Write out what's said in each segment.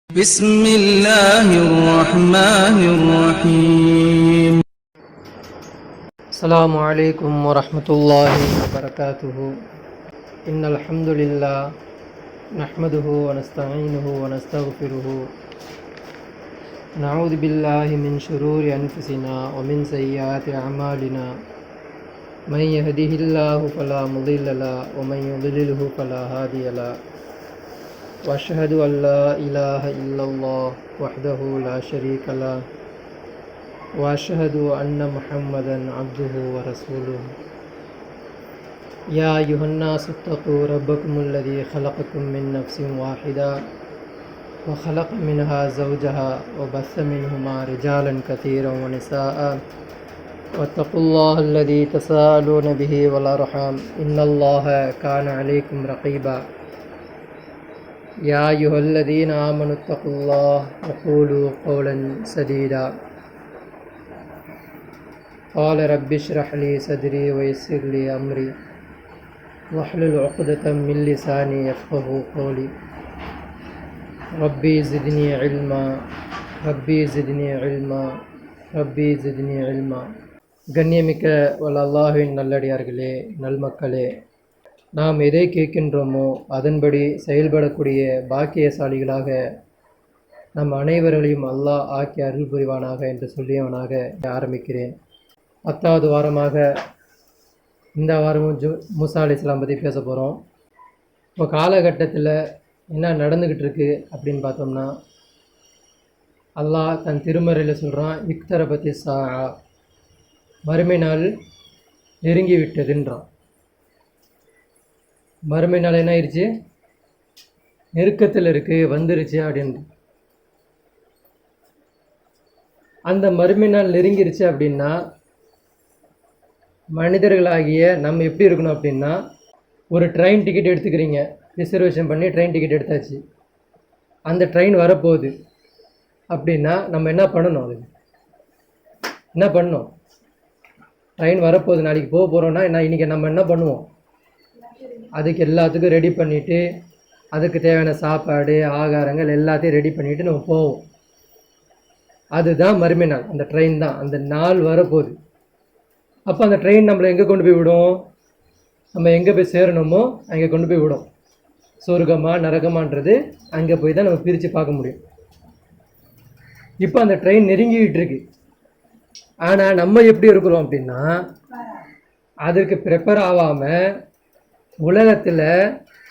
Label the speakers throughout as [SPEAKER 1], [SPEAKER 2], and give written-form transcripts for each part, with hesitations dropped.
[SPEAKER 1] بسم الله الرحمن الرحيم.
[SPEAKER 2] السلام عليكم ورحمة الله وبركاته. إن الحمد لله نحمده ونستعينه ونستغفره نعوذ بالله من شرور أنفسنا ومن سيئات أعمالنا من يهده الله فلا مضل له ومن يضلله فلا هادي له وأشهد أن لا إله إلا الله وحده لا شريك له وأشهد أن محمدا عبده ورسوله. يا أيها الناس اتقوا ربكم الذي خلقكم من نفس واحدة وخلق منها زوجها وبث منهما رجالا كثيرا ونساء واتقوا الله الذي تساءلون به والأرحام إن الله كان عليكم رقيبا. يا أيها الذين آمنوا اتقوا الله وقولوا قولا سديدا. قال رب اشرح لي صدري ويسر لي أمري واحلل عقدة من لساني يفقهوا قولي. ربي زدني علما ربي زدني علما ربي زدني علما. கண்ணியமிக்க அல்லாஹ்வின் நல்லடியார்களே, நல்மக்களே, நாம் எதை கேட்கின்றோமோ அதன்படி செயல்படக்கூடிய பாக்கியசாலிகளாக நம் அனைவர்களையும் அல்லாஹ் ஆக்கி அருள் புரிவானாக என்று சொல்லியவனாக ஆரம்பிக்கிறேன். 10வது வாரமாக இந்த வாரமும் மூசா அலைஹிஸ்ஸலாம் பற்றி பேச போகிறோம். இப்போ காலகட்டத்தில் என்ன நடந்துக்கிட்டு இருக்கு அப்படின்னு பார்த்தோம்னா, அல்லாஹ் தன் திருமறையில் சொல்கிறான், இக்தரபத்தி சா, மறுமை நாள் நெருங்கி விட்டதுன்றான். மறுமை நாள் என்ன ஆயிடுச்சு, நெருக்கத்தில் இருக்குது, வந்துருச்சு அப்படின்னு. அந்த மறுமை நாள் நெருங்கிருச்சு அப்படின்னா மனிதர்களாகிய நம்ம எப்படி இருக்கணும் அப்படின்னா, ஒரு ட்ரெயின் டிக்கெட் எடுத்துக்கிறீங்க, ரிசர்வேஷன் பண்ணி ட்ரெயின் டிக்கெட் எடுத்தாச்சு, அந்த ட்ரெயின் வரப்போகுது அப்படின்னா நம்ம என்ன பண்ணணும்? அதுக்கு என்ன பண்ணணும்? ட்ரெயின் வரப்போகுது, நாளைக்கு போக போகிறோன்னா இன்றைக்கி நம்ம என்ன பண்ணுவோம்? அதுக்கு எல்லாத்துக்கும் ரெடி பண்ணிவிட்டு, அதுக்கு தேவையான சாப்பாடு ஆகாரங்கள் எல்லாத்தையும் ரெடி பண்ணிவிட்டு நம்ம போவோம். அதுதான் மறுமை நாள். அந்த ட்ரெயின் தான், அந்த நாள் வரப்போகுது. அப்போ அந்த ட்ரெயின் நம்மளை எங்கே கொண்டு போய் விடும்? நம்ம எங்கே போய் சேரணுமோ அங்கே கொண்டு போய் விடும். சொர்க்கமா நரகமான்றது அங்கே போய் தான் நம்ம பிரித்து பார்க்க முடியும். இப்போ அந்த ட்ரெயின் நெருங்கிக்கிட்டு இருக்கு. ஆனால் நம்ம எப்படி இருக்கிறோம் அப்படின்னா, அதற்கு ப்ரிப்பேர் ஆகாமல் உலகத்தில்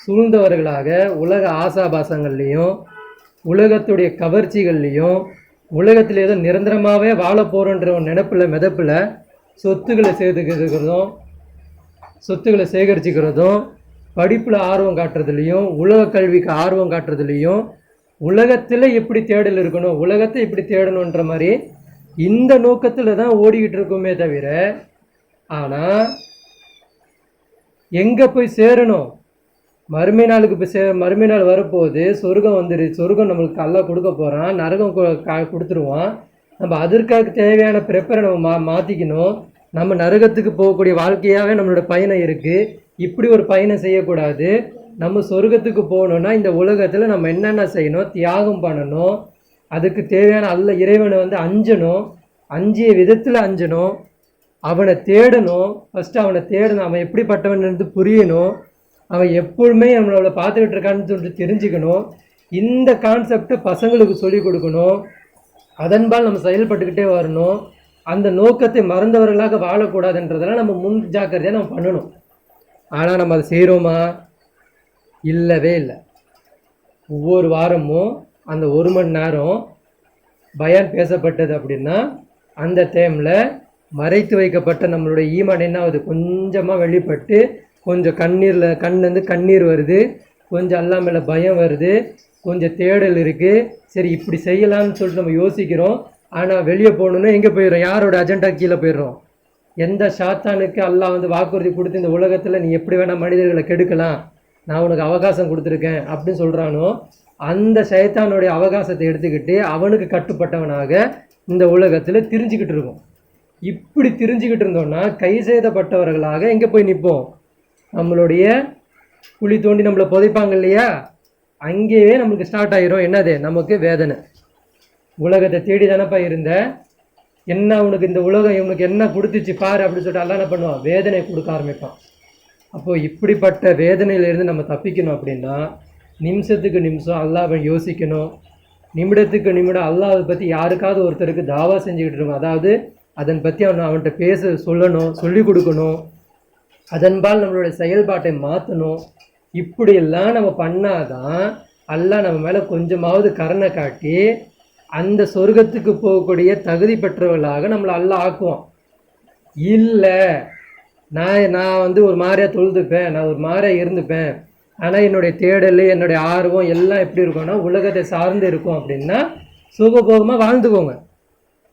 [SPEAKER 2] சூழ்ந்தவர்களாக உலக ஆசாபாசங்கள்லேயும் உலகத்துடைய கவர்ச்சிகள்லேயும் உலகத்தில் ஏதோ நிரந்தரமாகவே வாழ போகிறோன்ற ஒரு நினைப்பில் மிதப்பில் சொத்துக்களை சேகரிச்சுக்கிறதும் படிப்பில் ஆர்வம் காட்டுறதுலையும் உலக கல்விக்கு ஆர்வம் காட்டுறதுலையும் உலகத்தில் எப்படி தேடல் இருக்கணும், உலகத்தை எப்படி தேடணுன்ற மாதிரி இந்த நோக்கத்தில் தான் ஓடிக்கிட்டு இருக்குமே தவிர, ஆனால் எங்கே போய் சேரணும்? மறுமை நாளுக்கு போய் மறுமை நாள் வரப்போகுது, சொர்க்கம் வந்துடுச்சு, சொர்க்கம் நம்மளுக்கு அல்லாஹ் கொடுக்க போகிறான், நரகம் கொடுத்துருவான். நம்ம அதற்காக தேவையான ப்ரிப்பரை நம்ம மாற்றிக்கணும். நம்ம நரகத்துக்கு போகக்கூடிய வாழ்க்கையாகவே நம்மளோட பயணம் இருக்குது. இப்படி ஒரு பயணம் செய்யக்கூடாது. நம்ம சொர்க்கத்துக்கு போகணுன்னா இந்த உலகத்தில் நம்ம என்னென்ன செய்யணும்? தியாகம் பண்ணணும். அதுக்கு தேவையான இறைவனை அஞ்சணும், அஞ்சிய விதத்தில் அஞ்சணும், அவனை தேடணும். ஃபஸ்ட்டு அவனை தேடணும், அவன் எப்படிப்பட்டவன் புரியணும், அவன் எப்பொழுதுமே நம்மளோட பார்த்துக்கிட்டு இருக்கான்னு சொல்லிட்டு தெரிஞ்சுக்கணும். இந்த கான்செப்டை பசங்களுக்கு சொல்லிக் கொடுக்கணும். அதன்பால் நம்ம செயல்பட்டுக்கிட்டே வரணும். அந்த நோக்கத்தை மறந்தவர்களாக வாழக்கூடாதுன்றதெல்லாம் நம்ம முன் ஜாக்கிரதையாக நம்ம பண்ணணும். ஆனால் நம்ம அதை செய்கிறோமா? இல்லவே இல்லை. ஒவ்வொரு வாரமும் அந்த 1 மணி நேரம் பயான் பேசப்பட்டது அப்படின்னா, அந்த டைமில் மறைத்து வைக்கப்பட்ட நம்மளுடைய ஈமான் என்ன ஆகுது? கொஞ்சமாக வெளிப்பட்டு கொஞ்சம் கண்ணிலேருந்து கண்ணீர் வருது, கொஞ்சம் அல்லா மேலே பயம் வருது, கொஞ்சம் தேடல் இருக்குது. சரி, இப்படி செய்யலாம்னு சொல்லிட்டு நம்ம யோசிக்கிறோம். ஆனால் வெளியே போகணுன்னு எங்கே போயிடுறோம்? யாரோட அஜெண்டா கீழே போயிடுறோம்? எந்த சாத்தானுக்கு அல்லாஹ் வாக்குறுதி கொடுத்து இந்த உலகத்தில் நீ எப்படி வேணால் மனிதர்களை கெடுக்கலாம், நான் உனக்கு அவகாசம் கொடுத்துருக்கேன் அப்படின்னு சொல்கிறானோ, அந்த சைத்தானுடைய அவகாசத்தை எடுத்துக்கிட்டு அவனுக்கு கட்டுப்பட்டவனாக இந்த உலகத்தில் திரிஞ்சிக்கிட்டு இருக்கும். இப்படி திரிஞ்சிக்கிட்டு இருந்தோம்னா கை செய்தப்பட்டவர்களாக எங்கே போய் நிற்போம்? நம்மளுடைய குழி தோண்டி நம்மளை புதைப்பாங்க இல்லையா, அங்கேயே நம்மளுக்கு ஸ்டார்ட் ஆயிரும். என்னது? நமக்கு வேதனை. உலகத்தை தேடி தானப்பா இருந்த, என்ன உனக்கு இந்த உலகம் இவனுக்கு என்ன கொடுத்துச்சு பாரு அப்படின்னு சொல்லிட்டு அல்லா என்ன பண்ணுவான்? வேதனை கொடுக்க ஆரம்பிப்பான். அப்போது இப்படிப்பட்ட வேதனையிலேருந்து நம்ம தப்பிக்கணும் அப்படின்னா நிமிஷத்துக்கு நிமிஷம் அல்லாஹ்வை யோசிக்கணும். நிமிடத்துக்கு நிமிடம் அல்லாஹ்வை பற்றி யாருக்காவது ஒருத்தருக்கு தாவா செஞ்சுக்கிட்டு இருக்கோம். அதாவது அதன் பற்றி அவன்கிட்ட பேச சொல்லணும், சொல்லி கொடுக்கணும். அதன்பால் நம்மளுடைய செயல்பாட்டை மாற்றணும். இப்படியெல்லாம் நம்ம பண்ணாதான் அல்லாஹ் நம்ம மேலே கொஞ்சமாவது கருணை காட்டி அந்த சொர்க்கத்துக்கு போகக்கூடிய தகுதி பெற்றவர்களாக நம்மளை அல்லாஹ் ஆக்குவோம். இல்லை நான் வந்து ஒரு மாதிரியாக தொழுதுப்பேன், நான் ஒரு மாதிரியாக இருந்துப்பேன், ஆனால் என்னுடைய தேடல் என்னுடைய ஆர்வம் எல்லாம் எப்படி இருக்கும்னா உலகத்தை சார்ந்து இருக்கும் அப்படின்னா சுகபோகமாக வாழ்ந்துக்கோங்க.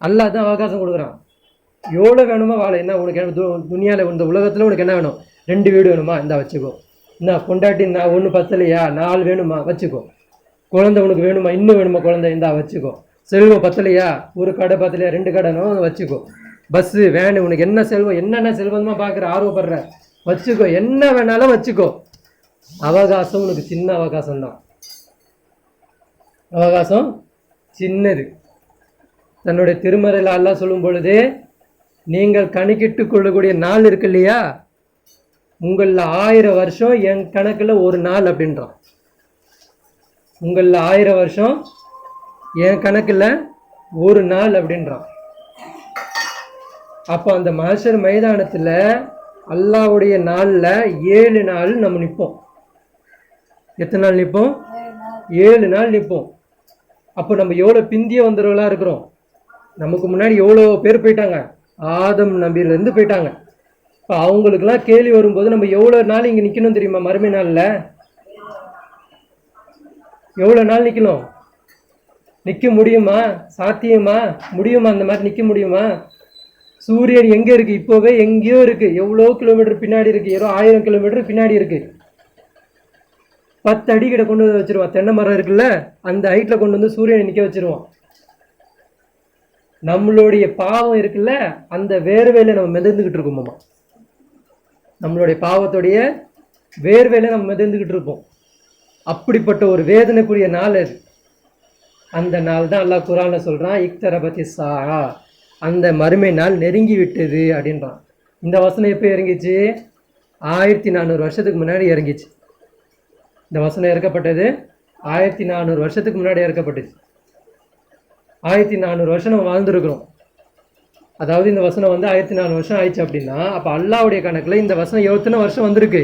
[SPEAKER 2] அல்லாஹ் தான் அவகாசம் கொடுக்குறான். எவ்வளோ வேணுமோ வாழ. என்ன உனக்கு என்ன துனியாவில் இந்த உலகத்தில் உனக்கு என்ன வேணும்? 2 வீடு வேணுமா? இந்தா வச்சுக்கோ. என்ன பொண்டாட்டி நான் 1 பத்தலையா? 4 வேணுமா? வச்சுக்கோ. குழந்தை உனக்கு வேணுமா? இன்னும் வேணுமா குழந்தை? இந்தா வச்சுக்கோ. செல்வம் பத்தலையா? ஒரு கடை பத்தலையா? 2 கடைனோ வச்சுக்கோ. பஸ்ஸு வேணும் உனக்கு என்ன செல்வம், என்னென்ன செல்வமாக பார்க்குற ஆர்வப்படுற வச்சுக்கோ. என்ன வேணாலும் வச்சுக்கோ. அவகாசம் உனக்கு சின்ன அவகாசம்தான். அவகாசம் சின்னது. தன்னுடைய திருமறையில் அல்லாஹ் சொல்லும் பொழுது நீங்கள் கணக்கிட்டு கொள்ளக்கூடிய நாள் இருக்கு இல்லையா, உங்களில் 1000 வருஷம் என் கணக்கில் ஒரு நாள் அப்படின்றான். உங்களில் 1000 வருஷம் என் கணக்கில் ஒரு நாள் அப்படின்றான். அப்போ அந்த மஹ்ஷர் மைதானத்தில் அல்லாஹ்வுடைய நாளில் 7 நாள் நம்ம நிற்போம். எத்தனை நாள் நிற்போம்? 7 நாள் நிற்போம். அப்போ நம்ம எவ்வளோ பிந்திய வந்தவர்களாக இருக்கிறோம். நமக்கு முன்னாடி எவ்வளோ பேர் போயிட்டாங்க, ஆதம் நபியிலேருந்து போயிட்டாங்க. இப்போ அவங்களுக்கெல்லாம் கேள்வி வரும்போது நம்ம எவ்வளோ நாள் இங்கே நிற்கணும் தெரியுமா? மறுமை நாளில் எவ்வளோ நாள் நிற்கணும்? நிற்க முடியுமா? சாத்தியமா? முடியுமா? அந்த மாதிரி நிற்க முடியுமா? சூரியன் எங்கே இருக்குது? இப்போவே எங்கேயோ இருக்குது. எவ்வளோ கிலோமீட்டர் பின்னாடி இருக்குது. ஏதோ 1000 கிலோமீட்டர் பின்னாடி இருக்குது. 10 அடி கிட்ட கொண்டு வந்து வச்சிருவான். தென்னை மரம் இருக்குல்ல, அந்த ஹைட்டில் கொண்டு வந்து சூரியனை நிற்க வச்சிருவான். நம்மளுடைய பாவம் இருக்குல்ல, அந்த வேர்வையில் நம்ம மிதந்துக்கிட்டு இருக்கோமாமா. நம்மளுடைய பாவத்துடைய வேர்வையில் நம்ம மிதந்துக்கிட்டு இருப்போம். அப்படிப்பட்ட ஒரு வேதனைக்குரிய நாள் அது. அந்த நாள் தான் அல்லாஹ் குர்ஆன்ல சொல்கிறான், இக்தரபத்தி ஸாஆ, அந்த மறுமை நாள் நெருங்கி விட்டது அப்படின்றான். இந்த வசனம் எப்போ இறங்கிச்சு? 1400 வருஷத்துக்கு முன்னாடி இறங்கிச்சு. இந்த வசனம் இறக்கப்பட்டது 1400 வருஷத்துக்கு முன்னாடி இறக்கப்பட்டுச்சு. 1400 வருஷம் நம்ம வாழ்ந்துருக்கிறோம். அதாவது இந்த வசனம் வந்து 1400 வருஷம் ஆயிடுச்சு அப்படின்னா அப்போ அல்லாஹ்வுடைய கணக்கில் இந்த வசனம் எத்தனை வருஷம் வந்திருக்கு?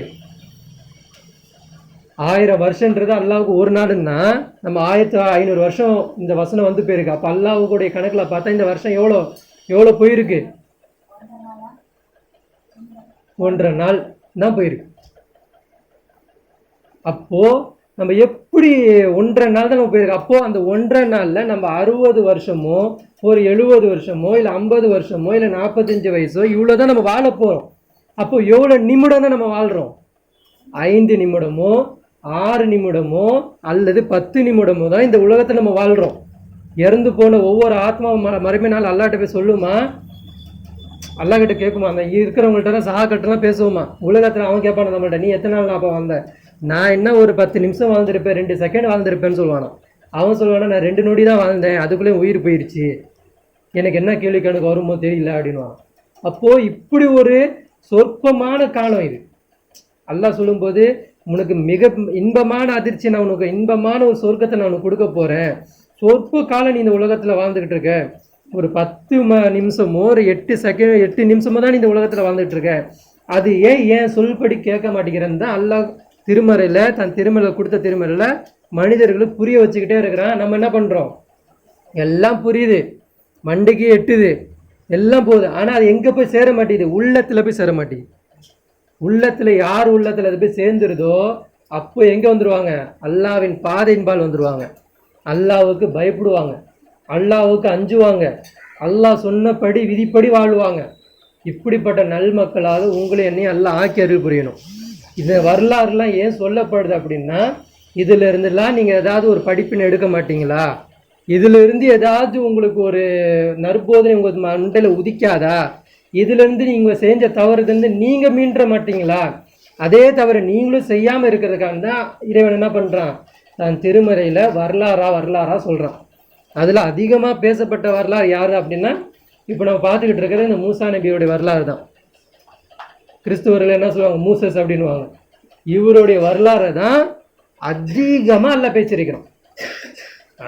[SPEAKER 2] 1000 வருஷன்றது அல்லாஹ்வுக்கு ஒரு நாடுன்னா நம்ம 1500 வருஷம் இந்த வசனம் வந்து போயிருக்கு. அப்போ அல்லாஹ்வுடைய கணக்கில் பார்த்தா இந்த வருஷம் எவ்வளோ போயிருக்கு? 1.5 நாள் தான் போயிருக்கு. அப்போது நம்ம எப்படி 1.5 நாள் தான் நம்ம போயிருக்கு. அப்போது அந்த 1.5 நாளில் நம்ம 60 வருஷமோ ஒரு 70 வருஷமோ இல்லை 50 வருஷமோ இல்லை 45 வயசோ இவ்வளோ தான் நம்ம வாழ போகிறோம். அப்போது எவ்வளோ நிமிடம் தான் நம்ம வாழ்கிறோம்? 5 நிமிடமோ 6 நிமிடமோ அல்லது 10 நிமிடமோ தான் இந்த உலகத்தை நம்ம வாழ்கிறோம். இறந்து போன ஒவ்வொரு ஆத்மாவும் மறுமை நாள் அல்லாஹ்ட்ட போய் சொல்லுமா? அல்லாஹ்கிட்ட கேட்குமா? அந்த இருக்கிறவங்கள்ட்ட சஹாக்கள்கிட்டலாம் பேசுவோமா? உலகத்தில் அவன் கேட்பான நம்மள்ட்ட, நீ எத்தனை நாள் நான் அப்போ வந்த? நான் என்ன ஒரு 10 நிமிஷம் வாழ்ந்திருப்பேன், 2 செகண்ட் வாழ்ந்திருப்பேன்னு சொல்லுவானா. அவன் சொல்லுவானா, நான் 2 நொடி தான் வாழ்ந்தேன், அதுக்குள்ளேயும் உயிர் போயிடுச்சு, எனக்கு என்ன கேள்வி கணக்கு வருமோ தெரியல அப்படின்வான். அப்போது இப்படி ஒரு சொற்பமான காலம் இது. அல்லாஹ் சொல்லும்போது உனக்கு மிக இன்பமான அதிர்ச்சி, நான் உனக்கு இன்பமான ஒரு சொர்க்கத்தை நான் உனக்கு கொடுக்க போகிறேன். சொற்ப காலம் நீ இந்த உலகத்தில் வாழ்ந்துக்கிட்டு இருக்க. ஒரு 10 நிமிஷமோ ஒரு 8 நிமிஷமோ தான் நீ இந்த உலகத்தில் வாழ்ந்துட்டு இருக்க. அது ஏன் சொல்படி கேட்க மாட்டேங்கிறேன்னு தான் அல்லாஹ் திருமறையில் தன் திருமறையில் கொடுத்த திருமறையில் மனிதர்களுக்கு புரிய வச்சுக்கிட்டே இருக்கிறான். நம்ம என்ன பண்ணுறோம்? எல்லாம் புரியுது, மண்டைக்கு எட்டுது, எல்லாம் போகுது. ஆனால் அது எங்கே போய் சேர மாட்டேங்குது? உள்ளத்தில் போய் சேர மாட்டேங்குது. உள்ளத்தில் யார் உள்ளத்தில் அது போய் சேர்ந்துருதோ அப்போ எங்கே வந்துடுவாங்க? அல்லாஹ்வின் பாதையின்பால் வந்துடுவாங்க. அல்லாஹ்வுக்கு பயப்படுவாங்க, அல்லாஹ்வுக்கு அஞ்சுவாங்க, அல்லாஹ் சொன்னபடி விதிப்படி வாழ்வாங்க. இப்படிப்பட்ட நல்மக்களாக உங்களை என்னையும் அல்லாஹ் ஆக்கி அருள் புரியணும். இந்த வரலாறுலாம் ஏன் சொல்லப்படுது அப்படின்னா, இதில் இருந்துலாம் நீங்கள் ஏதாவது ஒரு படிப்பினை எடுக்க மாட்டீங்களா? இதிலிருந்து ஏதாவது உங்களுக்கு ஒரு நற்போதனை உங்கள் மண்டையில் உதிக்காதா? இதிலேருந்து நீங்கள் செஞ்ச தவறுலேருந்து நீங்கள் மீண்ட மாட்டீங்களா? அதே தவிர நீங்களும் செய்யாமல் இருக்கிறதுக்காக தான் இறைவன் என்ன பண்ணுறான்? தன் திருமறையில் வரலாறா சொல்கிறான். அதில் அதிகமாக பேசப்பட்ட வரலாறு யார் அப்படின்னா இப்போ நம்ம பார்த்துக்கிட்டு இருக்கிற இந்த மூசா நபியோடைய வரலாறு தான். கிறிஸ்துவர்கள் என்ன சொல்லுவாங்க, மூசஸ் அப்படின்வாங்க. இவருடைய வரலாறை தான் அதிகமாக எல்லாம் பேசியிருக்கிறோம்,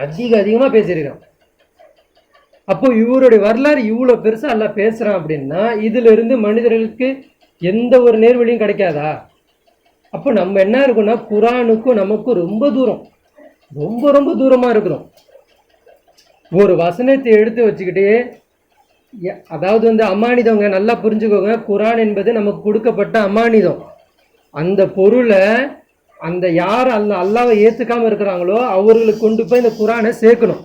[SPEAKER 2] அதிகமாக பேசியிருக்கிறோம். அப்போ இவருடைய வரலாறு இவ்வளோ பெருசாக எல்லாம் பேசுகிறான் அப்படின்னா இதிலிருந்து மனிதர்களுக்கு எந்த ஒரு நேர்வழியும் கிடைக்காதா? அப்போ நம்ம என்ன இருக்குன்னா குரானுக்கும் நமக்கும் ரொம்ப தூரம், ரொம்ப ரொம்ப தூரமாக இருக்கிறோம். ஒரு வசனத்தை எடுத்து வச்சுக்கிட்டே, அதாவது அமானிதவங்க நல்லா புரிஞ்சுக்கோங்க, குரான் என்பது நமக்கு கொடுக்கப்பட்ட அமானிதம். அந்த பொருளை அந்த யார் அல்லாவை ஏற்றுக்காமல் இருக்கிறாங்களோ அவர்களுக்கு கொண்டு போய் இந்த குரானை சேர்க்கணும்.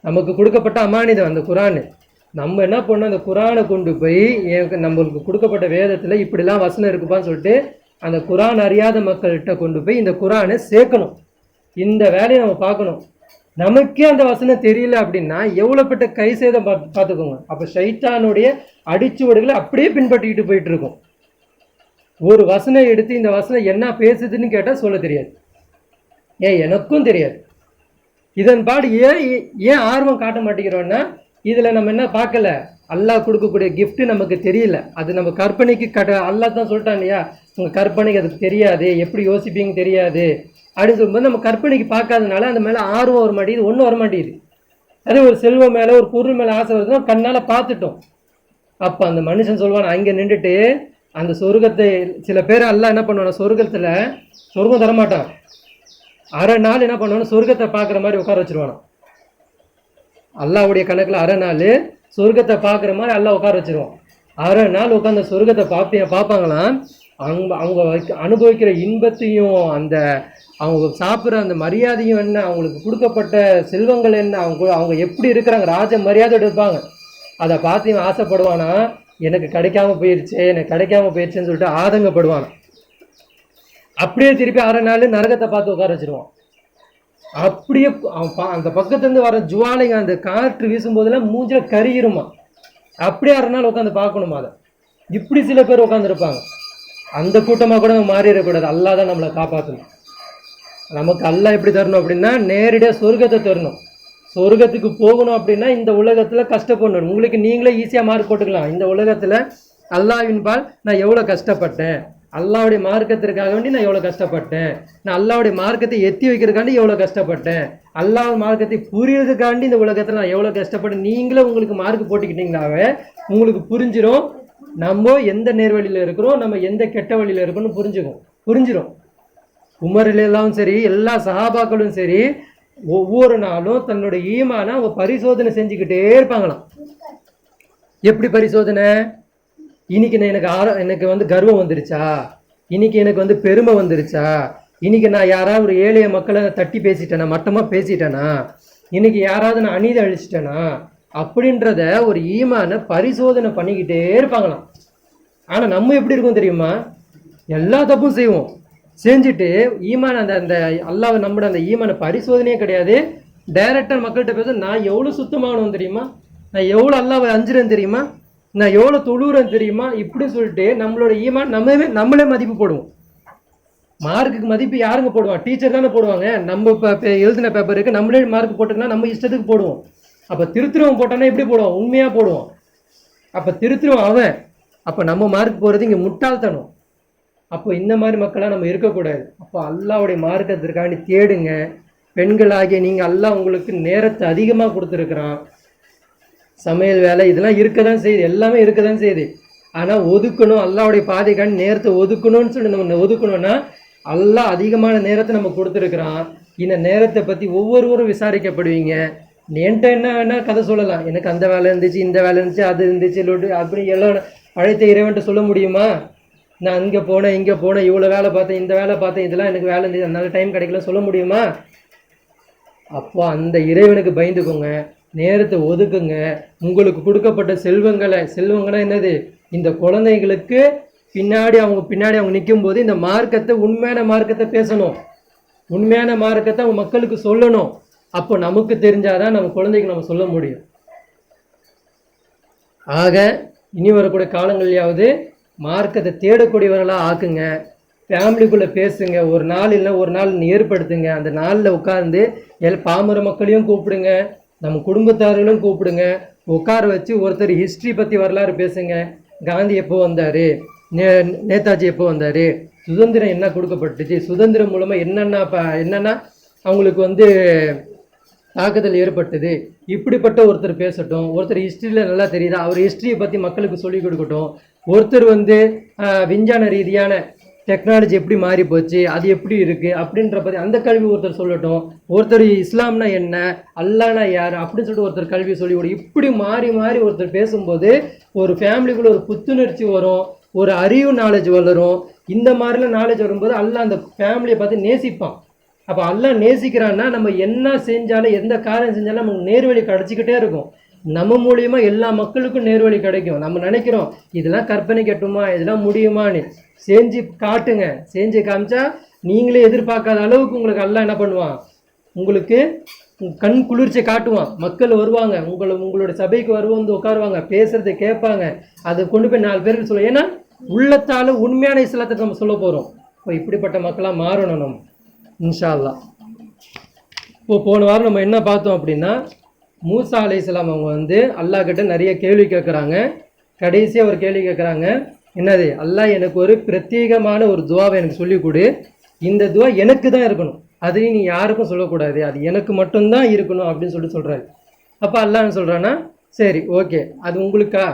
[SPEAKER 2] நமக்கு கொடுக்கப்பட்ட அமானிதம் அந்த குரானு. நம்ம என்ன பண்ணோம், அந்த குரானை கொண்டு போய் நம்மளுக்கு கொடுக்கப்பட்ட வேதத்தில் இப்படிலாம் வசனம் இருக்குப்பான்னு சொல்லிட்டு அந்த குரான் அறியாத மக்கள்கிட்ட கொண்டு போய் இந்த குரானை சேர்க்கணும். இந்த வேலையை நம்ம பார்க்கணும். நமக்கே அந்த வசனம் தெரியல அப்படின்னா எவ்வளோப்பட்ட கை சேதம் பார்த்துக்கோங்க. அப்போ ஷைத்தானுடைய அடிச்சுவடுகளை அப்படியே பின்பற்றிக்கிட்டு போயிட்டு இருக்கும். ஒரு வசனம் எடுத்து இந்த வசனம் என்ன பேசுதுன்னு கேட்டால் சொல்ல தெரியாது, எனக்கும் தெரியாது. இதன் பாடு ஏன் ஆர்வம் காட்ட மாட்டேங்கிறோன்னா இதில் நம்ம என்ன பார்க்கல, அல்லாஹ் கொடுக்கக்கூடிய கிஃப்ட் நமக்கு தெரியல. அது நம்ம கற்பனைக்கு அல்லாஹ் தான் சொல்லிட்டான் இல்லையா, உங்கள் கற்பனைக்கு அதுக்கு தெரியாது, எப்படி யோசிப்பீங்க தெரியாது அப்படின்னு சொல்லும்போது நம்ம கற்பனைக்கு பார்க்காதனால அந்த மேலே ஆர்வம் வர மாட்டேங்குது, ஒன்றும் வர மாட்டேங்குது. அதே ஒரு செல்வம் மேலே ஒரு பொருள் மேலே ஆசை வருதுன்னா கண்ணால் பார்த்துட்டோம். அப்போ அந்த மனுஷன் சொல்லுவான், அங்கே நின்றுட்டு அந்த சொர்க்கத்தை, சில பேர் எல்லாம் என்ன பண்ணுவாங்க, சொர்க்கத்தில் சொர்க்கம் தரமாட்டான், அரை நாள் என்ன பண்ணுவானு சொர்க்கத்தை பார்க்குற மாதிரி உட்கார வச்சிருவானா. அல்லாவுடைய கணக்கில் அரை நாள் சொர்க்கத்தை பார்க்குற மாதிரி எல்லாம் உட்கார வச்சிருவான். அரை நாள் உட்காந்து சொர்க்கத்தை பார்ப்பாங்களாம். அவங்க அனுபவிக்கிற இன்பத்தையும் அந்த அவங்க சாப்பிட்ற அந்த மரியாதையும் என்ன, அவங்களுக்கு கொடுக்கப்பட்ட செல்வங்கள் என்ன, அவங்க எப்படி இருக்கிறாங்க, ராஜ மரியாதையோடு இருப்பாங்க. அதை பார்த்து இவன் ஆசைப்படுவானா, எனக்கு கிடைக்காம போயிடுச்சேன்னு சொல்லிட்டு ஆதங்கப்படுவானா. அப்படியே திருப்பி அரை நாள் நரகத்தை பார்த்து உட்கார வச்சிருவான். அப்படியே அந்த பக்கத்துலேருந்து வர ஜுவாலைங்க அந்த காற்று வீசும்போதெல்லாம் மூஞ்சில கருகிருமா. அப்படியே அரை நாள் உட்காந்து பார்க்கணுமா அதை. இப்படி சில பேர் உட்காந்துருப்பாங்க. அந்த கூட்டமாக கூட நம்ம மாறிடக்கூடாது. அல்லாஹ் தான் நம்மளை காப்பாற்றணும். நமக்கு அல்லாஹ் எப்படி தரணும் அப்படின்னா நேரடியாக சொர்க்கத்தை தரணும். சொர்க்கத்துக்கு போகணும் அப்படின்னா இந்த உலகத்தில் கஷ்டப்படணும். உங்களுக்கு நீங்களே ஈஸியாக மார்க் போட்டுக்கலாம். இந்த உலகத்தில் அல்லாஹ்வின் பால் நான் எவ்வளோ கஷ்டப்பட்டேன், அல்லாவுடைய மார்க்கத்திற்காக வேண்டி நான் எவ்வளோ கஷ்டப்பட்டேன், நான் அல்லாவுடைய மார்க்கத்தை எத்தி வைக்கிறதுக்காண்டி எவ்வளோ கஷ்டப்பட்டேன், அல்லாஹ் மார்க்கத்தை புரியறதுக்காண்டி இந்த உலகத்தில் நான் எவ்வளோ கஷ்டப்பட்டேன். நீங்களே உங்களுக்கு மார்க் போட்டுக்கிட்டீங்களாவே உங்களுக்கு புரிஞ்சிடும் நம்ம எந்த நேர்வழியில் இருக்கிறோம், நம்ம எந்த கெட்ட வழியில் இருக்கோம்னு புரிஞ்சிடும். உமரிலாம் சரி, எல்லா சஹாபாக்களும் சரி, ஒவ்வொரு நாளும் தன்னுடைய ஈமான அவங்க பரிசோதனை செஞ்சுக்கிட்டே இருப்பாங்களாம். எப்படி பரிசோதனை? இன்னைக்கு எனக்கு கர்வம் வந்துருச்சா, இன்னைக்கு எனக்கு பெருமை வந்துருச்சா, இன்னைக்கு நான் யாராவது ஒரு ஏழைய மக்களை தட்டி பேசிட்டேனா, மட்டமாக பேசிட்டேனா, இன்னைக்கு யாராவது நான் அநீதி அழிச்சிட்டேனா அப்படின்றத ஒரு ஈமான பரிசோதனை பண்ணிக்கிட்டே இருப்பாங்களாம். ஆனால் நம்ம எப்படி இருக்கும் தெரியுமா, எல்லா தப்பும் செய்வோம், செஞ்சுட்டு ஈமான் அந்த அல்லாஹ் நம்பிட அந்த ஈமான பரிசோதனையே கிடையாது. டைரக்டாக மக்கள்கிட்ட பேச நான் எவ்வளோ சுத்தமாகணும் தெரியுமா, நான் எவ்வளோ அல்லாஹ்வை அஞ்சுறேன்னு தெரியுமா, நான் எவ்வளோ தொழுறேன்னு தெரியுமா, இப்படி சொல்லிட்டு நம்மளோட ஈமான் நம்மளே மதிப்பு போடுவோம். மார்க்குக்கு மதிப்பு யாருங்க போடுவான்? டீச்சர் தானே போடுவாங்க. நம்ம எழுதின பேப்பருக்கு நம்மளே மார்க் போட்டோம்னா நம்ம இஷ்டத்துக்கு போடுவோம். அப்போ திருத்துருவன் போட்டோன்னா எப்படி போடுவோம்? உண்மையாக போடுவோம். அப்போ திருத்துருவன் அவன். அப்போ நம்ம மார்க் போகிறது இங்கே முட்டாள்தனம். அப்போ இந்த மாதிரி மக்களாக நம்ம இருக்கக்கூடாது. அப்போ அல்லாவுடைய மார்க்கத்திற்காண்டி தேடுங்க. பெண்களாகிய நீங்கள் அல்லாஹ் உங்களுக்கு நேரத்தை அதிகமாக கொடுத்துருக்குறான். சமையல் வேலை இதெல்லாம் இருக்க தான் செய்யுது, எல்லாமே இருக்க தான் செய்யுது. ஆனால் ஒதுக்கணும், அல்லாவுடைய பாதைக்காண்டி நேரத்தை ஒதுக்கணும்னு சொல்லி நம்ம ஒதுக்கணும்னா அல்லாஹ் அதிகமான நேரத்தை நம்ம கொடுத்துருக்குறான். இந்த நேரத்தை பற்றி ஒவ்வொருவரும் விசாரிக்கப்படுவீங்க. என்கிட்ட என்ன வேணால் கதை சொல்லலாம், எனக்கு அந்த வேலை இருந்துச்சு, இந்த வேலை இருந்துச்சு, அது இருந்துச்சு, அப்படி எல்லாம் அழைத்த இறைவன்ட்டு சொல்ல முடியுமா? நான் அங்கே போனேன், இங்கே போனேன், இவ்வளோ வேலை பார்த்தேன், இந்த வேலை பார்த்தேன், இதெல்லாம் எனக்கு வேலை இருந்துச்சு, அதனால டைம் கிடைக்கல சொல்ல முடியுமா? அப்போ அந்த இறைவனுக்கு பயந்துக்கோங்க, நேரத்தை ஒதுக்குங்க. உங்களுக்கு கொடுக்கப்பட்ட செல்வங்களை என்னது, இந்த குழந்தைங்களுக்கு பின்னாடி அவங்க நிற்கும் போது இந்த மார்க்கத்தை, உண்மையான மார்க்கத்தை பேசணும், உண்மையான மார்க்கத்தை அவங்க மக்களுக்கு சொல்லணும். அப்போ நமக்கு தெரிஞ்சாதான் நம்ம குழந்தைக்கு நம்ம சொல்ல முடியும். ஆக இனி வரக்கூடிய காலங்கள்லையாவது மார்க்கத்தை தேடக்கூடியவர்களாக ஆக்குங்க. ஃபேமிலிக்குள்ளே பேசுங்க, ஒரு நாள் இல்லை ஒரு நாள் ஏற்படுத்துங்க. அந்த நாளில் உட்கார்ந்து பாமர மக்களையும் கூப்பிடுங்க, நம்ம குடும்பத்தார்களும் கூப்பிடுங்க, உட்கார வச்சு ஒருத்தர் ஹிஸ்ட்ரி பற்றி வரலாறு பேசுங்க. காந்தி எப்போ வந்தார், நேதாஜி எப்போ வந்தார், சுதந்திரம் என்ன கொடுக்கப்பட்டுச்சு, சுதந்திரம் மூலமாக என்னென்னா அவங்களுக்கு தாக்குதல் ஏற்பட்டது, இப்படிப்பட்ட ஒருத்தர் பேசட்டும். ஒருத்தர் ஹிஸ்ட்ரியில் நல்லா தெரியுதா, அவர் ஹிஸ்ட்ரியை பற்றி மக்களுக்கு சொல்லிக் கொடுக்கட்டும். ஒருத்தர் விஞ்ஞான ரீதியான டெக்னாலஜி எப்படி மாறி போச்சு, அது எப்படி இருக்குது அப்படின்ற பற்றி அந்த கல்வி ஒருத்தர் சொல்லட்டும். ஒருத்தர் இஸ்லாம்னா என்ன, அல்லானா யார் அப்படின்னு சொல்லிட்டு ஒருத்தர் கல்வி சொல்லிவிடும். இப்படி மாறி மாறி ஒருத்தர் பேசும்போது ஒரு ஃபேமிலிக்குள்ளே ஒரு புத்துணர்ச்சி வரும், ஒரு அறிவு நாலேஜ் வளரும். இந்த மாதிரிலாம் நாலேஜ் வரும்போது அல்லாஹ் அந்த ஃபேமிலியை பார்த்து நேசிப்பான். அப்போ அல்லாஹ் நேசிக்கிறான்னா நம்ம என்ன செஞ்சாலும் எந்த காரியம் செஞ்சாலும் நமக்கு நேர்வழி கிடச்சிக்கிட்டே இருக்கும். நம்ம மூலியமா எல்லா மக்களுக்கும் நேர்வழி கிடைக்கும். நம்ம நினைக்கிறோம் இதெல்லாம் கற்பனை கட்டுமா, இதெல்லாம் முடியுமான்னு. செஞ்சு காட்டுங்க, செஞ்சு காமிச்சா நீங்களே எதிர்பார்க்காத அளவுக்கு உங்களுக்கு அல்லாஹ் என்ன பண்ணுவான், உங்களுக்கு கண் குளிர்ச்சி காட்டுவான். மக்கள் வருவாங்க, உங்களோட சபைக்கு வருவாங்க, உட்காருவாங்க, பேசுறதை கேட்பாங்க, அதை கொண்டு போய் 4 பேருக்கு சொல்லுவோம். ஏன்னா உள்ளத்தால உண்மையான இஸ்லாத்தை நம்ம சொல்ல போகிறோம். இப்போ இப்படிப்பட்ட மக்களாக மாறணும் நம்ம, இன்ஷா அல்லாஹ். இப்போ போன வாரம் நம்ம என்ன பார்த்தோம் அப்படின்னா, மூசா அலைஹிஸ்ஸலாம் அவங்க அல்லாஹ் கிட்ட நிறைய கேள்வி கேட்குறாங்க. கடைசியாக ஒரு கேள்வி கேட்குறாங்க, என்னது, அல்லாஹ் எனக்கு ஒரு பிரத்யேகமான ஒரு துவாவை எனக்கு சொல்லிக் கொடு, இந்த துவா எனக்கு தான் இருக்கணும், அதையும் நீ யாருக்கும் சொல்லக்கூடாது, அது எனக்கு மட்டும்தான் இருக்கணும் அப்படின்னு சொல்கிறாரு. அப்போ அல்லாஹ் என்ன சொல்கிறான்னா, சரி ஓகே அது உங்களுக்கா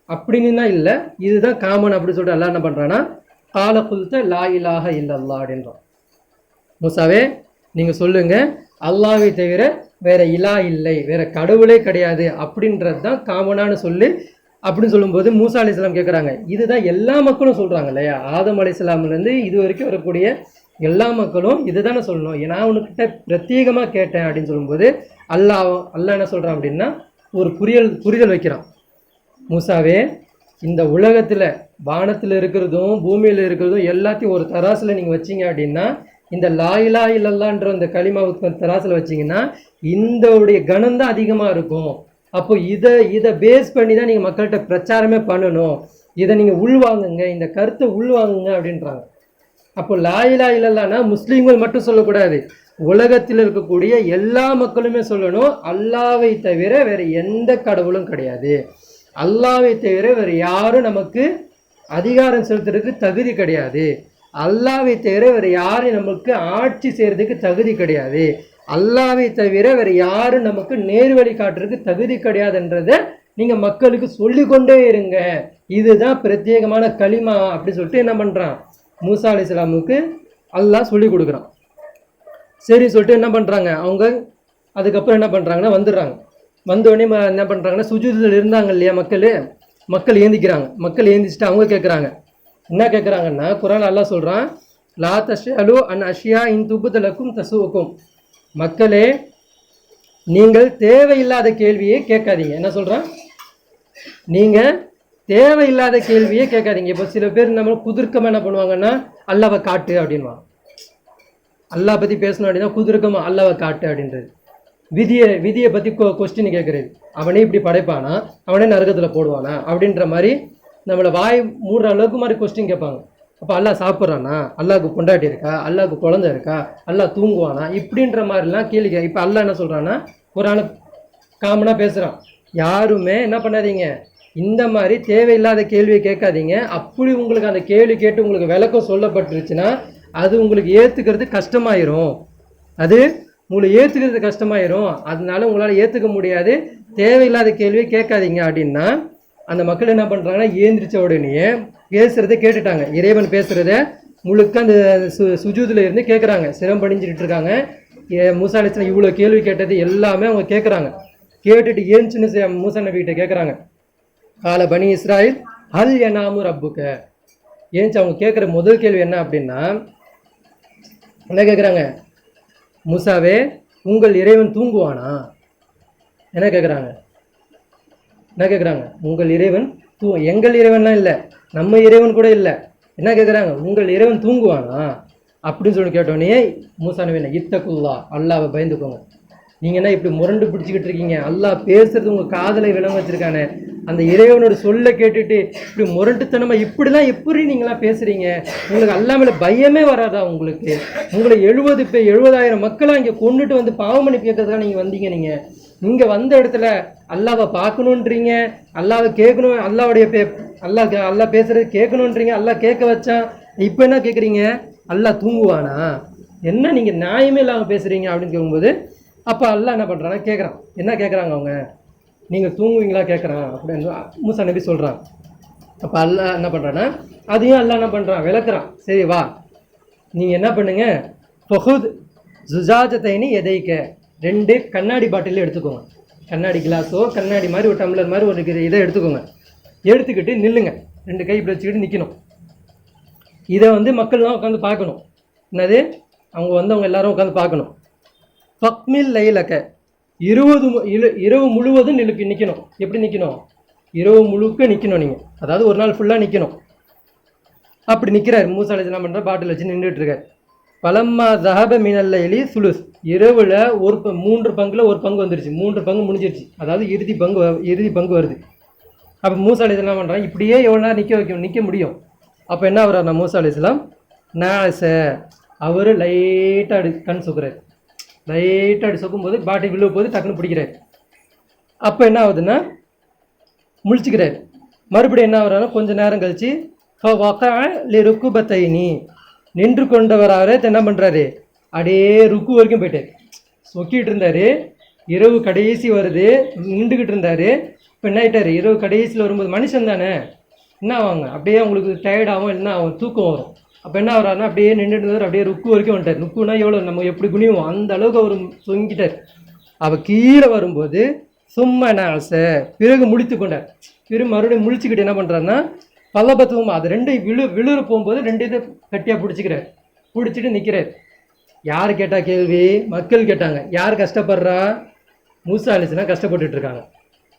[SPEAKER 2] அப்படின்னு தான் இல்லை, இதுதான் காமன் அப்படின்னு சொல்லிட்டு அல்லாஹ் என்ன பண்ணுறான்னா, கால குல்த லா இலாஹ இல்லல்லா அப்படின்றான். மூசாவே நீங்கள் சொல்லுங்கள், அல்லாஹ்வை தவிர வேற இலா இல்லை, வேற கடவுளே கிடையாது அப்படின்றது தான் காமனான சொல்லு அப்படின்னு சொல்லும்போது மூசா அலைஹிஸ்ஸலாம் கேட்குறாங்க, இதுதான் எல்லா மக்களும் சொல்கிறாங்க இல்லையா, ஆதம் அலைஹிஸ்ஸலாம்லேருந்து இது வரைக்கும் வரக்கூடிய எல்லா மக்களும் இதுதானே சொல்லணும், ஏன்னா உனக்கிட்ட பிரத்யேகமாக கேட்டேன் அப்படின்னு சொல்லும்போது அல்லாஹ் என்ன சொல்கிறான் அப்படின்னா ஒரு புரிதல் வைக்கிறான். மூசாவே இந்த உலகத்தில் வானத்தில் இருக்கிறதும் பூமியில் இருக்கிறதும் எல்லாத்தையும் ஒரு தராசில் நீங்கள் வச்சிங்க அப்படின்னா, இந்த லா இலாஹ இல்லல்லாஹ்ன்ற இந்த கலிமாவுக்கு தராசில் வச்சிங்கன்னா இந்த கணம் தான் அதிகமாக இருக்கும். அப்போ இதை பேஸ் பண்ணி தான் நீங்கள் மக்கள்கிட்ட பிரச்சாரமே பண்ணணும், இதை நீங்கள் உள்வாங்குங்க, இந்த கருத்தை உள்வாங்குங்க அப்படின்றாங்க. அப்போ லா இலாஹ இல்லல்லாஹ்னா முஸ்லீம்கள் மட்டும் சொல்லக்கூடாது, உலகத்தில் இருக்கக்கூடிய எல்லா மக்களுமே சொல்லணும், அல்லாஹ்வை தவிர வேறு எந்த கடவுளும் கிடையாது, அல்லாஹ்வை தவிர வேறு யாரும் நமக்கு அதிகாரம் செலுத்துறதுக்கு தகுதி கிடையாது, அல்லாஹ்வை தவிர வேறு யாரும் நமக்கு ஆட்சி செய்கிறதுக்கு தகுதி கிடையாது, அல்லாஹ்வை தவிர வேறு யாரும் நமக்கு நேர்வழி காட்டுறதுக்கு தகுதி கிடையாதுன்றதை நீங்கள் மக்களுக்கு சொல்லிக்கொண்டே இருங்க, இதுதான் பிரத்யேகமான களிமா அப்படி சொல்லிட்டு என்ன பண்ணுறான், மூசா அலைஹிஸ்ஸலாமுக்கு அல்லாஹ் சொல்லி கொடுக்குறான். சரி சொல்லிட்டு என்ன பண்ணுறாங்க அவங்க, அதுக்கப்புறம் என்ன பண்ணுறாங்கன்னா வந்துடுறாங்க. வந்தோடனே என்ன பண்ணுறாங்கன்னா, சுஜூதில் இருந்தாங்க இல்லையா மக்கள் ஏந்திக்கிறாங்க. மக்கள் ஏந்திச்சுட்டு அவங்க கேட்குறாங்க, என்ன கேட்குறாங்கன்னா, குர்ஆன் அல்லாஹ் சொல்கிறான், லா தஸ்அலு அன் அஷ்யா இன் துப்தலக்கும் தசுவுக்கும், மக்களே நீங்கள் தேவையில்லாத கேள்வியே கேட்காதீங்க. என்ன சொல்கிறான், நீங்கள் தேவையில்லாத கேள்வியே கேட்காதீங்க. இப்போ சில பேர் நம்ம குதிர்க்கமாக என்ன பண்ணுவாங்கன்னா, அல்லாவை காட்டு அப்படின்வாங்க. அல்லாஹ் பற்றி பேசணும் அப்படின்னா குதிர்க்கமாக அல்லாவை காட்டு அப்படின்றது. விதியை பற்றி கொஸ்டின் கேட்குறது, அவனே இப்படி படைப்பானா, அவனே நரகத்தில் போடுவானா அப்படின்ற மாதிரி நம்மளை வாய் மூடுற அளவுக்கு மாதிரி கொஸ்டின் கேட்பாங்க. அப்போ அல்லாஹ் சாப்பிட்றானா, அல்லாஹ்க்கு பொண்டாட்டி இருக்கா, அல்லாஹ்க்கு குழந்தை இருக்கா, அல்லாஹ் தூங்குவானா, இப்படின்ற மாதிரிலாம் கேள்வி. இப்போ அல்லாஹ் என்ன சொல்கிறான்னா, குர்ஆனை காமனாக பேசுகிறான், யாருமே என்ன பண்ணாதீங்க, இந்த மாதிரி தேவையில்லாத கேள்வியை கேட்காதீங்க. அப்படி உங்களுக்கு அந்த கேள்வி கேட்டு உங்களுக்கு விளக்கம் சொல்லப்பட்டுருச்சுன்னா அது உங்களுக்கு ஏற்றுக்கிறது கஷ்டமாயிரும், அதனால உங்களால் ஏற்றுக்க முடியாது, தேவையில்லாத கேள்வியை கேட்காதீங்க அப்படின்னா, அந்த மக்கள் என்ன பண்ணுறாங்கன்னா, ஏந்திரிச்ச உடனே பேசுகிறத கேட்டுட்டாங்க, இறைவன் பேசுகிறத முழுக்க அந்த சுஜூதில் இருந்து கேட்குறாங்க, சிரம் படிஞ்சிட்டு இருக்காங்க. மூசா அலைஹிஸ்ஸலாம் இவ்வளோ கேள்வி கேட்டது எல்லாமே அவங்க கேட்குறாங்க. கேட்டுட்டு ஏஞ்சுன்னு மூசா நபிகிட்ட கேட்குறாங்க, கால பனி இஸ்ராயில் ஹல் யனாமு ரப்புக்க. ஏன்ச்சு அவங்க கேட்குற முதல் கேள்வி என்ன அப்படின்னா, என்ன கேட்குறாங்க, மூசாவே உங்கள் இறைவன் தூங்குவானா, என்ன கேட்குறாங்க, உங்கள் இறைவன் எங்கள் இறைவன்லாம் இல்லை, நம்ம இறைவன் கூட இல்லை, என்ன கேட்குறாங்க, உங்கள் இறைவன் தூங்குவானா அப்படின்னு சொல்லி கேட்டோடனே மூசா நபி, இத்தகுல்லா, அல்லாஹ்வை பயந்துக்கோங்க, நீங்கள் என்ன இப்படி முரண்டு பிடிச்சிக்கிட்டு இருக்கீங்க, அல்லாஹ் பேசுறது உங்கள் காதலை விளங்க வச்சிருக்கானே, அந்த இறைவனோட சொல்ல கேட்டுட்டு இப்படி முரட்டுத்தனமா இப்படிலாம் எப்படி நீங்களாம் பேசுறீங்க? உங்களுக்கு அல்லா மேல பயமே வராதா? உங்களை 70,000 மக்களா இங்க கொண்டுட்டு வந்து பாவமணி கேட்கறதுக்காக நீங்க வந்தீங்க. நீங்க வந்த இடத்துல அல்லாவை பார்க்கணுன்றீங்க, அல்லாவை கேட்கணும், அல்லா பேசுறது கேட்கணுன்றீங்க, அல்லா கேட்க வச்சான். இப்ப என்ன கேட்குறீங்க? அல்லா தூங்குவானா? என்ன நீங்க நியாயமே இல்லாம பேசுறீங்க அப்படின்னு கேட்கும்போது அப்ப அல்லா என்ன பண்றாங்க கேட்குறான். என்ன கேட்குறாங்க அவங்க? நீங்க தூங்குவீங்களா கேட்குறான் அப்படின்னு மூசா நபி சொல்றான். அப்ப அல்லா என்ன பண்றான்னா அதையும் அல்லா என்ன பண்றான் விளக்குறான். சரி வா, நீங்க என்ன பண்ணுங்க, ஃபஹுத் ஜுஜாஜத்தைனி எதைக்க 2 கண்ணாடி பாட்டில் எடுத்துக்கோங்க. கண்ணாடி கிளாஸோ கண்ணாடி மாதிரி ஒரு டம்ளர் மாதிரி ஒரு இதை எடுத்துக்கோங்க. எடுத்துக்கிட்டு நில்லுங்க, 2 கை இப்படி வச்சுக்கிட்டு நிற்கணும். இதை மக்கள்லாம் உட்காந்து பார்க்கணும். என்னது? அவங்க அவங்க எல்லாரும் உட்காந்து பார்க்கணும். ஃபக்மில் லைலக்க, இரவு முழுவதும் நிற்கணும். எப்படி நிற்கணும்? இரவு முழுக்க நிற்கணும் நீங்கள், அதாவது ஒரு நாள் ஃபுல்லாக நிற்கணும். அப்படி நிற்கிறார் மூசா அலைஹிஸ்ஸலாம். என்ன பண்ணுற? பாட்டில் வச்சு நின்றுட்டு இருக்கார். பலம்மா ஜஹப மினல் லைலி சுலுஸ், இரவில் 3 பங்குல 1 பங்கு வந்துருச்சு. 3 பங்கு முடிஞ்சிருச்சு, அதாவது இறுதி பங்கு வருது. அப்போ மூசா அலைஹிஸ்ஸலாம் என்ன பண்ணுறாங்க? இப்படியே எவ்வளோ நேரம் நிற்க முடியும்? அப்போ என்ன ஆகுறாருன்னா மூசா அலைஹிஸ்ஸலாம் நாச, அவர் லைட்டாக கண் சொக்குறாரு. லைட்டாக அப்படி சொக்கும்போது பாட்டி விழுவ போது டக்குன்னு பிடிக்கிறார். அப்போ என்ன ஆகுதுன்னா முழிச்சுக்கிறார். மறுபடியும் என்ன ஆகுறாருன்னா கொஞ்சம் நேரம் கழிச்சு ருக்குபத்தைனி, நின்று கொண்டவராக என்ன பண்ணுறாரு? அப்படியே ருக்கு வரைக்கும் போயிட்டார். சொக்கிட்டு இருந்தார். இரவு கடைசி வருது, நின்றுக்கிட்டு இருந்தார். இப்போ என்ன ஆகிட்டார்? இரவு கடைசியில் வரும்போது மனுஷன் தானே, என்ன ஆவாங்க? அப்படியே அவங்களுக்கு டயர்டாகும், என்ன ஆகும்? தூக்கம் வரும். அப்போ என்ன ஆகிறாருன்னா அப்படியே நின்றுட்டு இருந்தார். அப்படியே ருக்கு வரைக்கும் வந்துட்டார். ருக்குனா எவ்வளோ நம்ம எப்படி குனிவோம் அந்த அளவுக்கு அவர் சொங்கிட்டார். அவள் கீழே வரும்போது சும்மா நாச, பிறகு முழித்து கொண்டார். பிறகு மறுபடியும் முழிச்சுக்கிட்டு என்ன பண்ணுறாருன்னா பல்லபத்துவம், அது 2 விழுற போகும்போது 2 இதை கட்டியாக பிடிச்சிட்டு நிற்கிறார். யார் கேட்டா கேள்வி? மக்கள் கேட்டாங்க. யார் கஷ்டப்படுறா? மூசா அலைஹிஸ்ஸலாம் கஷ்டப்பட்டுட்டு இருக்காங்க.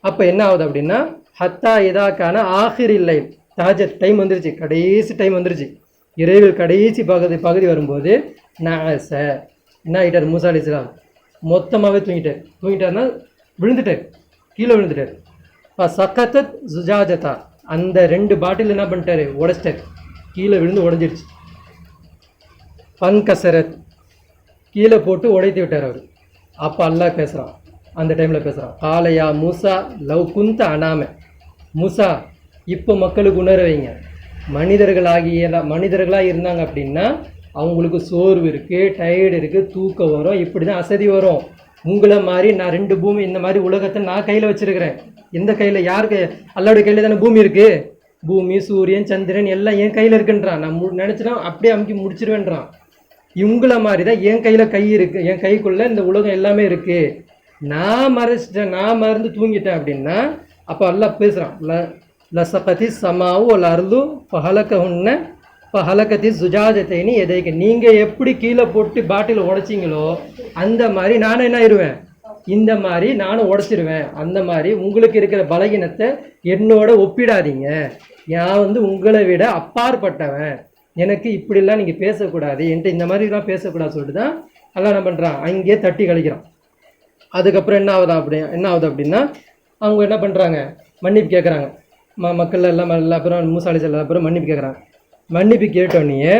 [SPEAKER 2] அப்போ என்ன ஆகுது அப்படின்னா ஹத்தா இதாக்கான ஆஹிர் இல்லை, தாஜத் டைம் வந்துருச்சு, கடைசி டைம் வந்துருச்சு. இரவில் கடைசி பகுதி வரும்போது நாச என்ன ஆகிட்டார்? மூசா அலைஹிஸ்ஸலாம் மொத்தமாகவே தூங்கிட்டார்னா விழுந்துட்டார், கீழே விழுந்துட்டார். சக்கத்தத் ஜுஜாஜதா, அந்த 2 பாட்டில் என்ன பண்ணிட்டாரு? உடைச்சிட்டார், கீழே விழுந்து உடஞ்சிருச்சு. பன்கசரத், கீழே போட்டு உடைத்து விட்டார் அவர். அப்போ அல்லாஹ் பேசுகிறான், அந்த டைமில் பேசுகிறான். காலையா மூசா லவ் குந்த அனாம, மூசா இப்போ மக்களுக்கு உணர வைங்க, மனிதர்களாக இருந்தாங்க அப்படின்னா அவங்களுக்கு சோர்வு இருக்குது, டயர்டு இருக்குது, தூக்கம் வரும், இப்படி தான் அசதி வரும். உங்களை மாதிரி நான் 2 பூமி, இந்த மாதிரி உலகத்தை நான் கையில் வச்சுருக்கிறேன். எந்த கையில்? யாருக்கு? அல்லாவுடைய கையில் தானே பூமி இருக்குது. பூமி, சூரியன், சந்திரன் எல்லாம் என் கையில் இருக்குன்றான். நான் நினச்சினா அப்படியே அமுக்கி முடிச்சிருவேன்றான். இவங்கள மாதிரி தான் என் கையில் கை இருக்குது, என் கைக்குள்ளே இந்த உலகம் எல்லாமே இருக்குது. நான் மறைச்சிட்டேன், நான் மறந்து தூங்கிட்டேன் அப்படின்னா அப்போ அல்லாஹ் பேசுகிறான். லசகதி சமாவு ஒரு அருளு பஹலக்கஹுன்ன பஹலக்கத்தி சுஜாஜத்தைனி எதைக்கு, நீங்கள் எப்படி கீழே போட்டு பாட்டில் உடைச்சிங்களோ அந்த மாதிரி நானும் என்ன ஆயிடுவேன், இந்த மாதிரி நானும் உடைச்சிருவேன். அந்த மாதிரி உங்களுக்கு இருக்கிற பலகீனத்தை என்னோட ஒப்பிடாதீங்க. நான் உங்களை விட அப்பாற்பட்டவன், எனக்கு இப்படிலாம் நீங்கள் பேசக்கூடாது, என்கிட்ட இந்த மாதிரிலாம் பேசக்கூடாது சொல்லிட்டு தான் அல்லாஹ் என்ன பண்ணுறான், அங்கேயே தட்டி கழிக்கிறான். அதுக்கப்புறம் என்ன ஆகுது அப்படின்னா அவங்க என்ன பண்ணுறாங்க? மன்னிப்பு கேட்குறாங்க. மக்கள் எல்லாம் அப்புறம் மூசா அலைஹிஸ்ஸலாம் அப்புறம் மன்னிப்பு கேட்குறாங்க. மன்னிப்பு கேட்டோடனே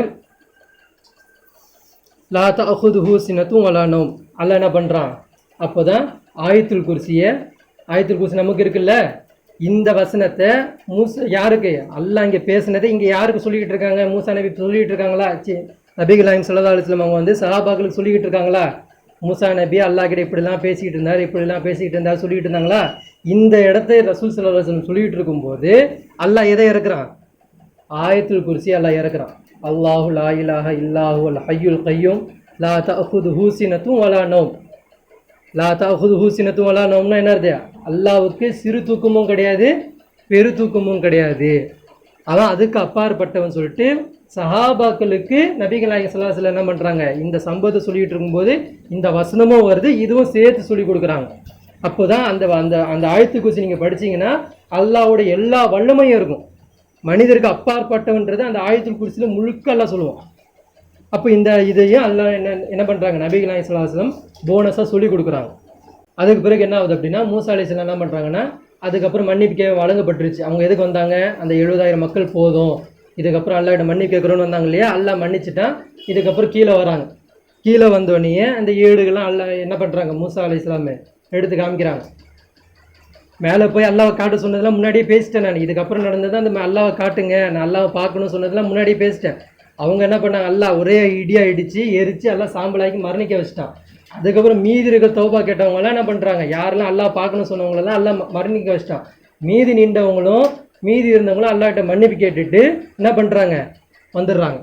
[SPEAKER 2] லா தஅஹுதுஹு சினத்தும் வலா நௌம், அல்லாஹ் என்ன பண்ணுறான்? அப்போ தான் ஆயத்துல் குர்சி நமக்கு இருக்குல்ல, இந்த வசனத்தை யாருக்கு? அல்லாஹ் இங்கே பேசுனதை இங்கே யாருக்கு சொல்லிக்கிட்டு இருக்காங்க? மூசா நபி சொல்லிக்கிட்டு இருக்காங்களா? நபிகள் நாயகம் ஸல்லல்லாஹு அலைஹி வஸல்லம் அவங்க சஹாபாக்களுக்கு சொல்லிக்கிட்டு இருக்காங்களா? மூசா நபி அல்லாஹ் கிட்ட இப்படிலாம் பேசிக்கிட்டு இருந்தார் சொல்லிக்கிட்டு இருந்தாங்களா? இந்த இடத்தை ரசூல் ஸல்லல்லாஹு அலைஹி வஸல்லம் சொல்லிக்கிட்டு இருக்கும்போது அல்லாஹ் எதை இறக்குறான்? ஆயத்துல் குர்சி அல்லாஹ் இறக்குறான். அல்லாஹு லா இலாஹ இல்லாஹு அல் ஹய்யுல் கய்யூம் லா தஅஹுதுஹு சினத்தும் வலா நௌம். லா தஅஹுதுஹு சினத்தும் வலா நௌம்னா என்ன அர்த்தம்? அல்லாஹ்வுக்கு சிறு தூக்கமும் கிடையாது, பெரு தூக்கமும் கிடையாது, அதான் அதுக்கு அப்பாற்பட்டவன் சொல்லிட்டு சஹாபாக்களுக்கு நபிகள் நாயகம் ஸல்லல்லாஹு அலைஹி வஸல்லம் என்ன பண்ணுறாங்க? இந்த சம்பவத்தை சொல்லிகிட்டு இருக்கும்போது இந்த வசனமும் வருது, இதுவும் சேர்த்து சொல்லி கொடுக்குறாங்க. அப்போ தான் அந்த அந்த அந்த ஆயத்து குர்சி நீங்கள் படிச்சிங்கன்னா அல்லாஹ்வுடைய எல்லா வல்லமையும் இருக்கும். மனிதருக்கு அப்பாற்பட்டவன்றது அந்த ஆயத்துல் குர்சியில் முழுக்க அல்லாஹ் சொல்லுவான். அப்போ இந்த இதையும் அல்லாஹ் என்ன பண்ணுறாங்க? நபிகள் நாயகம் ஸல்லல்லாஹு அலைஹி வஸல்லம் போனஸாக சொல்லி கொடுக்குறாங்க. அதுக்கு பிறகு என்ன ஆகுது அப்படின்னா மூசா அலைஹிஸ்ஸலாம் என்ன பண்ணுறாங்கன்னா அதுக்கப்புறம் மன்னிப்பு வழங்கப்பட்டுருச்சு. அவங்க எதுக்கு வந்தாங்க? அந்த 70,000 மக்கள் போதும், இதுக்கப்புறம் அல்லாஹ்கிட்ட மன்னிப்பு கேட்குறோன்னு வந்தாங்க இல்லையா, அல்லாஹ் மன்னிச்சுட்டான். இதுக்கப்புறம் கீழே வராங்க. கீழே வந்தோடனே அந்த ஏடுகள்லாம் அல்லாஹ் என்ன பண்ணுறாங்க, மூசா அலைஹிஸ்ஸலாம் எடுத்து காமிக்கிறாங்க. மேலே போய் அல்லாவை காட்ட சொன்னதெல்லாம் முன்னாடியே பேசிட்டேன் நான். இதுக்கப்புறம் நடந்தது அந்த அல்லாவை காட்டுங்க, நான் அல்லாவை பார்க்கணும்னு சொன்னதெல்லாம் முன்னாடியே பேசிட்டேன். அவங்க என்ன பண்ணாங்க, அல்லாஹ் ஒரே இடியாக இடித்து எரித்து எல்லாம் சாம்பலாக்கி மரணிக்க வச்சுட்டான். அதுக்கப்புறம் மீதி இருக்க தௌபா கேட்டவங்களாம் என்ன பண்ணுறாங்க, யாரெல்லாம் அல்லாஹ் பார்க்கணும்னு சொன்னவங்களெல்லாம் அல்லாஹ் மரணிக்க வச்சுட்டான். மீதி நின்றவங்களும் மீதி இருந்தவங்களும் அல்லாஹ்கிட்ட மன்னிப்பு கேட்டுட்டு என்ன பண்ணுறாங்க, வந்துடுறாங்க.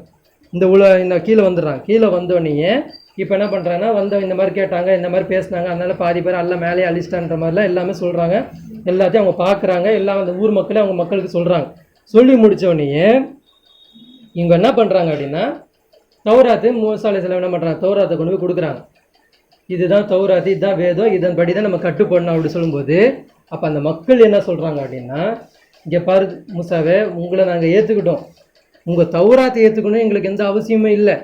[SPEAKER 2] இந்த கீழே வந்துடுறாங்க. கீழே வந்தோடனே இப்போ என்ன பண்ணுறாங்கன்னா, இந்த மாதிரி கேட்டாங்க, இந்த மாதிரி பேசினாங்க, அதனால பாதி பேர் எல்லாம் மேலே அழிச்சிட்டான்ற மாதிரிலாம் எல்லாமே சொல்கிறாங்க. எல்லாத்தையும் அவங்க பார்க்குறாங்க. எல்லாம் அந்த ஊர் மக்களே அவங்க மக்களுக்கு சொல்கிறாங்க. சொல்லி முடித்தோடனே இவங்க என்ன பண்ணுறாங்க அப்படின்னா, தௌராத்து மூசா அலைஹிஸ்ஸலாம் என்ன பண்ணுறாங்க, தௌராத்தை கொண்டு போய் கொடுக்குறாங்க. இதுதான் தௌராத்து, இதுதான் வேதம், இதன்படி தான் நம்ம கட்டுப்படணும் அப்படி சொல்லும்போது, அப்போ அந்த மக்கள் என்ன சொல்கிறாங்க அப்படின்னா, இங்கே பாரு மூசாவே, உங்களை நாங்கள் ஏற்றுக்கிட்டோம், உங்கள் தௌராத்தை ஏற்றுக்கணும் எங்களுக்கு எந்த அவசியமும் இல்லை.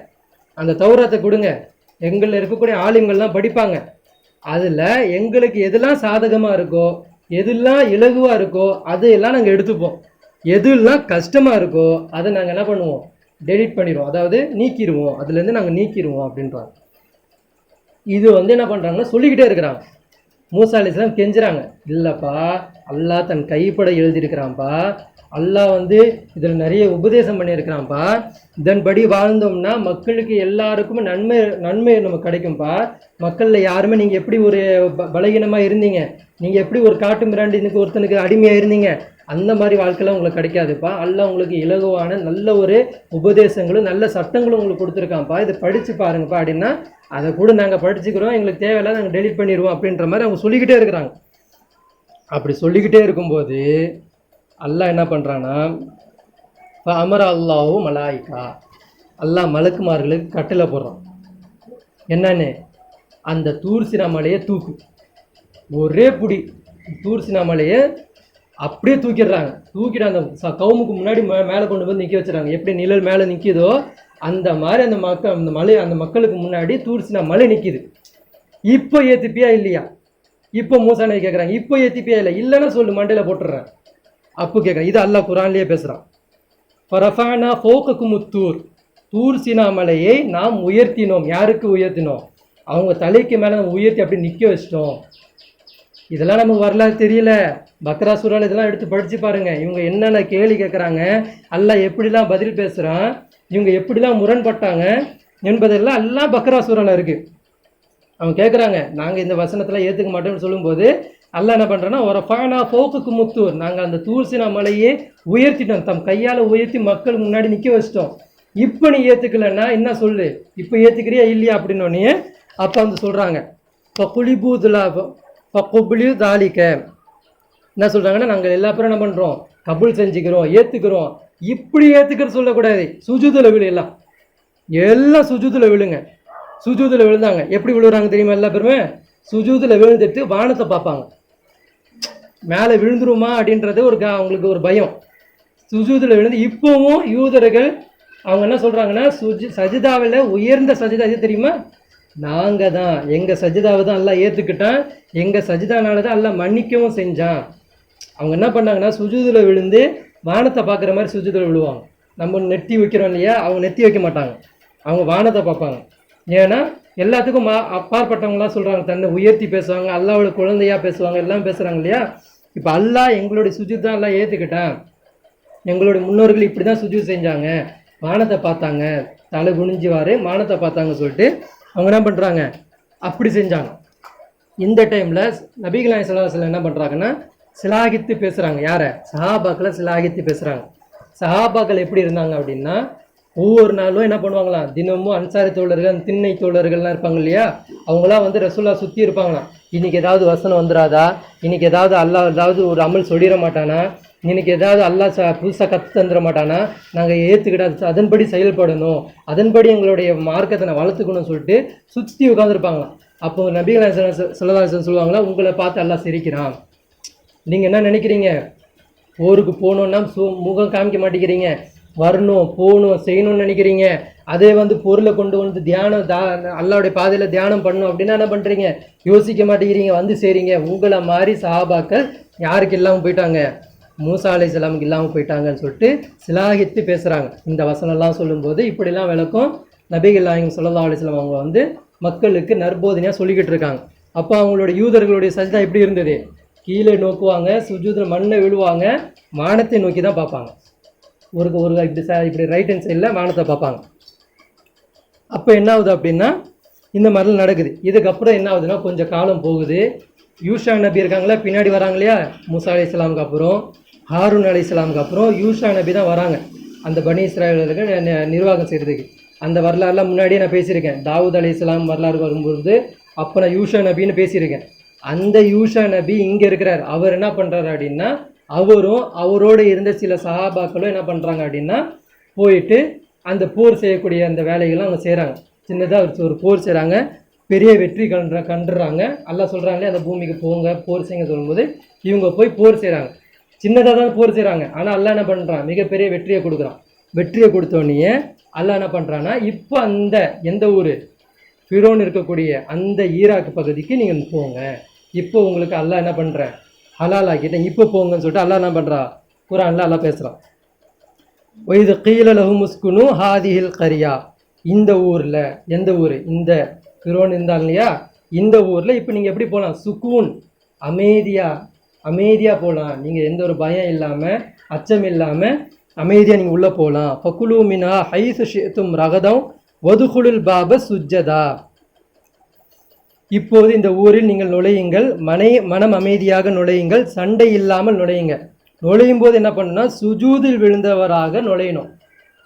[SPEAKER 2] அந்த தௌராத்தை கொடுங்க, எங்களில் இருக்கக்கூடிய ஆலிம்கள்லாம் படிப்பாங்க, அதில் எங்களுக்கு எதெல்லாம் சாதகமாக இருக்கோ, எதெல்லாம் இலகுவாக இருக்கோ அதையெல்லாம் நாங்கள் எடுத்துப்போம். எதுலாம் கஷ்டமாக இருக்கோ அதை நாங்கள் என்ன பண்ணுவோம், டெலிட் பண்ணிடுவோம், அதாவது நீக்கிடுவோம், அதுலேருந்து நாங்கள் நீக்கிடுவோம் அப்படின்றாங்க. இது என்ன பண்ணுறாங்கன்னா சொல்லிக்கிட்டே இருக்கிறாங்க. மூசா அலைஹிஸ்ஸலாம் கெஞ்சுறாங்க, இல்லைப்பா அல்லாஹ் தன் கைப்பட எழுதியிருக்கிறான்ப்பா, அல்லாஹ் இதில் நிறைய உபதேசம் பண்ணியிருக்கிறான்ப்பா, இதன்படி வாழ்ந்தோம்னா மக்களுக்கு எல்லாருக்குமே நன்மை நமக்கு கிடைக்கும்ப்பா. மக்களில் யாருமே நீங்கள் எப்படி ஒரு பலகீனமாக இருந்தீங்க, நீங்கள் எப்படி ஒரு காட்டு மிராண்டினுக்கு ஒருத்தனுக்கு அடிமையாக இருந்தீங்க, அந்த மாதிரி வாழ்க்கைலாம் உங்களுக்கு கிடைக்காதுப்பா. அல்லாஹ் உங்களுக்கு இலகுவான நல்ல ஒரு உபதேசங்களும் நல்ல சட்டங்களும் உங்களுக்கு கொடுத்துருக்கான்ப்பா, இதை படித்து பாருங்கப்பா அப்படின்னா, அதை கூட நாங்கள் படிச்சுக்கிறோம், எங்களுக்கு தேவையில்லை, நாங்கள் டெலிட் பண்ணிடுவோம் அப்படின்ற மாதிரி அவங்க சொல்லிக்கிட்டே இருக்கிறாங்க. அப்படி சொல்லிக்கிட்டே இருக்கும்போது அல்லாஹ் என்ன பண்ணுறான்னா, இப்போ அமர அல்லாஹு மலாயிக்கா, அல்லாஹ் மலக்குமார்களுக்கு கட்டளை போடுறான். என்னன்னு, அந்த தூர்சினா மலையை தூக்கு, ஒரே புடி தூர்சினா மலையை அப்படியே தூக்கிடுறாங்க. தூக்கிட்டு அந்த கவுமுக்கு முன்னாடி மேலே கொண்டு வந்து நிற்க வச்சுறாங்க. எப்படி நிழல் மேலே நிற்கிதோ அந்த மாதிரி அந்த மக்களுக்கு முன்னாடி தூர்சினா மலை நிற்கிது. இப்போ ஏற்றிப்பியா இல்லையா? இப்போ மூசா நபி கேட்குறாங்க, இப்போ ஏற்றிப்பியா இல்லை, இல்லைன்னா சொல்லு, மண்டையில் போட்டுடுறேன். அப்போ கேட்குறேன். இது அல்லாஹ் குரான்லேயே பேசுகிறான். ஃபரஃபானா ஃபௌகக்கும் தூர், தூர் சினா மலையை நாம் உயர்த்தினோம். யாருக்கு உயர்த்தினோம்? அவங்க தலைக்கு மேலே நம்ம உயர்த்தி அப்படி நிற்க வச்சிட்டோம். இதெல்லாம் நமக்கு வரலாறு தெரியல. பக்ரா சூரால் இதெல்லாம் எடுத்து படித்து பாருங்கள். இவங்க என்னென்ன கேள்வி கேட்குறாங்க, அல்லாஹ் எப்படிலாம் பதில் பேசுகிறான், இவங்க எப்படிலாம் முரண்பட்டாங்க என்பதெல்லாம் எல்லாம் பக்ரா சூரால் இருக்குது. அவங்க கேட்குறாங்க, நாங்கள் இந்த வசனத்தில் ஏற்றுக்க மாட்டோம்னு சொல்லும்போது அல்லாஹ் என்ன பண்ணுறோன்னா, ஒரு ஃபைனா ஃபோக்குக்கு முத்தூர், நாங்கள் அந்த தூர்சினா மலையே உயர்த்திட்டோம், தம் கையால் உயர்த்தி மக்கள் முன்னாடி நிற்க வச்சிட்டோம். இப்போ நீ ஏற்றுக்கலன்னா என்ன சொல்லு, இப்போ ஏற்றுக்கிறியா இல்லையா அப்படின்னோடனே அப்போ சொல்கிறாங்க, இப்போ குளிபூதுலா இப்போ குபுலி தாலிக்க என்ன சொல்கிறாங்கன்னா, நாங்கள் எல்லா பேரும் என்ன பண்ணுறோம், கபுல் செஞ்சுக்கிறோம், ஏற்றுக்கிறோம். இப்படி ஏற்றுக்கிற சொல்லக்கூடாது, சுஜூதில் விழு, எல்லாம் சுஜூதில் விழுங்க. சுஜூதில் விழுந்தாங்க. எப்படி விழுறாங்க தெரியுமா? எல்லா பேருமே சுஜூதில் விழுந்துட்டு வானத்தை பார்ப்பாங்க. மேலே விழுந்துருமா அப்படின்றது அவங்களுக்கு ஒரு பயம். சுஜூதில் விழுந்து இப்போவும் யூதர்கள் அவங்க என்ன சொல்கிறாங்கன்னா, சஜிதாவில் உயர்ந்த சஜிதா எது தெரியுமா? நாங்கள் தான், எங்கள் சஜிதாவை தான் எல்லாம் ஏற்றுக்கிட்டான், எங்கள் சஜிதானால தான் எல்லாம் மன்னிக்கவும் செஞ்சான். அவங்க என்ன பண்ணாங்கன்னா, சுஜூதில் விழுந்து வானத்தை பார்க்குற மாதிரி சுஜூதில் விழுவாங்க. நம்ம நெத்தி வைக்கிறோம் இல்லையா, அவங்க நெத்தி வைக்க மாட்டாங்க, அவங்க வானத்தை பார்ப்பாங்க. ஏன்னா எல்லாத்துக்கும் அப்பாற்பட்டவங்களாம் சொல்கிறாங்க, தன்னை உயர்த்தி பேசுவாங்க, அல்லாவோட குழந்தையாக பேசுவாங்க, எல்லாம் பேசுகிறாங்க இல்லையா. இப்போ அல்லாஹ் எங்களுடைய சுஜூத் தான் எல்லாம் ஏற்றுக்கிட்டான், எங்களுடைய முன்னோர்கள் இப்படி தான் சுஜூத் செஞ்சாங்க, வானத்தை பார்த்தாங்க, தலை குனிஞ்சுவார் வானத்தை பார்த்தாங்க சொல்லிட்டு அவங்க என்ன பண்ணுறாங்க, அப்படி செஞ்சாங்க. இந்த டைமில் நபிகள் நாயகம் ஸல்லல்லாஹு அலைஹி வஸல்லம் என்ன பண்ணுறாங்கன்னா, சிலாகித்து பேசுகிறாங்க. யாரை? சஹாபாக்களை சிலாகித்து பேசுகிறாங்க. சஹாபாக்கள் எப்படி இருந்தாங்க அப்படின்னா, ஒவ்வொரு நாளும் என்ன பண்ணுவாங்களாம், தினமும் அன்சாரி தோழர்கள், திண்ணை தோழர்கள்லாம் இருப்பாங்க இல்லையா, அவங்களாம் ரசூலா சுற்றி இருப்பாங்களாம். இன்றைக்கி ஏதாவது வசனம் வந்துடாதா, இன்றைக்கி ஏதாவது அல்லாஹ் ஏதாவது ஒரு அமல் சொல்லிட மாட்டானா, இன்றைக்கி ஏதாவது அல்லாஹ் புதுசாக கற்று தந்துட மாட்டானா, நாங்கள் ஏற்றுக்கிட்ட அதன்படி செயல்படணும், அதன்படி எங்களுடைய மார்க்கத்தை நான் வளர்த்துக்கணும்னு சொல்லிட்டு சுற்றி உட்காந்துருப்பாங்களாம். அப்போ நபிகள் நாயகம் ஸல்லல்லாஹு அலைஹி வஸல்லம் சொல்லுவாங்களா, உங்களை பார்த்து அல்லாஹ் சிரிக்கிறான், நீங்கள் என்ன நினைக்கிறீங்க, போருக்கு போகணுன்னா முகம் காமிக்க மாட்டேங்கிறீங்க, வரணும் போகணும் செய்யணும்னு நினைக்கிறீங்க, அதே பொருளை கொண்டு தியானம் அல்லாவுடைய பாதையில் தியானம் பண்ணணும் அப்படின்னா என்ன பண்ணுறீங்க, யோசிக்க மாட்டேங்கிறீங்க, செய்கிறீங்க. உங்களை மாதிரி சஹாபாக்கள் யாருக்கு இல்லாமல் போயிட்டாங்க? மூசா அலைஹிஸ்ஸலாமுக்கு இல்லாமல் போயிட்டாங்கன்னு சொல்லிட்டு சிலாகித்து பேசுகிறாங்க. இந்த வசனம்லாம் சொல்லும்போது இப்படிலாம் விளக்கம் நபிகள் நாயகம் ஸல்லல்லாஹு அலைஹி வஸல்லம் அவங்க வந்து மக்களுக்கு நற்போதனையாக சொல்லிக்கிட்டு இருக்காங்க. அப்போ அவங்களோட யூதர்களுடைய சஜ்தா எப்படி இருந்தது? கீழே நோக்குவாங்க, சுஜூதில் மண்ணை விழுவாங்க, வானத்தை நோக்கி தான் பார்ப்பாங்க. ஒரு இப்படி ரைட் ஹேண்ட் சைடில் வானத்தை பார்ப்பாங்க. அப்போ என்ன ஆகுது அப்படின்னா இந்த மாதிரிலாம் நடக்குது. இதுக்கப்புறம் என்ன ஆகுதுன்னா கொஞ்சம் காலம் போகுது. யூஷா நபி இருக்காங்களா, பின்னாடி வராங்க இல்லையா, மூசா அலைஹிஸ்ஸலாமுக்கு அப்புறம் ஹாரூன் அலைஹிஸ்ஸலாமுக்கு அப்புறம் யூஷா நபி தான் வராங்க அந்த பனி இஸ்ராயேலுக்கு நிர்வாகம் செய்கிறதுக்கு. அந்த வரலாறுலாம் முன்னாடியே நான் பேசியிருக்கேன். தாவூத் அலைஹிஸ்ஸலாம் வரலாறு வரும்போது அப்போ நான் யூஷா நபின்னு பேசியிருக்கேன். அந்த யூஷா நபி இங்கே இருக்கிறார். அவர் என்ன பண்ணுறாரு அப்படின்னா, அவரும் அவரோடு இருந்த சில சஹாபாக்களும் என்ன பண்ணுறாங்க அப்படின்னா போயிட்டு அந்த போர் செய்யக்கூடிய அந்த வேலைகள்லாம் அவங்க செய்கிறாங்க. சின்னதாக ஒரு போர் செய்கிறாங்க, பெரிய வெற்றி கண்டுறாங்க. அல்லாஹ் சொல்கிறாங்களே அந்த பூமிக்கு போங்க போர் செய்யுங்க சொல்லும்போது இவங்க போய் போர் செய்கிறாங்க. சின்னதாக தான் போர் செய்கிறாங்க, ஆனால் அல்லாஹ் என்ன பண்ணுறான், மிகப்பெரிய வெற்றியை கொடுக்குறான். வெற்றியை கொடுத்தோடனே அல்லாஹ் என்ன பண்ணுறான்னா, இப்போ அந்த எந்த ஊர் ஃபிரோன் இருக்கக்கூடிய அந்த ஈராக் பகுதிக்கு நீங்கள் போங்க, இப்போ உங்களுக்கு அல்லாஹ் என்ன பண்ணுறேன் ஹலால் ஆக்கிட்டேன், இப்போ போங்கன்னு சொல்லிட்டு அல்லாஹ் என்ன பண்ணுறா, குர்ஆன்ல அல்லாஹ் பேசுகிறான். ஒய்து கீல லஹும் உஸ்குனு ஹாதிஹில் கரியா, இந்த ஊரில், எந்த ஊர், இந்த ஃபிரோன் இருந்தால் இல்லையா, இந்த ஊரில் இப்போ நீங்கள் எப்படி போகலாம், சுக்கூன் அமைதியாக போகலாம். நீங்கள் எந்த ஒரு பயம் இல்லாமல் அச்சம் இல்லாமல் அமைதியாக நீங்கள் உள்ளே போகலாம். ஃபகுலு மினா ஹைசு ஷிஅ்தும் ரகதம் வதுகுலுல் பாப சுஜ்ஜதா, இப்போது இந்த ஊரில் நீங்கள் நுழையுங்கள், மனம் அமைதியாக நுழையுங்கள், சண்டை இல்லாமல் நுழையுங்க. நுழையும் போது என்ன பண்ணணும்னா சுஜூதில் விழுந்தவராக நுழையணும்,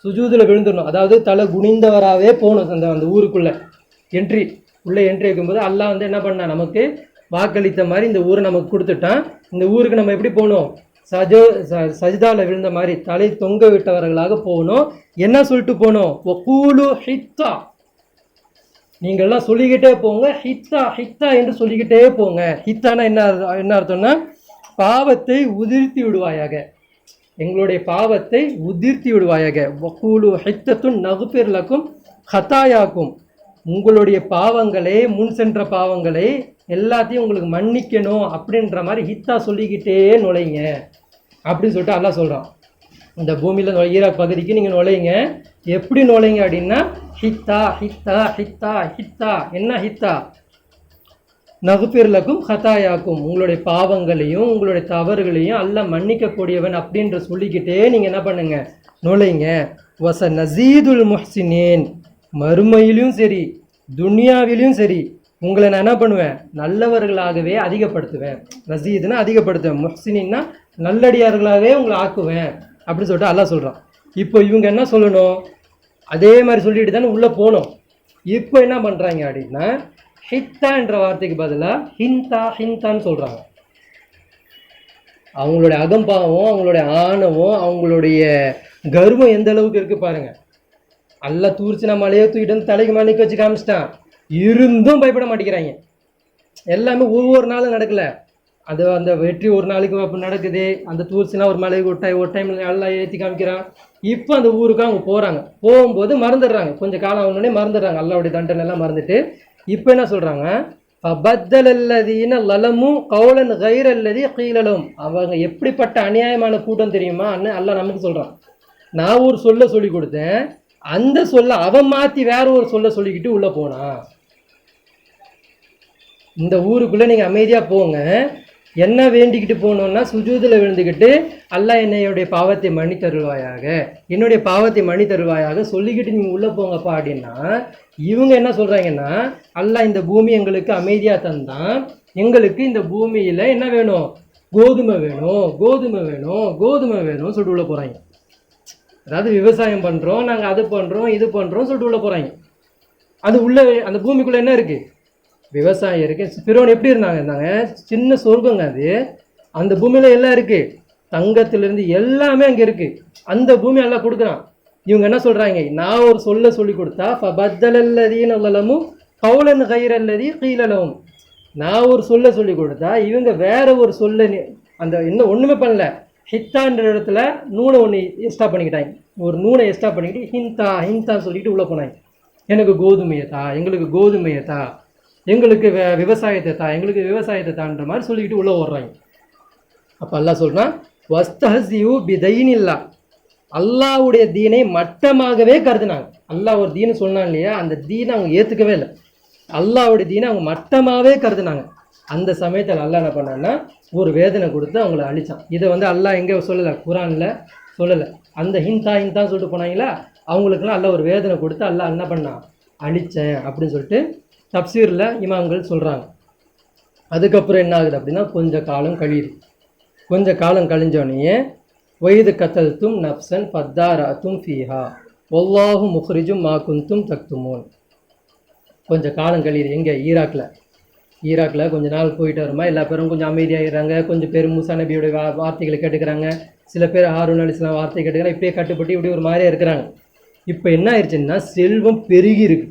[SPEAKER 2] சுஜூதில் விழுந்துடணும். அதாவது தலை குனிந்தவராகவே போகணும். அந்த ஊருக்குள்ளே என்ட்ரி வைக்கும்போது அல்லாஹ் வந்து என்ன பண்ணா, நமக்கு வாக்களித்த மாதிரி இந்த ஊரை நமக்கு கொடுத்துட்டான். இந்த ஊருக்கு நம்ம எப்படி போகணும், சஜ்தாவில் விழுந்த மாதிரி தலை தொங்க விட்டவர்களாக போகணும். என்ன சொல்லிட்டு போகணும், வகூலு ஹித்தா, நீங்கள்லாம் சொல்லிக்கிட்டே போங்க, ஹித்தா என்று சொல்லிக்கிட்டே போங்க. ஹித்தானா என்ன அர்த்தம்னா, பாவத்தை உதிர்த்தி விடுவாயாக, எங்களுடைய பாவத்தை உதிர்த்தி விடுவாயாக. வகூலு ஹித்தத்துன் நகுபிர் லக்கும் ஹதாயாக்கும், உங்களுடைய பாவங்களை, முன் சென்ற பாவங்களை எல்லாத்தையும் உங்களுக்கு மன்னிக்கணும் அப்படின்ற மாதிரி ஹித்தா சொல்லிக்கிட்டே நுழைங்க அப்படின்னு சொல்லிட்டு அல்லாஹ் சொல்கிறான். இந்த பூமியில் ஈராக் பகுதிக்கு நீங்கள் நுழைங்க. எப்படி நுழைங்க அப்படின்னா ஹித்தா. என்ன ஹித்தா, நகுபிர்லக்கும் ஹதாயாக்கும், உங்களுடைய பாவங்களையும் உங்களுடைய தவறுகளையும் அல்லாஹ் மன்னிக்கக்கூடியவன் அப்படின்ற சொல்லிக்கிட்டே நீங்கள் என்ன பண்ணுங்க, நுழைங்க. வச நசீதுல் முஹ்சினீன், மறுமையிலும் சரி துனியாவிலும் சரி உங்களை நான் என்ன பண்ணுவேன், நல்லவர்களாகவே அதிகப்படுத்துவேன். நசீதுன்னா அதிகப்படுத்துவேன், முஹ்சினின்னா நல்லடியார்களாகவே உங்களை ஆக்குவேன் அப்படின்னு சொல்லிட்டு அல்லாஹ் சொல்கிறான். இப்போ இவங்க என்ன சொல்லணும், அதே மாதிரி சொல்லிட்டு தானே உள்ளே போகணும். இப்போ என்ன பண்ணுறாங்க அப்படின்னா ஹித்தான்ற வார்த்தைக்கு பதிலாக ஹிந்தான்னு சொல்கிறாங்க. அவங்களுடைய அகம்பாவம், அவங்களுடைய ஆணவம், அவங்களுடைய கர்வம் எந்த அளவுக்கு இருக்குது பாருங்கள். எல்லாம் தூர்ச்சினா மலையை தூக்கிட்டு வந்து தலைக்கு மணிக்கு வச்சு காமிச்சிட்டான், இருந்தும் பயப்பட மாட்டேங்கிறாங்க. எல்லாமே ஒவ்வொரு நாளும் நடக்கலை, அது அந்த வெற்றி ஒரு நாளைக்கு அப்போ நடக்குது. அந்த தூர்ச்சினா ஒரு மலைக்கு ஒரு டைம் எல்லாம் ஏற்றி காமிக்கிறான். இப்போ அந்த ஊருக்கு அவங்க போகிறாங்க, போகும்போது மறந்துடுறாங்க, கொஞ்சம் காலம் ஆகணுன்னே மறந்துடுறாங்க, அல்லாவுடைய தண்டனை எல்லாம் மறந்துட்டு. இப்போ என்ன சொல்கிறாங்க, பத்தலல்லதீன லலமும் கௌலன் கைரல்லதி கீழலும், அவங்க எப்படிப்பட்ட அநியாயமான கூட்டம் தெரியுமா அல்லாஹ் நமக்கு சொல்கிறான். நான் ஒரு சொல்லி கொடுத்தேன், அந்த சொல்ல அவன் மாற்றி வேற ஒரு சொல்லிக்கிட்டு உள்ளே போனான். இந்த ஊருக்குள்ளே நீங்கள் அமைதியாக போங்க, என்ன வேண்டிக்கிட்டு போகணுன்னா சுஜூதில் விழுந்துக்கிட்டு அல்லாஹ் என்னையுடைய பாவத்தை மன்னி தருவாயாக, என்னுடைய பாவத்தை மன்னி தருவாயாக சொல்லிக்கிட்டு நீங்கள் உள்ளே போங்கப்பா அப்படின்னா, இவங்க என்ன சொல்கிறாங்கன்னா, அல்லாஹ் இந்த பூமி எங்களுக்கு அமைதியாக தந்தான், எங்களுக்கு இந்த பூமியில் என்ன வேணும், கோதுமை வேணும் சொல்லிட்டு உள்ள போகிறாங்க. அதாவது விவசாயம் பண்ணுறோம் நாங்கள், அது பண்ணுறோம் இது பண்ணுறோம் சொல்லிட்டு உள்ள போகிறாங்க. அது உள்ளே அந்த பூமிக்குள்ளே என்ன இருக்குது, விவசாயம் இருக்குது. ஃபிரௌன் எப்படி இருந்தாங்க, சின்ன சொர்க்கங்க அது. அந்த பூமியில் எல்லாம் இருக்குது, தங்கத்திலேருந்து எல்லாமே அங்கே இருக்குது. அந்த பூமி எல்லாம் கொடுக்குறான். இவங்க என்ன சொல்கிறாங்க, நான் ஒரு சொல்லி கொடுத்தா பத்தலல்லதீன லலமும் கௌலன் கைரல்லதி கீழலவும், நான் ஒரு சொல்லி கொடுத்தா இவங்க வேற ஒரு அந்த இன்னும் ஒன்றுமே பண்ணல, ஹித்தான்ற இடத்துல நூனை ஒன்று எக்ஸ்ட்ரா பண்ணிக்கிட்டாங்க, ஒரு நூனை எக்ஸ்ட்ரா பண்ணிக்கிட்டு ஹிந்தா சொல்லிட்டு உள்ளே போனாங்க. எனக்கு கோதுமையத்தா, எங்களுக்கு கோதுமையத்தா, எங்களுக்கு விவசாயத்தை தான்ற மாதிரி சொல்லிக்கிட்டு உள்ளே ஓடுறாங்க. அப்போ அல்லாஹ் சொல்கிறான் வஸ்தஹ்சியூ பிதைனில்லா, அல்லாஹ்வுடைய தீனை மட்டமாகவே கருதுனாங்க. அல்லாஹ் ஒரு தீனை சொன்னான் இல்லையா, அந்த தீனை அவங்க ஏற்றுக்கவே இல்லை. அல்லாஹ்வுடைய தீனை அவங்க மட்டமாகவே கருதுனாங்க. அந்த சமயத்தில் அல்லாஹ் என்ன பண்ணான்னா ஒரு வேதனை கொடுத்து அவங்கள அழிச்சான். இதை வந்து அல்லாஹ் எங்கே சொல்லலை, குரானில் சொல்லலை. அந்த ஹிந்தா சொல்லிட்டு போனாங்களா, அவங்களுக்குலாம் அல்லாஹ் ஒரு வேதனை கொடுத்து அல்லாஹ் என்ன பண்ணான், அழித்தேன் அப்படின்னு சொல்லிட்டு தப்சீரில் இமாம்கள் சொல்கிறாங்க. அதுக்கப்புறம் என்ன ஆகுது அப்படின்னா கொஞ்சம் காலம் கழியுது. கொஞ்சம் காலம் கழிஞ்சோடனே வயது கத்தல்தும் நப்சன் பத்தாராத்தும் ஃபீஹா வல்லாஹு முஹ்ரிஜும் மா குந்தும் தக்துமூன். கொஞ்சம் காலம் கழியுது. எங்கே? ஈராக்கில் கொஞ்ச நாள் போயிட்டு வருமா, எல்லா பேரும் கொஞ்சம் அமைதியாகிடுறாங்க. கொஞ்சம் பேர் மூசா நபியோட வார்த்தைகளை கேட்டுக்கிறாங்க. சில பேர் ஹாரூன் அலைஹிஸ்ஸலாம் வார்த்தை கேட்டுக்கிறாங்க. இப்படியே கட்டுப்பட்டு இப்படி ஒரு மாதிரியாக இருக்கிறாங்க. இப்போ என்ன ஆயிடுச்சுன்னா செல்வம் பெருகி இருக்கு.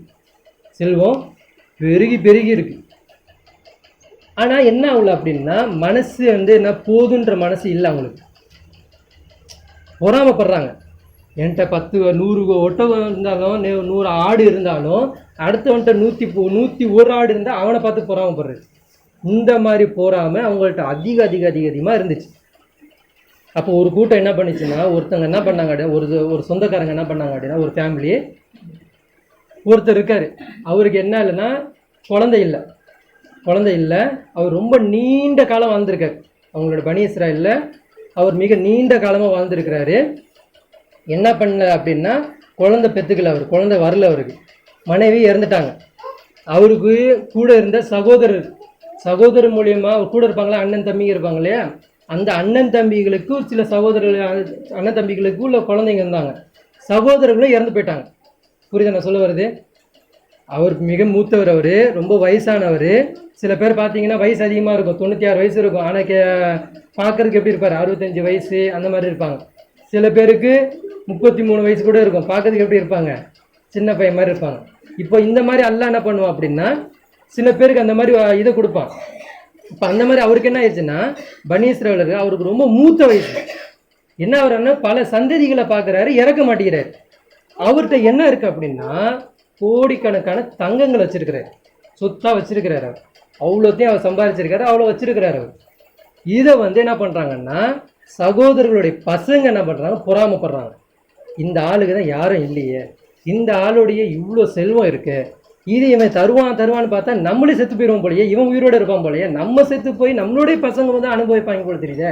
[SPEAKER 2] செல்வம் பெருகி இருக்கு. ஆனால் என்ன ஆகல அப்படின்னா மனசு வந்து என்ன போதுன்ற மனசு இல்லை அவங்களுக்கு. பொறாமப்படுறாங்க. என்கிட்ட 100 ஒட்டகம் இருந்தாலும் 100 ஆடு இருந்தாலும் அடுத்தவன்கிட்ட 101 ஆடு இருந்தால் அவனை பார்த்து பொறாமப்படுறது. இந்த மாதிரி போறாமல் அவங்கள்ட்ட அதிகமாக இருந்துச்சு. அப்போ ஒரு கூட்டம் என்ன பண்ணிச்சுன்னா, ஒருத்தங்க என்ன பண்ணாங்க, ஒரு சொந்தக்காரங்க என்ன பண்ணாங்க அப்படின்னா, ஒரு ஃபேமிலி ஒருத்தர் இருக்கார். அவருக்கு என்ன இல்லைன்னா குழந்தை இல்லை. அவர் ரொம்ப நீண்ட காலம் வாழ்ந்துருக்கார். அவங்களோட பனி இஸ்ராயேல்ல அவர் மிக நீண்ட காலமாக வாழ்ந்துருக்கிறாரு. என்ன பண்ணல அப்படின்னா குழந்தை பெற்றுக்கல, அவர் குழந்தை வரல, அவருக்கு மனைவி இறந்துட்டாங்க. அவருக்கு கூட இருந்த சகோதரர் மூலியமாக அவர் கூட இருப்பாங்களா, அண்ணன் தம்பிங்க இருப்பாங்க இல்லையா, அந்த அண்ணன் தம்பிகளுக்கு சில அண்ணன் தம்பிகளுக்கு உள்ள குழந்தைங்க இருந்தாங்க. சகோதரர்களும் இறந்து போயிட்டாங்க. புரியுது நான் சொல்ல வருது? அவர் மிக மூத்தவர், அவர் ரொம்ப வயசானவர். சில பேர் பார்த்தீங்கன்னா வயசு அதிகமாக இருக்கும், 96 வயசு இருக்கும். ஆனால் பார்க்கறதுக்கு எப்படி இருப்பார், 65 வயசு அந்த மாதிரி இருப்பாங்க. சில பேருக்கு 33 வயசு கூட இருக்கும், பார்க்கறதுக்கு எப்படி இருப்பாங்க, சின்ன பையன் மாதிரி இருப்பாங்க. இப்போ இந்த மாதிரி அல்லாஹ் என்ன பண்ணுவான் அப்படின்னா சில பேருக்கு அந்த மாதிரி இதை கொடுப்பான். இப்போ அந்த மாதிரி அவருக்கு என்ன ஆயிடுச்சுன்னா பனி இஸ்ராயேலருக்கு அவருக்கு ரொம்ப மூத்த வயசு. என்ன ஆகுறாருன்னா பல சந்ததிகளை பார்க்குறாரு, இறக்க மாட்டேங்கிறாரு. அவர்கிட்ட என்ன இருக்குது அப்படின்னா கோடிக்கணக்கான தங்கங்கள் வச்சிருக்கிறார், சொத்தாக வச்சிருக்கிறார். அவர் அவ்வளோத்தையும் அவர் சம்பாதிச்சிருக்காரு, அவ்வளோ வச்சிருக்கிறார் அவர். இதை வந்து என்ன பண்ணுறாங்கன்னா சகோதரர்களுடைய பசங்க என்ன பண்ணுறாங்க, பொறாமப்படுறாங்க. இந்த ஆளுக்கு தான் யாரும் இல்லையே, இந்த ஆளுடைய இவ்வளோ செல்வம் இருக்கு, இது இவன் தருவான்னு பார்த்தா நம்மளே செத்து போயிடுவோம் போலையே, இவன் உயிரோடு இருப்பான் போலையே, நம்ம செத்து போய் நம்மளுடைய பசங்க வந்து அனுபவிப்பாங்க போல தெரியுது,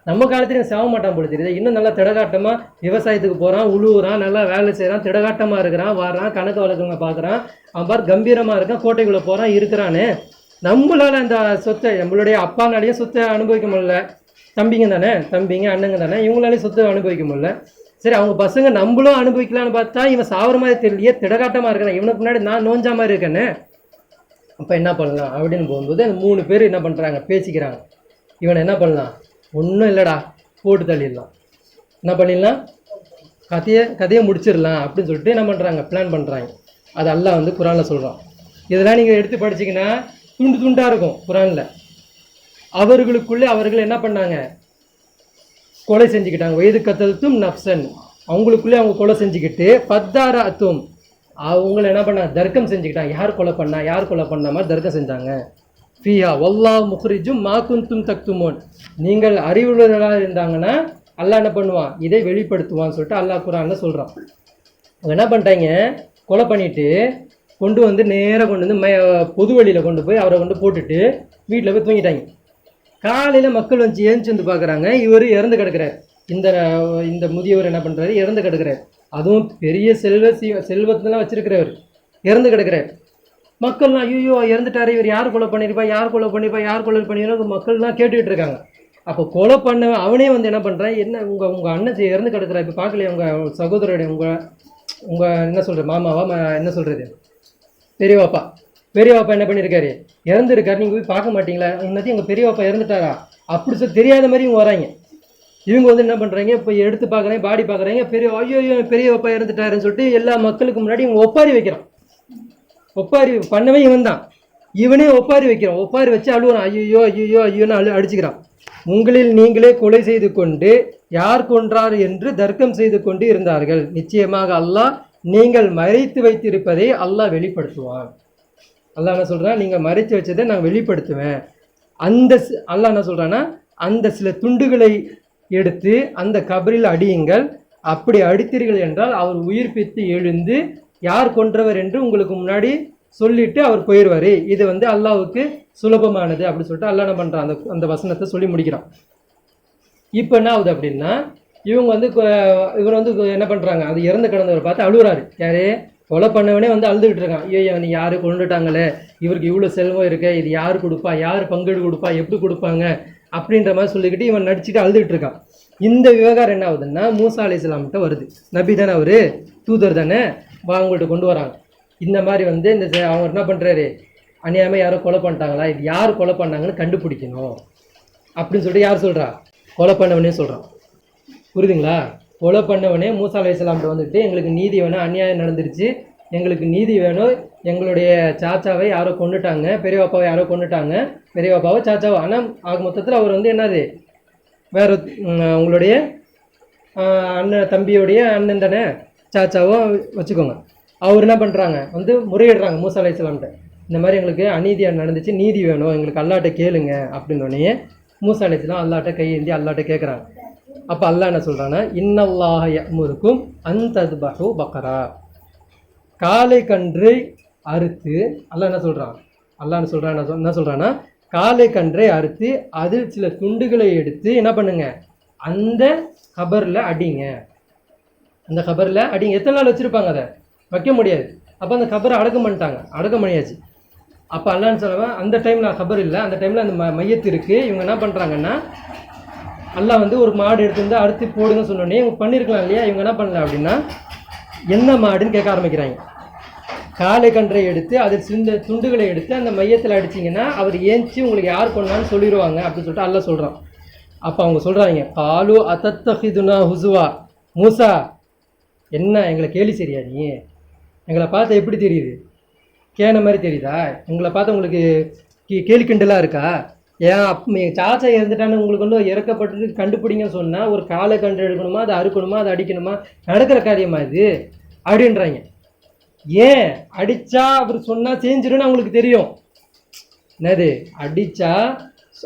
[SPEAKER 2] நம்ம காலத்துலேயும் சாக மாட்டான் போல தெரியுது. இன்னும் நல்லா திடகாட்டமாக விவசாயத்துக்கு போகிறான், உழுவுறான், நல்லா வேலை செய்கிறான், திடகாட்டமாக இருக்கிறான், வர்றான், கணக்கு வழக்கங்க பார்க்குறான், அவன் பார் கம்பீரமாக இருக்கான், கோட்டைக்குள்ளே போகிறான், இருக்கிறானே. நம்மளால் அந்த சொத்தை, நம்மளுடைய அப்பானாலேயே சொத்தை அனுபவிக்க முடியல, தம்பிங்க அண்ணங்க தானே, இவங்களாலேயும் சொத்தை அனுபவிக்க முடியல. சரி, அவங்க பசங்க நம்மளும் அனுபவிக்கலான்னு பார்த்தா இவன் சாவர மாதிரி தெரியலையே, திடகாட்டமாக இருக்கிறான், இவனுக்கு முன்னாடி நான் நோஞ்சா மாதிரி இருக்கேன்னு. அப்போ என்ன பண்ணலாம் அப்படின்னு போகும்போது அந்த 3 பேர் என்ன பண்ணுறாங்க, பேசிக்கிறாங்க. இவனை என்ன பண்ணலாம், ஒன்றும் இல்லைடா போட்டு தள்ளிடலாம், என்ன பண்ணிடலாம், கதையை முடிச்சிடலாம் அப்படின்னு சொல்லிட்டு என்ன பண்ணுறாங்க, பிளான் பண்ணுறாங்க. அது அல்லாஹ் வந்து குரானில் சொல்கிறான். இதெல்லாம் நீங்கள் எடுத்து படிச்சிங்கன்னா துண்டாக இருக்கும் குரானில். அவர்களுக்குள்ளே அவர்கள் என்ன பண்ணாங்க, கொலை செஞ்சுக்கிட்டாங்க. வயது கத்தல்தும் நப்சன், அவங்களுக்குள்ளே அவங்க கொலை செஞ்சுக்கிட்டு பத்தாராத்தும் அவங்கள என்ன பண்ணாங்க, தர்க்கம் செஞ்சுக்கிட்டாங்க. யார் கொலை பண்ணா மாதிரி தர்க்கம் செஞ்சாங்க. ஃபியா வல்லாஹ் முஹ்ரிஜும் மா குந்தும் தக்துமூன், நீங்கள் அறிவுள்ளவர்களாக இருந்தாங்கன்னா அல்லாஹ் என்ன பண்ணுவான், இதை வெளிப்படுத்துவான்னு சொல்லிட்டு அல்லாஹ் குரானில் சொல்கிறான். அவங்க என்ன பண்ணிட்டாங்க, கொலை பண்ணிவிட்டு கொண்டு வந்து நேராக கொண்டு வந்து பொது வழியில் கொண்டு போய் அவரை கொண்டு போட்டுட்டு வீட்டில் போய் தூங்கிட்டாங்க. காலையில் மக்கள் வந்து ஏஞ்சி வந்து பார்க்குறாங்க, இவர் இறந்து கிடக்கிறார். இந்த முதியவர் என்ன பண்ணுறாரு, இறந்து கிடக்கிறார். அதுவும் பெரிய செல்வத்தெல்லாம் வச்சிருக்கிறவர் இறந்து கிடக்கிறார். மக்கள்லாம் ஐயோ இறந்துட்டாரு, இவர் யார் கொலை பண்ணியிருப்பா மக்கள்லாம் கேட்டுக்கிட்டு இருக்காங்க. அப்போ கொலை பண்ண அவனே வந்து என்ன பண்ணுறான், என்ன உங்கள் அண்ணன் இறந்து கிடக்கிறா, இப்போ பார்க்கலையே உங்கள் சகோதரருடைய உங்கள் என்ன சொல்கிற மாமாவா, என்ன சொல்கிறது, பெரியவாப்பா என்ன பண்ணியிருக்காரு, இறந்துருக்காரு, நீங்கள் போய் பார்க்க மாட்டீங்களா, இன்னத்தையும் எங்கள் பெரியவாப்பா இறந்துட்டாரா அப்படி சொல்லி தெரியாத மாதிரி இவங்க வராங்க. இவங்க வந்து என்ன பண்ணுறாங்க, இப்போ எடுத்து பார்க்குறாங்க, பாடி பார்க்குறாங்க, ஐயோ பெரியவாப்பா இறந்துட்டாருன்னு சொல்லிட்டு எல்லா மக்களுக்கு முன்னாடி இவங்க ஒப்பாரி வைக்கிறான். ஒப்பாரி பண்ணவே இவன் தான், இவனே ஒப்பாரி வைக்கிறான். ஒப்பாரி வச்சு அழுவான், ஐயோன்னு அடிச்சுக்கிறான். உங்களில் நீங்களே கொலை செய்து கொண்டு யார் கொன்றார் என்று தர்க்கம் செய்து கொண்டு இருந்தார்கள், நிச்சயமாக அல்லாஹ் நீங்கள் மறைத்து வைத்திருப்பதை அல்லாஹ் வெளிப்படுத்துவான். அல்லாஹ் என்ன சொல்கிறான், நீங்கள் மறைத்து வச்சதை நான் வெளிப்படுத்துவேன். அல்லாஹ் என்ன சொல்கிறான்னா அந்த சில துண்டுகளை எடுத்து அந்த கபரில் அடியுங்கள். அப்படி அடித்தீர்கள் என்றால் அவர் உயிர்ப்பித்து எழுந்து யார் கொன்றவர் என்று உங்களுக்கு முன்னாடி சொல்லிட்டு அவர் போயிடுவார். இது வந்து அல்லாஹ்வுக்கு சுலபமானது அப்படின்னு சொல்லிட்டு அல்லாஹ் என்ன பண்ணுறான், அந்த வசனத்தை சொல்லி முடிக்கிறான். இப்போ என்ன ஆகுது அப்படின்னா, இவங்க வந்து இவர் வந்து என்ன பண்ணுறாங்க, அது இறந்து கிடந்தவர் பார்த்து அழுகுறாரு. யாரே கொலை பண்ணவனே வந்து அழுதுகிட்டு இருக்கான். ஐயோ நீ யாரு கொண்டுட்டாங்களே, இவருக்கு இவ்வளோ செல்வம் இருக்கு, இது யார் கொடுப்பா, யார் பங்கீடு கொடுப்பா, எப்படி கொடுப்பாங்க அப்படின்ற மாதிரி சொல்லிக்கிட்டு இவன் நடிச்சுட்டு அழுதுகிட்டு இருக்கான். இந்த விவகாரம் என்ன ஆகுதுன்னா மூசா அலைஹிஸ்ஸலாம்கிட்ட வருது. நபி தானே, அவர் தூதர் தானே, அவங்கள்ட்ட கொண்டு வராங்க. இந்த மாதிரி வந்து இந்த அவங்க என்ன பண்ணுறாரு, அநியாயமாக யாரோ கொலை பண்ணிட்டாங்களா, இது யார் கொலை பண்ணாங்கன்னு கண்டுபிடிக்கணும் அப்படின்னு சொல்லிட்டு யார் சொல்கிறா, கொலை பண்ணவனே சொல்கிறான். புரியுதுங்களா? கொலை பண்ணவனே மூசா அலைஹிஸ்ஸலாம்கிட்ட வந்துட்டு எங்களுக்கு நீதி வேணும், அநியாயம் நடந்துருச்சு, எங்களுக்கு நீதி வேணும், எங்களுடைய சாச்சாவை யாரோ கொண்டுட்டாங்க, பெரியவாப்பாவை யாரோ கொண்டுட்டாங்க, பெரியவாப்பாவை சாச்சாவை. ஆனால் ஆக மொத்தத்தில் அவர் வந்து என்னது வேற உங்களுடைய அண்ணன் தம்பியோடைய அண்ணன் தானே, சாச்சாவோ வச்சுக்கோங்க. அவர் என்ன பண்ணுறாங்க வந்து முறையிடுறாங்க மூசா அலைஹிஸ்ஸலாம்கிட்ட, இந்த மாதிரி எங்களுக்கு அநீதியாக நடந்துச்சு, நீதி வேணும், எங்களுக்கு அல்லாட்ட கேளுங்க அப்படின்னோடனே மூசா அலைஹிஸ்ஸலாம் அல்லாட்ட கையேந்தி அல்லாட்ட கேட்குறாங்க. அப்போ அல்லாஹ் என்ன சொல்கிறான்னா, இன்னல்லாஹ யஅமுருக்கும் அன் தத்பஹு பக்கரா, காளை கன்றை அறுத்து, அல்லாஹ் என்ன சொல்கிறான், என்ன சொல்கிறான்னா காளை கன்றை அறுத்து அதில் சில துண்டுகளை எடுத்து என்ன பண்ணுங்க, அந்த கபரில் அடிங்க. அந்த கபரில் அடிங்க. எத்தனை நாள் வச்சுருப்பாங்க, அதை வைக்க முடியாது. அப்போ அந்த கபரை அடக்கம் பண்ணிட்டாங்க, அடக்கம் பண்ணியாச்சு. அப்போ அல்லான்னு சொல்லுவேன், அந்த டைமில் கபர் இல்லை, அந்த டைமில் அந்த மையத்து இருக்குது. இவங்க என்ன பண்ணுறாங்கன்னா, அல்லாஹ் வந்து ஒரு மாடு எடுத்துருந்து அறுத்து போடுங்க சொன்னோடனே இவங்க பண்ணியிருக்கலாம் இல்லையா, இவங்க என்ன பண்ணல அப்படின்னா என்ன மாடுன்னு கேட்க ஆரம்பிக்கிறாங்க. காளை கன்றை எடுத்து அதில் சிந்த துண்டுகளை எடுத்து அந்த மையத்தில் அடிச்சிங்கன்னா அவர் ஏஞ்சி உங்களுக்கு யார் கொண்டான்னு சொல்லிடுவாங்க அப்படின்னு சொல்லிட்டு அல்லாஹ் சொல்கிறான். அப்போ அவங்க சொல்கிறாங்க, காலு அத்தத்தஹிதுனா ஹுசுவா, மூசா என்ன எங்களை கேலி சரியா, நீ எங்களை பார்த்தா எப்படி தெரியுது, கேன மாதிரி தெரியுதா, எங்களை பார்த்தா உங்களுக்கு கேலி கிண்டலாக இருக்கா, ஏன் என் சாச்சா இறந்துட்டான்னு உங்களுக்கு வந்து இறக்கப்பட்டு கண்டுபிடிங்கன்னு சொன்னால் ஒரு காளை கன்று எடுக்கணுமா, அதை அறுக்கணுமா, அதை அடிக்கணுமா, நடக்கிற காரியமா இது அப்படின்றாங்க. ஏன் அடித்தா அவர் சொன்னால் செஞ்சிடும்னு அவங்களுக்கு தெரியும். என்னது அடித்தா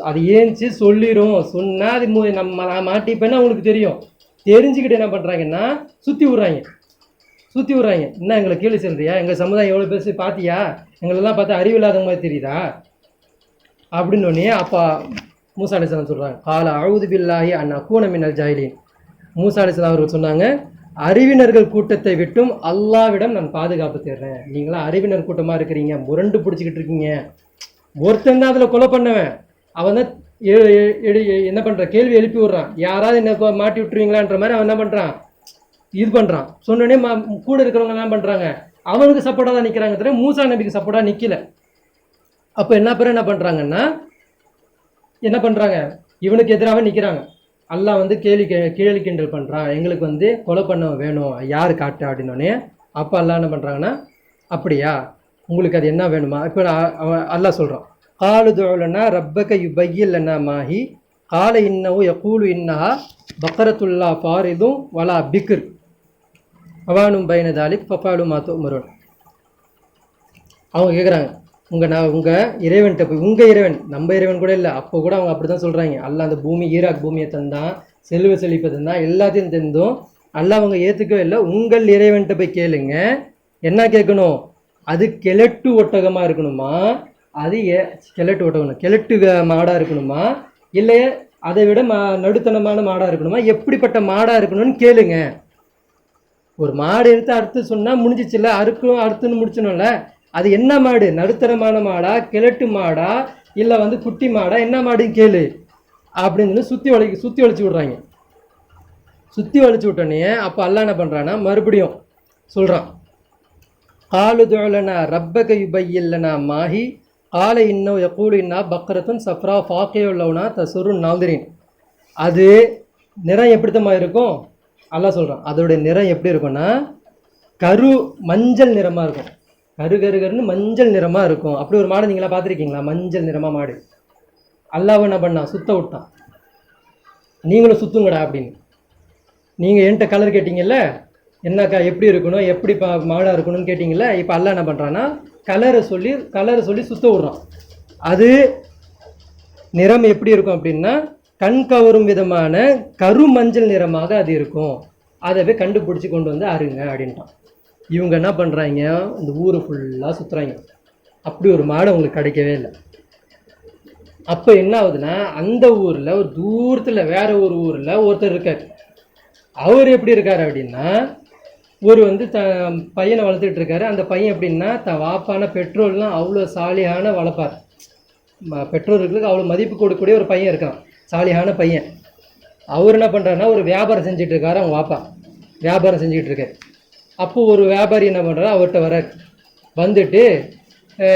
[SPEAKER 2] அது ஏஞ்சி சொல்லிடும், சொன்னால் அது நம்ம மாட்டிப்பேன்னு அவங்களுக்கு தெரியும். தெரிஞ்சுக்கிட்டு என்ன பண்ணுறாங்கன்னா சுற்றி விட்றாங்க. என்ன எங்களை கேள்வி சொல்கிறியா, எங்கள் சமுதாயம் எவ்வளோ பேசி பார்த்தியா, எங்களெல்லாம் பார்த்தா அறிவில்லாத மாதிரி தெரியுதா அப்படின்னோடனே அப்பா மூசா அலைஹிஸ்ஸலாம் சொல்கிறாங்க, கால அஊது பில்லாஹி அன் அகூன மினல் ஜாஹிலீன். மூசா அலைஹிஸ்ஸலாம் அவர்கள் சொன்னாங்க, அறிவினர்கள் கூட்டத்தை விட்டும் அல்லாவிடம் நான் பாதுகாப்பு தேடுறேன். நீங்களாம் அறிவினர் கூட்டமாக இருக்கிறீங்க, முரண்டு பிடிச்சிக்கிட்டு இருக்கீங்க. ஒருத்தன் தான் அதில் கொலை பண்ணவன், அவன் தான் என்ன பண்ணுற கேள்வி எழுப்பி விட்றான், யாராவது என்ன மாட்டி விட்டுருவீங்களான்ற மாதிரி அவன் என்ன பண்ணுறான், இது பண்ணுறான். சொன்னோடனே கூட இருக்கிறவங்க என்ன பண்ணுறாங்க, அவனுக்கு சப்போர்ட்டாக தான் நிற்கிறாங்க தவிர மூசா நபிக்கு சப்போர்ட்டாக நிற்கல. அப்போ என்ன பண்ணுறாங்கன்னா என்ன பண்ணுறாங்க, இவனுக்கு எதிராக நிற்கிறாங்க. அல்லாஹ் வந்து கேலி கிண்டல் பண்ணுறான், எங்களுக்கு வந்து கொலை பண்ண வேணும், யார் காட்டு அப்படின்னோடனே அப்போ அல்லாஹ் என்ன பண்ணுறாங்கன்னா, அப்படியா உங்களுக்கு அது என்ன வேணுமா, இப்போ அல்லாஹ் சொல்கிறான், காலு துலனா ரப்பக யுபையில்லனா மாஹி கால இன்னவு யகூலு இன்னஹா பக்கரத்துல்லா ஃபாரிதும் வலா பிக்ர் அவானும் பைன தாலிக் ஃபஃபாலு மா துமருன். அவங்க கேட்குறாங்க, உங்கள் இறைவன்கிட்ட போய், உங்கள் இறைவன் நம்ம இறைவன் கூட இல்லை, அப்போ கூட அவங்க அப்படி தான் சொல்கிறாங்க, அல்லாஹ் அந்த பூமி ஈராக் பூமியை தந்தான், செல்வ செழிப்பை தந்தான், எல்லாத்தையும் தந்தும் அல்லாஹ் அவங்க ஏற்றுக்கவே இல்லை. உங்கள் இறைவன்கிட்ட போய் கேளுங்க, என்ன கேட்கணும், அது கிழட்டு ஒட்டகமாக இருக்கணுமா, அது கிழட்டு ஒட்டகம் கிழட்டு மாடாக இருக்கணுமா, இல்லை அதை விட நடுத்தனமான மாடாக இருக்கணுமா, எப்படிப்பட்ட மாடாக இருக்கணும்னு கேளுங்க. ஒரு மாடு எடுத்து அறுத்து சொன்னால் முடிஞ்சிச்சுல்ல, அறுத்துன்னு முடிச்சணும்ல, அது என்ன மாடு, நடுத்தரமான மாடா, கிழட்டு மாடா, இல்லை வந்து குட்டி மாடா, என்ன மாடுன்னு கேளு அப்படின்னு சுற்றி வளைச்சு விட்றாங்க. சுற்றி வளைச்சு விட்டோன்னே அப்போ அல்லாஹ் என்ன பண்ணுறான்னா மறுபடியும் சொல்கிறான், காலு துலனா ரப்பக யுபையில்லனா மாஹி கால இன்னோ யகூலு இன்னா பக்ரத்துன் சஃப்ரா ஃபாக்கியுல்லவுனா தசுரு நாதிரின். அது நிறம் எப்படித்தமா இருக்கும், அல்லாஹ் சொல்கிறான், அதோடைய நிறம் எப்படி இருக்கும்னா மஞ்சள் நிறமாக இருக்கும், கருன்னு மஞ்சள் நிறமாக இருக்கும். அப்படி ஒரு மாடு நீங்களா பார்த்துருக்கீங்களா, மஞ்சள் நிறமாக மாடு. அல்லாஹ் என்ன பண்ணான், சுத்த விட்டான், நீங்களும் சுற்றுங்கடா அப்படின்னு. நீங்கள் என்கிட்ட கலர் கேட்டிங்கல்ல, என்னக்கா எப்படி இருக்கணும், எப்படி மாடாக இருக்கணும்னு கேட்டிங்கல்ல, இப்போ அல்லாஹ் என்ன பண்ணுறான்னா கலரை சொல்லி சுத்த விட்றான். அது நிறம் எப்படி இருக்கும் அப்படின்னா கண் கவரும் விதமான கருமஞ்சள் நிறமாக அது இருக்கும். அதை போய் கண்டுபிடிச்சி கொண்டு வந்து அருங்க அப்படின்ட்டான். இவங்க என்ன பண்ணுறாங்க, இந்த ஊரை ஃபுல்லாக சுற்றுறாங்க. அப்படி ஒரு மாடு அவங்களுக்கு கிடைக்கவே இல்லை. அப்போ என்ன ஆகுதுன்னா, அந்த ஊரில் ஒரு தூரத்தில் வேற ஒரு ஊரில் ஒருத்தர் இருக்கார். அவர் எப்படி இருக்கார் அப்படின்னா, ஒரு வந்து பையனை வளர்த்துட்டு இருக்காரு. அந்த பையன் எப்படின்னா, வாப்பான பெட்ரோல்லாம் அவ்வளோ சாலியான வளர்ப்பார். பெற்றோர்களுக்கு அவ்வளோ மதிப்பு கொடுக்கக்கூடிய ஒரு பையன் இருக்கான், சாலியான பையன். அவர் என்ன பண்ணுறாருன்னா, ஒரு வியாபாரம் செஞ்சுட்டு இருக்காரு. அவங்க வாப்பா வியாபாரம் செஞ்சுக்கிட்டு இருக்காரு. அப்போ ஒரு வியாபாரி என்ன பண்ணுறாரு, அவர்கிட்ட வர வந்துட்டு,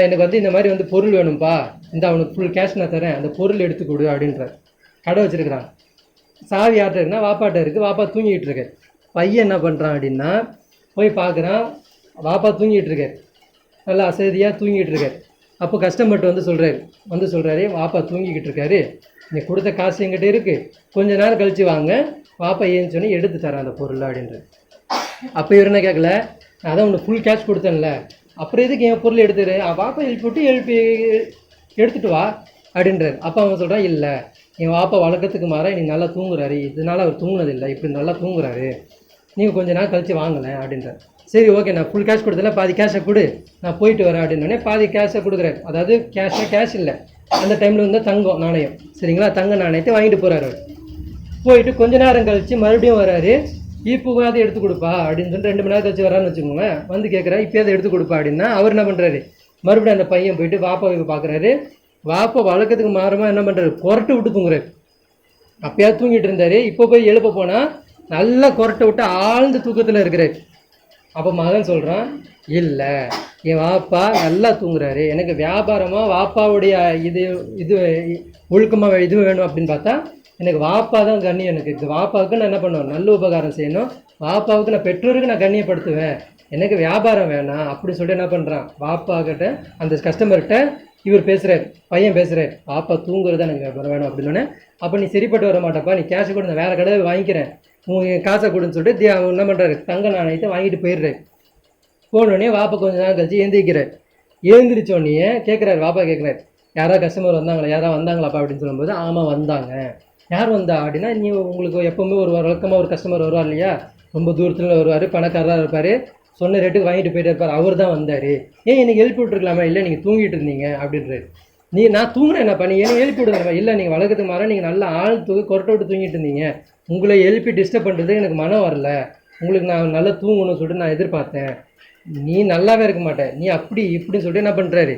[SPEAKER 2] எனக்கு வந்து இந்த மாதிரி வந்து பொருள் வேணும்ப்பா, இந்த அவனுக்கு ஃபுல் கேஷ் நான் தரேன், அந்த பொருள் எடுத்து கொடு அப்படின்றார். கடை வச்சுருக்கிறாங்க. சாவி யார்கிட்ட இருக்குன்னா வாப்பாட்ட இருக்குது. வாப்பா தூங்கிட்டு இருக்காரு. பையன் என்ன பண்ணுறான் அப்படின்னா, போய் பார்க்குறான், வாப்பா தூங்கிட்டு இருக்காரு, நல்லா அசதியாக தூங்கிட்டு இருக்காரு. அப்போ கஸ்டமர்கிட்ட வந்து சொல்கிறாரு, வாப்பா தூங்கிக்கிட்டு இருக்காரு, நீ கொடுத்த காசு எங்கிட்ட இருக்குது, கொஞ்ச நேரம் கழித்து வாங்க, வாப்பா ஏன்னு எடுத்து தரேன் அந்த பொருள் அப்படின்றது. அப்போ இவர் என்ன கேட்கல, நான் அதான் உனக்கு ஃபுல் கேஷ் கொடுத்தேன்ல, அப்புறம் எதுக்கு என் பொருள் எடுத்துரு, வாப்பா எழுப்பி எடுத்துகிட்டு வா அப்படின்றாரு. அப்போ அவன் சொல்கிறான், இல்லை என் வாப்பா வழக்கத்துக்கு மாற நீ நல்லா தூங்குறாரு, இதனால் அவர் தூங்குனதில்லை, இப்படி நல்லா தூங்குறாரு, நீங்கள் கொஞ்ச நேரம் கழித்து வாங்கினேன் அப்படின்றார். சரி ஓகே, நான் ஃபுல் கேஷ் கொடுத்தல, பாதி கேஷை கொடு, நான் போயிட்டு வரேன் அப்படின்னோடனே பாதி கேஷை கொடுக்குறாரு. அதாவது கேஷ் இல்லை, அந்த டைமில் வந்து தங்கம் நாணயம், சரிங்களா, தங்க நாணயத்தை வாங்கிட்டு போகிறாரு. போயிட்டு கொஞ்ச நேரம் கழித்து மறுபடியும் வராரு. இப்போ அதை எடுத்து கொடுப்பா அப்படின்னு சொல்லிட்டு 2 மணி நேரம் கழிச்சு வரான்னு வச்சுக்கோங்க. வந்து கேட்குறா, இப்போ அதை எடுத்து கொடுப்பா அப்படின்னா அவர் என்ன பண்ணுறாரு, மறுபடியும் அந்த பையன் போயிட்டு வாப்பாவை பார்க்குறாரு. வாப்பா வழக்கத்துக்கு மாறமாக என்ன பண்ணுறாரு, கொரட்டை விட்டு தூங்குறாரு. அப்பயாவது தூங்கிட்டு இருந்தார், இப்போ போய் எழுப்ப போனால் நல்லா கொரட்டை விட்டு ஆழ்ந்த தூக்கத்தில் இருக்கிறார். அப்போ மகன் சொல்கிறான், இல்லை என் வாப்பா நல்லா தூங்குறாரு, எனக்கு வியாபாரமாக வாப்பாவுடைய இது ஒழுக்கமாக இது வேணும் அப்படின்னு பார்த்தா எனக்கு வாப்பா தான் கண்ணியம். எனக்கு வாப்பாவுக்கு நான் என்ன பண்ணுவேன், நல்ல உபகாரம் செய்யணும், வாப்பாவுக்கு நான் பெற்றோருக்கு நான் கண்ணியப்படுத்துவேன், எனக்கு வியாபாரம் வேணாம் அப்படின்னு சொல்லிட்டு என்ன பண்ணுறான், வாப்பா கிட்ட அந்த கஸ்டமர்கிட்ட இவர் பேசுகிறார், பையன் பேசுகிறார், வாப்பா தூங்குறது எனக்கு வியாபாரம் வேணும் அப்படின்னு. அப்போ நீ சரிப்பட்டு வர மாட்டப்பா, நீ கேஷை கொடு, நான் வேறு கடை வாங்கிக்கிறேன், உங்கள் காசை கொடுன்னு சொல்லிட்டு என்ன பண்ணுறாரு, தங்க நாணயத்தை வாங்கிட்டு போயிடுறாரு. போனோடனே வாப்பா கொஞ்சம் நேரம் கழிச்சு எழுந்திரிக்கிறார். எழுந்திரிச்சோடனே கேட்குறாரு, வாப்பா கேட்குறாரு, யாராவது கஸ்டமர் வந்தாங்களாப்பா அப்படின்னு சொல்லும்போது, ஆமாம் வந்தாங்க. யார் வந்தா அப்படின்னா, நீ உங்களுக்கு எப்போவுமே ஒரு வழக்கமாக ஒரு கஸ்டமர் வருவார் இல்லையா, ரொம்ப தூரத்தில் வருவார், பணக்காரராக இருப்பார், சொன்ன ரேட்டுக்கு வாங்கிட்டு போயிட்டு இருப்பார், அவர் தான் வந்தார். ஏன் எனக்கு எழுப்பி விட்டுருக்கலாமா, இல்லை நீங்கள் தூங்கிட்டு இருந்தீங்க அப்படின்றாரு. நான் தூங்குறேன் என்னப்பா, நீ என்ன எழுப்பி விடுங்கப்பா, இல்லை நீங்கள் வழக்கத்துக்கு மாற நீங்கள் நல்லா ஆள் கொரட்டை விட்டு தூங்கிட்டு இருந்தீங்க, உங்களை எழுப்பி டிஸ்டர்ப் பண்ணுறதுக்கு எனக்கு மனம் வரல, உங்களுக்கு நான் நல்லா தூங்கணும்னு சொல்லிட்டு நான் எதிர்பார்த்தேன், நீ நல்லாவே இருக்க மாட்டேன், நீ அப்படி இப்படின்னு சொல்லிட்டு என்ன பண்ணுறாரு,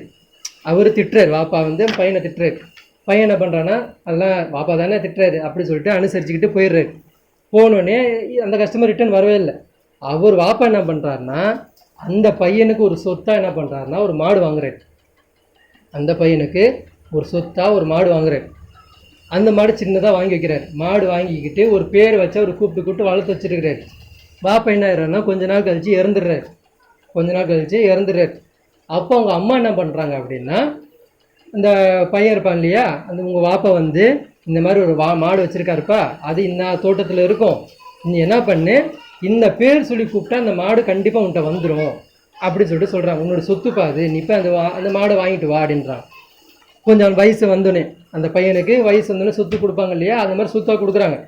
[SPEAKER 2] அவர் திட்டுறாரு. வாப்பா வந்து பையனை திட்டுறாரு. பையன் என்ன பண்ணுறான்னா, அதெல்லாம் வாப்பா தானே திட்டுறாரு அப்படி சொல்லிட்டு அனுசரிச்சுக்கிட்டு போயிடுறாரு. போனோடனே அந்த கஸ்டமர் ரிட்டர்ன் வரவே இல்லை. அவர் வாப்பா என்ன பண்ணுறாருன்னா, அந்த பையனுக்கு ஒரு சொத்தாக என்ன பண்ணுறாருன்னா ஒரு மாடு வாங்குறாரு. அந்த பையனுக்கு ஒரு சொத்தாக ஒரு மாடு வாங்குறாரு. அந்த மாடு சின்னதாக வாங்கி வைக்கிறார். மாடு வாங்கிக்கிட்டு ஒரு பேர் வச்சு அவர் கூப்பிட்டு வளர்த்து வச்சுருக்கிறார். வாப்பா என்ன ஆயிடுறாருன்னா கொஞ்ச நாள் கழிச்சு இறந்துடுறாரு. அப்போ அவங்க அம்மா என்ன பண்ணுறாங்க அப்படின்னா, இந்த பையன் இருப்பான் இல்லையா, அந்த உங்கள் வாப்பா வந்து இந்த மாதிரி ஒரு மாடு வச்சுருக்காருப்பா, அது இந்த தோட்டத்தில் இருக்கும், நீ என்ன பண்ணு, இந்த பேர் சொல்லி கூப்பிட்டா அந்த மாடு கண்டிப்பாக உன்கிட்ட வந்துடும் அப்படின்னு சொல்லிட்டு சொல்கிறான். உன்னோட சொத்துப்பா அது, நீ இப்போ அந்த மாடை வாங்கிட்டு வா அப்படின்றான். கொஞ்சம் வயசு வந்தோடனே அந்த பையனுக்கு வயசு வந்தோடனே சொத்து கொடுப்பாங்க இல்லையா, அந்த மாதிரி சொத்தாக கொடுக்குறாங்க.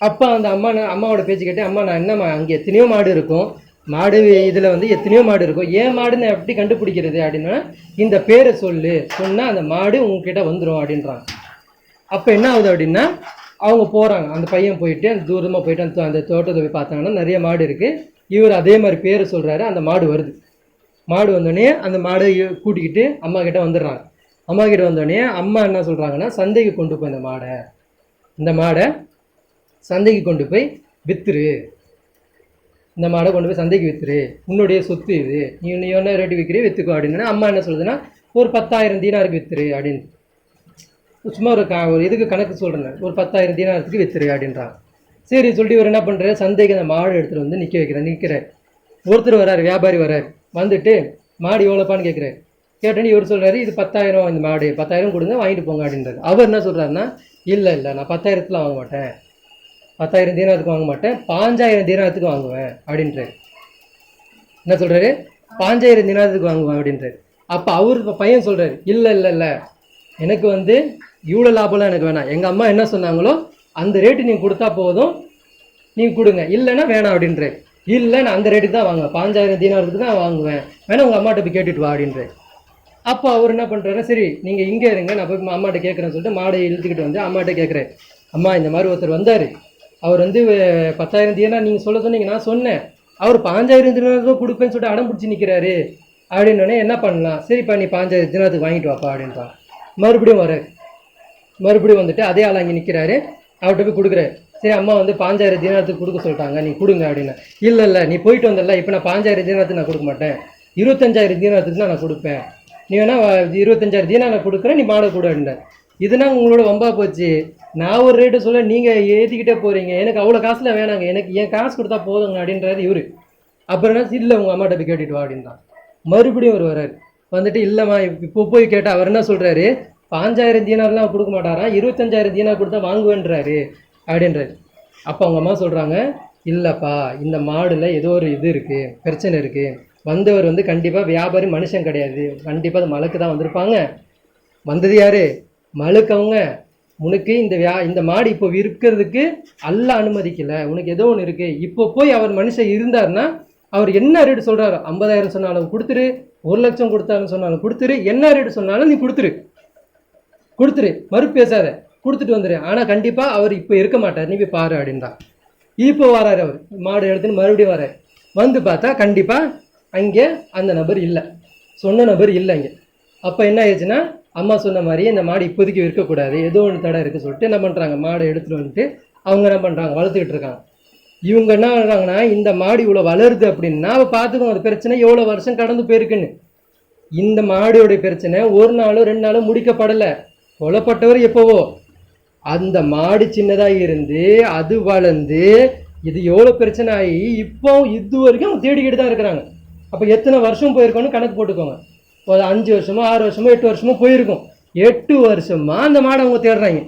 [SPEAKER 2] அப்போ அந்த அம்மாவோட பேச்சு கேட்டு, அம்மா நான் என்னம்மா, அங்கே எத்தனையோ மாடு இருக்கும், மாடு இதில் வந்து எத்தனையோ மாடு இருக்கும், ஏன் மாடுன்னு எப்படி கண்டுபிடிக்கிறது அப்படின்னா, இந்த பேரை சொன்னால் அந்த மாடு உங்ககிட்ட வந்துடும் அப்படின்றாங்க. அப்போ என்ன ஆகுது அப்படின்னா, அவங்க போகிறாங்க, அந்த பையன் போயிட்டு அந்த தூரமாக போயிட்டு அந்த தோட்டத்தை போய் பார்த்தாங்கன்னா நிறைய மாடு இருக்குது. இவர் அதே மாதிரி பேரை சொல்கிறாரு, அந்த மாடு வருது. மாடு வந்தோடனே அந்த மாடை கூட்டிக்கிட்டு அம்மா கிட்ட வந்துடுறாங்க. அம்மா கிட்ட வந்தோடனே அம்மா என்ன சொல்கிறாங்கன்னா, சந்தைக்கு கொண்டு போய் இந்த மாடை சந்தைக்கு கொண்டு போய் விற்றுரு, இந்த மாடை கொண்டு போய் சந்தைக்கு விற்றுரு, உன்னுடைய சொத்து இது, நீ என்ன ரேட்டு விற்கிறே விற்றுக்கோ அப்படின்னா, அம்மா என்ன சொல்லுதுன்னா ஒரு 10,000 தீனாருக்கு விற்றுரு அப்படின்னு. சும்மா ஒரு இதுக்கு கணக்கு சொல்கிறேன், ஒரு 10,000 தீனாரத்துக்கு விற்றுரு அப்படின்றான். சரி சொல்லிட்டு இவர் என்ன பண்ணுறாரு, சந்தைக்கு அந்த மாடு எடுத்துகிட்டு வந்து நிற்கிறார். ஒருத்தர் வர்றாரு, வியாபாரி வர்றாரு. வந்துட்டு மாடு எவ்வளோப்பான்னு கேட்குறாரு. கேட்டோன்னு இவர் சொல்கிறாரு, இது 10,000 இந்த மாடு, 10,000 கொடுங்க வாங்கிட்டு போங்க அப்படின்றாரு. அவர் என்ன சொல்கிறாருன்னா, இல்லை நான் 10,000 வாங்க மாட்டேன், 10,000 தீனாரத்துக்கு வாங்க மாட்டேன், 5,000 தீனாரத்துக்கு வாங்குவேன் அப்படின்றாரு. என்ன சொல்கிறாரு, 5,000 தீனாரத்துக்கு வாங்குவேன் அப்படின்றாரு. அப்போ அவர் பையன் சொல்கிறாரு, இல்லை எனக்கு வந்து இவ்வளோ லாபம்லாம் எனக்கு வேணாம், எங்கள் அம்மா என்ன சொன்னாங்களோ அந்த ரேட்டு நீங்கள் கொடுத்தா போதும், நீங்கள் கொடுங்க, இல்லைன்னா வேணாம் அப்படின்ற. இல்லை நான் அந்த ரேட்டுக்கு தான் வாங்குவேன், 5000 தீனாருக்கு தான் வாங்குவேன், வேணா உங்கள் அம்மாட்ட போய் கேட்டுட்டு வா அப்படின்ற. அப்போ அவர் என்ன பண்ணுறாரு, சரி நீங்கள் இங்கே இருங்க, நான் போய் அம்மாட்ட கேட்குறேன்னு சொல்லிட்டு மாடை இழுத்துக்கிட்டு வந்து அம்மாட்ட கேட்குறேன். அம்மா இந்த மாதிரி ஒருத்தர் வந்தார், அவர் வந்து 10,000 தீனா நீங்கள் சொல்ல சொன்னீங்க, நான் சொன்னேன், அவர் 5000 தீனாருக்கு கொடுப்பேன்னு சொல்லிட்டு அடம் பிடிச்சி நிற்கிறாரு அப்படின்னோடனே என்ன பண்ணலாம், சரிப்பா நீ 5000 தீனாத்துக்கு வாங்கிட்டு வாப்பா அப்படின்றான். மறுபடியும் மறுபடியும் வந்துட்டு அதே ஆள் அங்கே நிற்கிறாரு, அவர்கிட்ட போய் கொடுக்குறாரு. சரி அம்மா வந்து 5000 தீனாத்துக்கு கொடுக்க சொல்லிட்டாங்க, நீ கொடுங்க அப்படின்னு. இல்லை நீ போயிட்டு வந்தல, இப்போ நான் 5000 தீனாத்துக்கு நான் கொடுக்க மாட்டேன், 25,000 தீனாத்துக்கு நான் கொடுப்பேன், நீ வேணா 25,000 தீனா நான் கொடுக்குறேன், நீ மாடை கொடு அப்படின்னேன். இதுனா உங்களோட வம்பா போச்சு, நான் ஒரு ரேட்டு சொல்ல நீங்கள் ஏற்றிக்கிட்டே போகிறீங்க, எனக்கு அவ்வளோ காசில் வேணாங்க, எனக்கு என் காசு கொடுத்தா போதுங்க அப்படின்றாரு இவர். அப்புறம் என்ன, இல்லை உங்கள் அம்மாட்ட போய் கேட்டுட்டு வா அப்படின்றான். மறுபடியும் அவர் வர்றாரு, வந்துட்டு இல்லைம்மா இப்போ போய் கேட்டால் அவர் என்ன சொல்கிறாரு, 5000 தீனார்லாம் கொடுக்க மாட்டாராம், 25,000 தீனார் கொடுத்தா வாங்குவேன்றாரு அப்படின்றாரு. அப்போ அவங்க அம்மா சொல்கிறாங்க, இல்லைப்பா இந்த மாடில் ஏதோ ஒரு இது இருக்குது, பிரச்சனை இருக்குது, வந்தவர் வந்து கண்டிப்பாக வியாபாரி மனுஷன் கிடையாது, கண்டிப்பாக அது மலக்கு தான் வந்திருப்பாங்க, வந்தது யார், மலுக்கவங்க, உனக்கு இந்த மாடு இப்போ விற்கிறதுக்கு அல்லாஹ் அனுமதிக்கலை, உனக்கு ஏதோ ஒன்று இருக்குது, இப்போ போய் அவர் மனுஷன் இருந்தார்னா அவர் என்ன ரேட்டு சொல்கிறாரோ 50,000 சொன்னாலும் கொடுத்துரு, 1,00,000 கொடுத்தாலும் சொன்னாலும் கொடுத்துரு, என்ன ரேட்டு சொன்னாலும் நீ கொடுத்துரு, மறுப்பு பேசாத, கொடுத்துட்டு வந்துடு, ஆனால் கண்டிப்பாக அவர் இப்போ இருக்க மாட்டார், நீ போய் பாரு அப்படின்றான். இப்போ வராரு, அவர் மாடு எடுத்துன்னு மறுபடியும் வராரு, வந்து பார்த்தா கண்டிப்பாக அங்கே அந்த நபர் இல்லை, சொன்ன நபர் இல்லை அங்கே. அப்போ என்ன ஆயிடுச்சுன்னா, அம்மா சொன்ன மாதிரி இந்த மாடு இப்போதைக்கு இருக்கக்கூடாது, ஏதோ ஒன்று தடை இருக்குது சொல்லிட்டு என்ன பண்ணுறாங்க, மாடை எடுத்துகிட்டு வந்துட்டு அவங்க என்ன பண்ணுறாங்க, வளர்த்துக்கிட்டு இருக்காங்க. இவங்க என்ன பண்ணுறாங்கன்னா, இந்த மாடு இவ்வளோ வளருது அப்படின்னா அவள் பார்த்துக்கோங்க அந்த பிரச்சனை எவ்வளோ வருஷம் கடந்து போயிருக்குன்னு. இந்த மாடோடைய பிரச்சனை ஒரு நாளோ 2 நாளோ முடிக்கப்படலை, கொல்லப்பட்டவர் எப்போவோ. அந்த மாடு சின்னதாக இருந்து அது வளர்ந்து இது எவ்வளோ பிரச்சனை ஆகி இப்போ இது வரைக்கும் அவங்க தேடிக்கிட்டு தான் இருக்கிறாங்க. அப்போ எத்தனை வருஷம் போயிருக்கோன்னு கணக்கு போட்டுக்கோங்க, ஒரு 5 வருஷமோ 6 வருஷமோ 8 வருஷமோ போயிருக்கும். 8 வருஷமாக அந்த மாடை அவங்க தேடுறாங்க,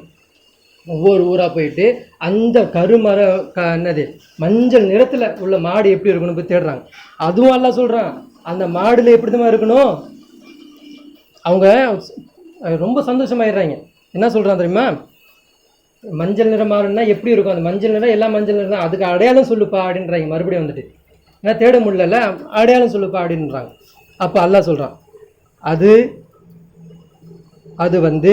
[SPEAKER 2] ஒவ்வொரு ஊராக போயிட்டு அந்த கருமர என்னது மஞ்சள் நிறத்தில் உள்ள மாடு எப்படி இருக்கணும் போய் தேடுறாங்க. அதுவும் எல்லாம் சொல்கிறான், அந்த மாடில் எப்படி தான் இருக்கணும். அவங்க ரொம்ப சந்தோஷமாயிடுறாங்க. என்ன சொல்கிறான் தெரியுமா, மஞ்சள் நிறம் மாறுன்னா எப்படி இருக்கும், அந்த மஞ்சள் நிறம் எல்லாம் மஞ்சள் நிறம் தான், அதுக்கு அடையாளம் சொல்லுப்பா அப்படின்றாங்க. மறுபடியும் வந்துட்டு ஏன்னா தேட முடியல, அடையாளம் சொல்லுப்பா அப்படின்றாங்க. அப்போ அல்லாஹ் சொல்கிறான், அது வந்து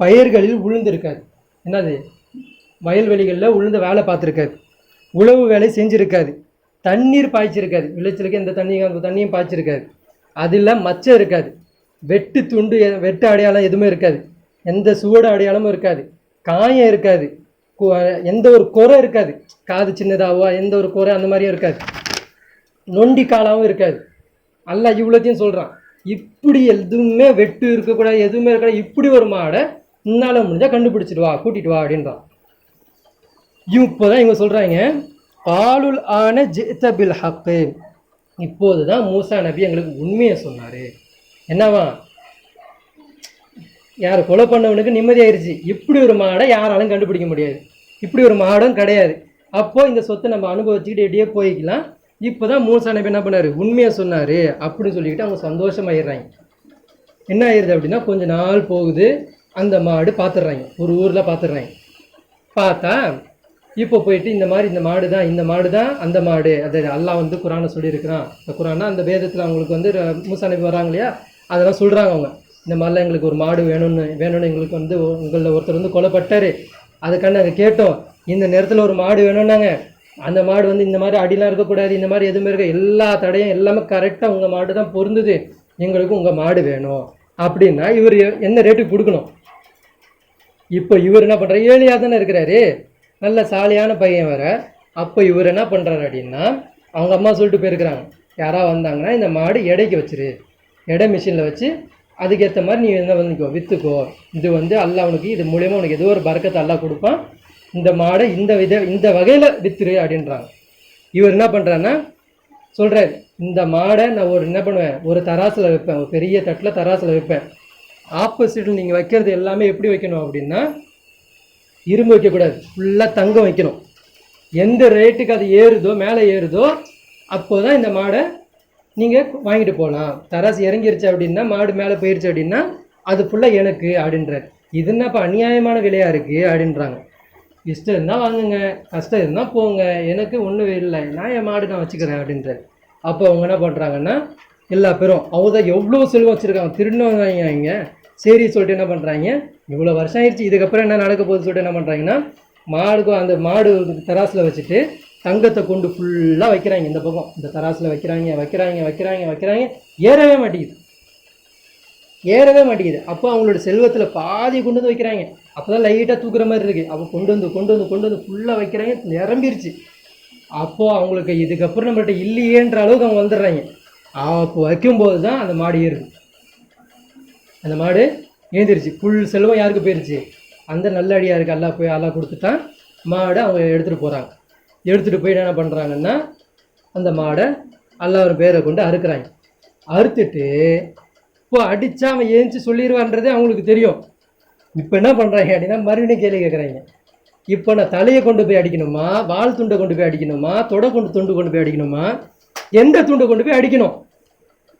[SPEAKER 2] பயிர்களில் உளுந்திருக்காது, என்னது வயல்வெளிகளில் உளுந்து வேலை பார்த்துருக்காது, உழவு வேலை செஞ்சுருக்காது, தண்ணீர் பாய்ச்சிருக்காது, விளைச்சலுக்கு எந்த தண்ணியும் பாய்ச்சிருக்காது, அதில் மச்சம் இருக்காது, வெட்டு துண்டு வெட்டு அடையாளம் எதுவுமே இருக்காது, எந்த சுவடு அடையாளமும் இருக்காது, காயம் இருக்காது, எந்த ஒரு குறை இருக்காது, காது சின்னதாகவோ எந்த ஒரு குறை அந்த மாதிரியும் இருக்காது, நொண்டி காலாகவும் இருக்காது. அல்லாஹ் இவ்வளோத்தையும் சொல்கிறான். இப்படி எதுவுமே வெட்டு இருக்கக்கூடாது, எதுவுமே இருக்கக்கூடாது, இப்படி ஒரு மாடை முன்னால் முடிஞ்சால் கண்டுபிடிச்சிட்டு வா, கூட்டிகிட்டு வா அப்படின்றான். இப்போதான் இவங்க சொல்கிறாங்க, பாலுல் ஆன ஜித்தபில் ஹக்கு, இப்போது தான் மூசா நபி எங்களுக்கு உண்மையை சொன்னார். என்னவா, யார் கொலை பண்ணவனுக்கு நிம்மதியாயிருச்சு, இப்படி ஒரு மாடை யாராலும் கண்டுபிடிக்க முடியாது, இப்படி ஒரு மாடும் கிடையாது, அப்போது இந்த சொத்தை நம்ம அனுபவிச்சுக்கிட்டு எப்படியே போய்க்கலாம். இப்போ தான் மூசா நபி என்ன பண்ணார், உண்மையை சொன்னார் அப்படின்னு சொல்லிக்கிட்டு அவங்க சந்தோஷமாயிடுறாங்க. என்ன ஆயிடுது அப்படின்னா, கொஞ்ச நாள் போகுது, அந்த மாடு பார்த்துடுறாங்க, ஒரு ஊரில் பார்த்துடுறாங்க. பார்த்தா இப்போ போயிட்டு இந்த மாடு தான் அந்த மாடு, அது அல்லாஹ் வந்து குரானை சொல்லியிருக்கிறான். இந்த குரானா அந்த வேதத்தில் அவங்களுக்கு வந்து மூசா நபி வராங்க இல்லையா, அதெல்லாம் சொல்கிறாங்க அவங்க, இந்த மாதிரிலாம் எங்களுக்கு ஒரு மாடு வேணும்னு எங்களுக்கு வந்து உங்களில் ஒருத்தர் வந்து கொலைப்பட்டார், அதுக்காண்டி நாங்கள் கேட்டோம், இந்த நேரத்தில் ஒரு மாடு வேணும்னாங்க, அந்த மாடு வந்து இந்த மாதிரி அடிலாம் இருக்கக்கூடாது, இந்த மாதிரி எதுவுமே இருக்க, எல்லா தடையும் எல்லாமே கரெக்டாக உங்கள் மாடு தான் பொருந்துது, எங்களுக்கு உங்கள் மாடு வேணும் அப்படின்னா இவர் என்ன ரேட்டுக்கு கொடுக்கணும். இப்போ இவர் என்ன பண்ணுறாரு, ஏழையாக தானே இருக்கிறாரு, நல்ல சாலியான பையன் வர. அப்போ இவர் என்ன பண்ணுறாரு அப்படின்னா, அவங்க அம்மா சொல்லிட்டு போயிருக்கிறாங்க, யாராவது வந்தாங்கன்னா இந்த மாடு எடைக்கு வச்சிரு, எடை மிஷினில் வச்சு அதுக்கேற்ற மாதிரி நீ என்ன வந்துக்கோ, விற்றுக்கோ, இது வந்து அல்லாஹ் உனக்கு இது மூலயமா உனக்கு ஏதோ ஒரு பரக்கத்தை அல்லாஹ் கொடுப்பான், இந்த மாடை இந்த வகையில் விற்றுரு அப்படின்றாங்க. இவர் என்ன பண்ணுறாருன்னா சொல்கிறார், இந்த மாடை நான் என்ன பண்ணுவேன், ஒரு தராசில் வைப்பேன், ஒரு பெரிய தட்டில் தராசில் வைப்பேன், ஆப்போசிட்டில் நீங்கள் வைக்கிறது எல்லாமே எப்படி வைக்கணும் அப்படின்னா, இரும்பு வைக்கக்கூடாது, ஃபுல்லாக தங்கம் வைக்கணும். எந்த ரேட்டுக்கு அது ஏறுதோ மேலே ஏறுதோ அப்போ தான் இந்த மாடை நீங்கள் வாங்கிட்டு போகலாம். தராசு இறங்கிருச்சு அப்படின்னா, மாடு மேலே போயிடுச்சு அப்படின்னா அது ஃபுல்லாக எனக்கு அப்படின்றார். இது என்னப்பா அநியாயமான விலையாக இருக்குது அப்படின்றாங்க. இஷ்டம் இருந்தால் வாங்குங்க, கஷ்டம் இருந்தால் போங்க, எனக்கு ஒன்றும் இல்லை, நான் என் மாடு நான் வச்சுக்கிறேன் அப்படின்றாரு. அப்போ அவங்க என்ன பண்ணுறாங்கன்னா எல்லா பேரும் அவங்க தான் எவ்வளோ செல்வம் வச்சுருக்காங்க, திருடினவங்க இங்கே. சரி சொல்லிட்டு என்ன பண்ணுறாங்க, இவ்வளோ வருஷம் ஆயிடுச்சு, இதுக்கப்புறம் என்ன நடக்க போகுது சொல்லிட்டு என்ன பண்ணுறாங்கன்னா அந்த மாடு தராசில் வச்சுட்டு தங்கத்தை கொண்டு ஃபுல்லாக வைக்கிறாங்க. இந்த பக்கம் இந்த தராசில் வைக்கிறாங்க. ஏறவே மாட்டேங்குது. அப்போ அவங்களோட செல்வத்தில் பாதி கொண்டு வந்து வைக்கிறாங்க. அப்போ தான் லைட்டாக தூக்குற மாதிரி இருக்குது. அப்போ கொண்டு வந்து ஃபுல்லாக வைக்கிறாங்க, நிரம்பிருச்சு. அப்போது அவங்களுக்கு இதுக்கப்புறம் நம்மள்கிட்ட இல்லையேன்ற அளவுக்கு அவங்க வந்துடுறாங்க. அப்போ வைக்கும்போது தான் அந்த மாடு ஏறுது. அந்த மாடு ஏந்திருச்சு. ஃபுல் செல்வம் யாருக்கு போயிருச்சு, அந்த நல்லடியாருக்கு அல்லா கொடுத்துட்டான். மாடை அவங்க எடுத்துகிட்டு போகிறாங்க. எடுத்துகிட்டு போய் என்ன பண்ணுறாங்கன்னா அந்த மாடை ஒரு பேரை கொண்டு அறுக்கிறாங்க. அறுத்துட்டு இப்போ அடித்தா அவன் ஏஞ்சி சொல்லிடுவான்றதே அவங்களுக்கு தெரியும். இப்போ என்ன பண்ணுறாங்க அப்படின்னா மறுபடியும் கேள்வி கேட்குறாங்க. இப்போ நான் தலையை கொண்டு போய் அடிக்கணுமா, வால் துண்டை கொண்டு போய் அடிக்கணுமா, துண்டு கொண்டு போய் அடிக்கணுமா, எந்த துண்டை கொண்டு போய் அடிக்கணும்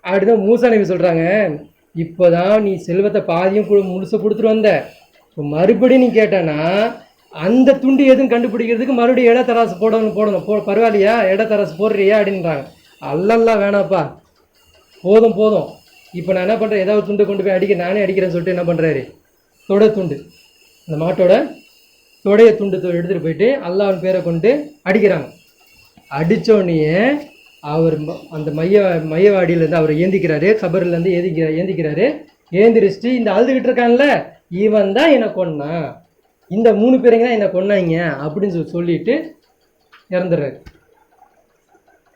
[SPEAKER 2] அப்படிதான் மூசா நபி சொல்கிறாங்க. இப்போ தான் நீ செல்வத்தை பாதியும் முழுசை கொடுத்துட்டு வந்த, இப்போ மறுபடியும் நீ கேட்டேன்னா அந்த துண்டு எதுவும் கண்டுபிடிக்கிறதுக்கு மறுபடியும் இடத்தராசு போடணும். பரவாயில்லையா, இடத்தராசு போடுறியா அப்படின்றாங்க. அல்லல்லாம் வேணாப்பா, போதும். இப்போ நான் என்ன பண்ணுறேன், ஏதாவது துண்டை கொண்டு போய் நானே அடிக்கிறேன்னு சொல்லிட்டு என்ன பண்ணுறாரு, துண்டு, அந்த மாட்டோட தொடைய துண்டு எடுத்துகிட்டு போயிட்டு அல்லாஹ்வின் பேரை கொண்டு அடிக்கிறாங்க. அடித்தோடனே அவர் அந்த மையவாடியிலேருந்து அவர் ஏந்திக்கிறாரு, கபர்லேருந்து ஏந்திக்கிறாரு. ஏந்திரிச்சிட்டு இந்த அழுதுகிட்டு இருக்கான்ல, இவன் தான் என்னை கொன்னான், இந்த 3 பேருங்க தான் என்னை கொன்னாங்க அப்படின்னு சொல்லிட்டு இறந்துடுறாரு.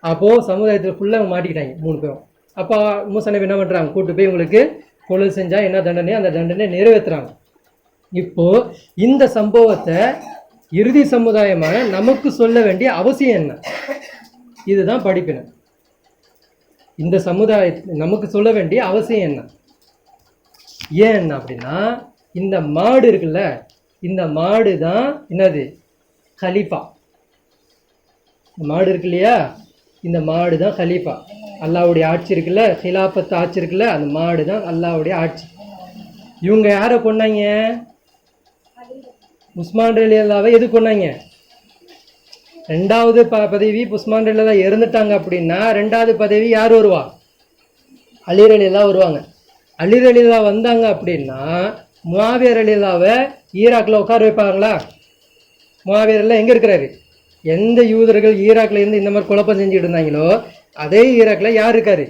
[SPEAKER 2] அப்போது சமுதாயத்தில் ஃபுல்லாக மாட்டிக்கிட்டாங்க 3 பேரும். அப்போ மூசா நபி என்ன பண்ணுறாங்க, கூப்பிட்டு போய் உங்களுக்கு கொலை செஞ்சால் என்ன தண்டனையோ அந்த தண்டனை நிறைவேற்றுறாங்க. இப்போது இந்த சம்பவத்தை இறுதி சமுதாயமான நமக்கு சொல்ல வேண்டிய அவசியம் என்ன, இதுதான் படிப்பினை. இந்த சமுதாயத்தை நமக்கு சொல்ல வேண்டிய அவசியம் என்ன, ஏன் அப்படின்னா இந்த மாடு இருக்குல்ல, இந்த மாடு தான் என்னது, கலீஃபா. மாடு இருக்கு இல்லையா, இந்த மாடு தான் கலீஃபா. அல்லாவுடைய ஆட்சி இருக்குல்ல, ஹிலாஃபத் ஆட்சி இருக்குல்ல, அந்த மாடு தான் அல்லாவுடைய ஆட்சி. இவங்க யாரை கொண்டாங்க, உஸ்மான் ரலியல்லாவை எது கொண்டாங்க, 2வது பதவி உஸ்மான் ரலியல்லா இறந்துட்டாங்க அப்படின்னா 2வது பதவி யார் வருவா, அலி ரலியல்லா வருவாங்க. அலி ரலியல்லா வந்தாங்க அப்படின்னா முஆவியா ரலியல்லாவை ஈராக்கில் உட்கார வைப்பாங்களா? முஆவியா ரலியல்லா எங்கே இருக்கிறாரு, எந்த யூதர்கள் ஈராக்கில் இருந்து இந்த மாதிரி குழப்பம் செஞ்சுட்டு இருந்தாங்களோ அதே ஈராக்கில் யார் இருக்காரு,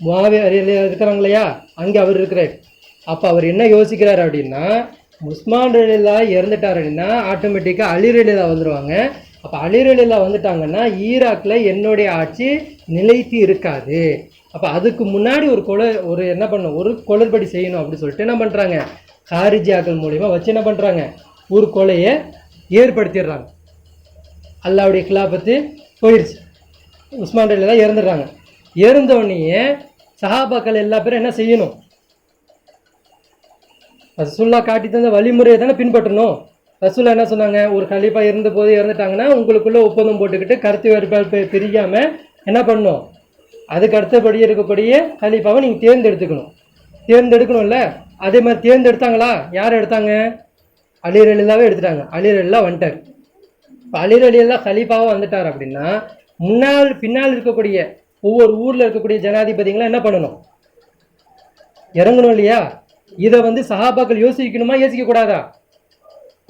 [SPEAKER 2] முஆவியா ரலியல்லா இருக்கிறாங்களையா, அங்கே அவர் இருக்கிறார். அப்போ அவர் என்ன யோசிக்கிறார் அப்படின்னா, உஸ்மான் ரலியல்லா இறந்துட்டார் அப்படின்னா ஆட்டோமேட்டிக்காக அலி ரலியல்லா வந்துடுவாங்க. அப்போ அலி ரலியல்லா வந்துட்டாங்கன்னா ஈராக்கில் என்னுடைய ஆட்சி நிலைத்து இருக்காது. அப்போ அதுக்கு முன்னாடி ஒரு என்ன பண்ணணும், ஒரு கொலைப்படி செய்யணும் அப்படின்னு சொல்லிட்டு என்ன பண்ணுறாங்க, காரிஜியாக்கள் மூலிமா வச்சு என்ன பண்ணுறாங்க, ஒரு கொலையை ஏற்படுத்திடுறாங்க. அல்லாவுடைய கிலாபத்து போயிடுச்சு, உஸ்மான் ரலியல்லா இறந்துடுறாங்க. இறந்தோடனே சஹாபாக்கள் எல்லா பேரும் என்ன செய்யணும், ரசூல்லா காட்டி தந்த வழிமுறையை தானே பின்பற்றணும். ரசூல்லா என்ன சொன்னாங்க, ஒரு கலீஃபா இருந்தபோது இறந்துட்டாங்கன்னா உங்களுக்குள்ளே ஒப்பந்தம் போட்டுக்கிட்டு கருத்து வேறுபாடு பிரியாமல் என்ன பண்ணணும், அதுக்கு அடுத்தபடி இருக்கக்கூடிய கலீஃபாவை நீங்கள் தேர்ந்தெடுக்கணும்ல. அதே மாதிரி தேர்ந்தெடுத்தாங்களா, யார் எடுத்தாங்க, அலி ரலியல்லாவே எடுத்துட்டாங்க. அலி ரலியல்லா வந்துட்டார். இப்போ அலி ரலியல்லா கலீஃபாவை வந்துட்டார் அப்படின்னா பின்னால் இருக்கக்கூடிய ஒவ்வொரு ஊரில் இருக்கக்கூடிய ஜனாதிபதிகளை என்ன பண்ணணும், இறங்கணும் இல்லையா. இதை சஹாபாக்கள் யோசிக்கணுமா யோசிக்கக்கூடாதா,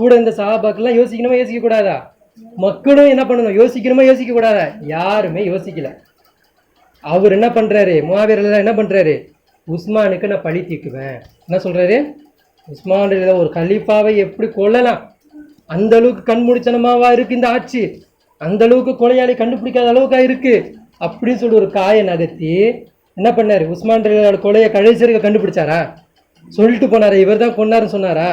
[SPEAKER 2] கூட இந்த சஹாபாக்கள்லாம் யோசிக்கணுமா யோசிக்கக்கூடாதா, மக்களும் என்ன பண்ணணும், யோசிக்கணுமா யோசிக்கக்கூடாதா, யாருமே யோசிக்கல. அவர் என்ன பண்ணுறாரு, முஆவியா ரலியல்லா என்ன பண்ணுறாரு, உஸ்மானுக்கு நான் பழி தீர்க்குவேன். என்ன சொல்கிறாரு, உஸ்மான் ரலியல்லா ஒரு கலீஃபாவை எப்படி கொல்லலாம், அந்த அளவுக்கு கண்மூடித்தனமாவா இருக்குது இந்த ஆட்சி, அந்த அளவுக்கு கொலையாளி கண்டுபிடிக்காத அளவுக்கா இருக்குது அப்படின்னு சொல்லி ஒரு காயை நகர்த்தி என்ன பண்ணார், உஸ்மான் ரலியல்லா கொலையை கடைசியாக கண்டுபிடிச்சாரா, சொல்லிட்டு போனாரா, இவர் தான் கொண்டாருன்னு சொன்னாரா.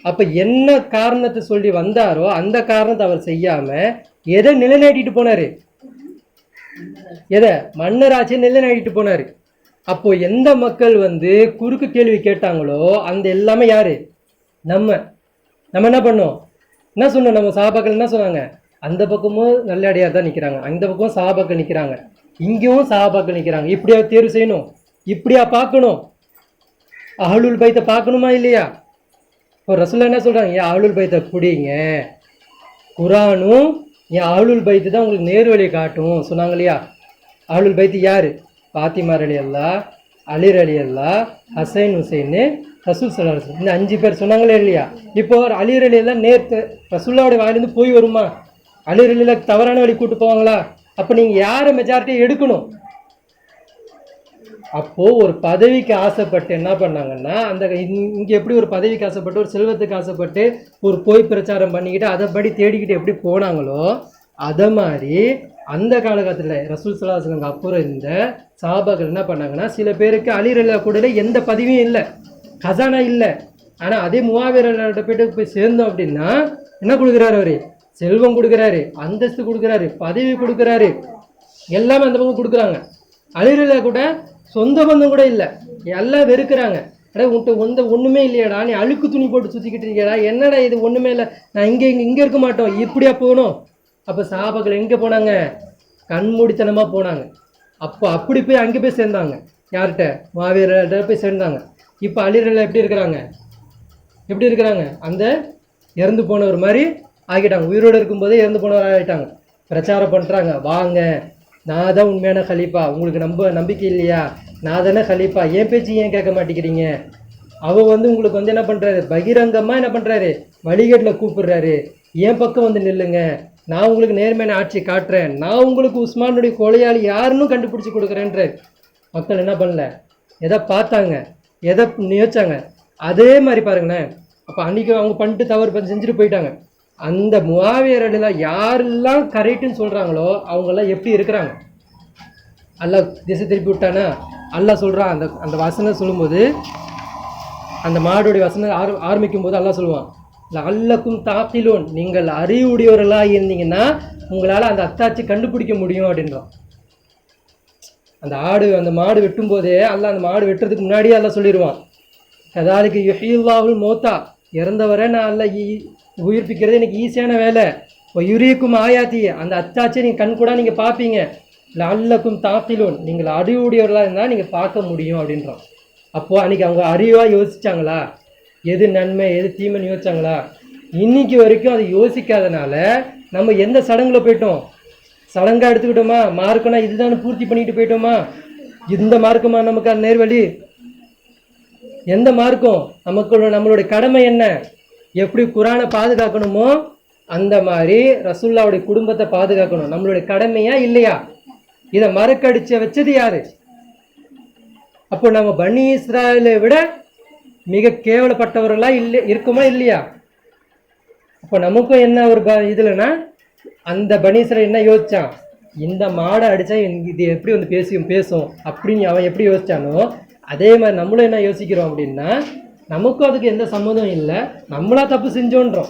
[SPEAKER 2] அப்போ என்ன காரணத்தை சொல்லி வந்தாரோ அந்த காரணத்தை அவர் செய்யாமல் எதை நிலைநாட்டிட்டு போனார், எதை மன்னர் ஆட்சியை நிலைநாட்டிட்டு போனார். அப்போது எந்த மக்கள் குறுக்கு கேள்வி கேட்டாங்களோ அந்த எல்லாமே யார், நம்ம என்ன பண்ணோம், என்ன சொன்னோம், நம்ம சஹாபாக்கள் என்ன சொன்னாங்க, அந்த பக்கமும் நல்லடியார் தான் நிற்கிறாங்க, அந்த பக்கமும் சஹாபாக்கள் நிற்கிறாங்க, இங்கேயும் சஹாபாக்கள் நிற்கிறாங்க, இப்படியா தேர்வு செய்யணும், இப்படியா பார்க்கணும், அஹ்லுல் பைத்தை பார்க்கணுமா இல்லையா, இப்போ ரசூல்லா என்ன சொல்கிறாங்க, என் அஹ்லுல் பைத்தை பிடிங்க, குரானும் என் அஹ்லுல் பைத்து தான் உங்களுக்கு நேர்வழி காட்டும் சொன்னாங்க இல்லையா. அஹ்லுல் பைத்து யார்? பாத்திமா ரலியல்லாஹ், அலி ரலியல்லாஹ், ஹசைன் ஹுசைன்னு, ரசூல் ஸல்லல்லாஹு அலைஹி வஸல்லம், இந்த 5 பேர் சொன்னாங்களே இல்லையா. இப்போ அலி ரலியல்லாஹ் நேர்த்து ரசூல்லாவுடைய வாயிலிருந்து போய் வருமா? அலி ரலியல்லாஹ் தவறான வழி கூட்டு போவாங்களா? அப்போ நீங்கள் யாரை மெஜாரிட்டியை எடுக்கணும்? அப்போது ஒரு பதவிக்கு ஆசைப்பட்டு என்ன பண்ணாங்கன்னா, அந்த இங்கே எப்படி ஒரு பதவிக்கு ஆசைப்பட்டு ஒரு செல்வத்துக்கு ஆசைப்பட்டு ஒரு போய் பிரச்சாரம் பண்ணிக்கிட்டு அதைப்படி தேடிக்கிட்டு எப்படி போனாங்களோ அதை மாதிரி அந்த காலகட்டத்தில் ரசூல் ஸல்லல்லாஹு அலைஹி வஸல்லம் அப்புறம் இந்த சஹாபாக்கள் என்ன பண்ணாங்கன்னா, சில பேருக்கு அலி ரலியல்லாஹு கூட எந்த பதவியும் இல்லை, கசானா இல்லை. ஆனால் அதே முஆவியா ரலியல்லாஹு போய் சேர்ந்தோம் அப்படின்னா என்ன கொடுக்குறாரு? அவர் செல்வம் கொடுக்குறாரு, அந்தஸ்து கொடுக்குறாரு, பதவி கொடுக்குறாரு, எல்லாமே அந்த பக்கம் கொடுக்குறாங்க. அலி ரலியல்லாஹு கூட சொந்த பந்தம் கூட இல்லை, எல்லாம் வெறுக்கிறாங்க. உன்ட்ட ஒன்றுமே இல்லையாடா, நீ அழுக்கு துணி போட்டு சுற்றிக்கிட்டு இருக்கியாடா, என்னடா இது ஒன்றுமே இல்லை, நான் இங்கே இருக்க மாட்டோம், இப்படியா போகணும். அப்போ சஹாபாக்கள் எங்கே போனாங்க? கண்மூடித்தனமாக போனாங்க. அப்போ அப்படி போய் அங்கே போய் சேர்ந்தாங்க. யார்கிட்ட? முஆவியா போய் சேர்ந்தாங்க. இப்போ அலி ரலியல்லாஹு எப்படி இருக்கிறாங்க? அந்த இறந்து போனவர் மாதிரி ஆகிட்டாங்க. உயிரோடு இருக்கும்போதே இறந்து போனவர் ஆகிட்டாங்க. பிரச்சாரம் பண்ணுறாங்க, வாங்க நான் தான் உண்மையான கலீஃபா, உங்களுக்கு நம்பிக்கை இல்லையா, நான் தானே கலீஃபா, ஏன் பேச்சு ஏன் கேட்க மாட்டேங்கிறீங்க. அவர் உங்களுக்கு என்ன பண்ணுறாரு, பகிரங்கமாக என்ன பண்ணுறாரு, வழிகேட்டில் கூப்பிடுறாரு, என் பக்கம் நில்லுங்க, நான் உங்களுக்கு நேர்மையான ஆட்சி காட்டுறேன், நான் உங்களுக்கு உஸ்மானுடைய கொலையாளி யாருன்னு கண்டுபிடிச்சி கொடுக்குறேன்றார். மக்கள் என்ன பண்ணல, எதை பார்த்தாங்க, எதை யோசிச்சாங்க, அதே மாதிரி பாருங்களேன். அப்போ அன்றைக்கி அவங்க பண்ணிட்டு தவறு செஞ்சுட்டு போயிட்டாங்க. அந்த முஆவியா ரலியல்லாஹு யாரெல்லாம் கரெக்டுன்னு சொல்கிறாங்களோ அவங்கெல்லாம் எப்படி இருக்கிறாங்க? அல்லாஹ் திசை திருப்பி விட்டானா? அல்லாஹ் சொல்கிறான், அந்த வசனம் சொல்லும்போது, அந்த மாடுடைய வசனம் ஆரம்பிக்கும் போது அல்லாஹ் சொல்லுவான், லஅல்லக்கும் தாக்கிலூன், நீங்கள் அறிவுடையவர்களாக இருந்தீங்கன்னா உங்களால் அந்த அத்தாட்சி கண்டுபிடிக்க முடியும் அப்படின்றோம். அந்த மாடு வெட்டும் போதே அல்லாஹ் அந்த மாடு வெட்டுறதுக்கு முன்னாடியே அல்லாஹ் சொல்லிடுவான், கதாலிக்கு யுஹ்யில்லாஹுல் மௌத்தா, இறந்தவரை நான் அல்லாஹ் உயிர்ப்பிக்கிறது எனக்கு ஈஸியான வேலை. இப்போ யுரீக்கும் ஆயாத்தி, அந்த அத்தாட்சியை நீங்கள் கண்கூட நீங்கள் பார்ப்பீங்க. லஅல்லக்கும் தாக்கிலூன், நீங்கள் அறிவுடையவர்களாக இருந்தால் நீங்கள் பார்க்க முடியும் அப்படின்றோம். அப்போது அன்றைக்கி அவங்க அறிவாக யோசித்தாங்களா? எது நன்மை எது தீமைன்னு யோசிச்சாங்களா? இன்னைக்கு வரைக்கும் அதை யோசிக்காதனால நம்ம எந்த சடங்கில் போயிட்டோம்? சடங்காக எடுத்துக்கிட்டோமா? மார்க்கம்னா இதுதான் பூர்த்தி பண்ணிட்டு போயிட்டோமா? இந்த மார்க்கமா நமக்கு அந்த நேர்வழி? எந்த மார்க்கம்? நம்மளுடைய கடமை என்ன? எப்படி குரானை பாதுகாக்கணுமோ அந்த மாதிரி ரசூல்லாவுடைய குடும்பத்தை பாதுகாக்கணும். நம்மளுடைய கடமையா இல்லையா? இதை மறக்கடிச்ச வச்சது யாரு? அப்போ நம்ம பனி இஸ்ராயலை விட மிக கேவலப்பட்டவர்களா இருக்குமா இல்லையா? அப்போ நமக்கும் என்ன ஒரு இதுலன்னா, அந்த பனி இஸ்ராயல் என்ன யோசிச்சான், இந்த மாடை அடித்தா இது எப்படி பேசும் அப்படின்னு அவன் எப்படி யோசிச்சானோ அதே மாதிரி நம்மளும் என்ன யோசிக்கிறோம் அப்படின்னா, நமக்கும் அதுக்கு எந்த சம்மதம் இல்லை, நம்மளா தப்பு செஞ்சோன்றோம்.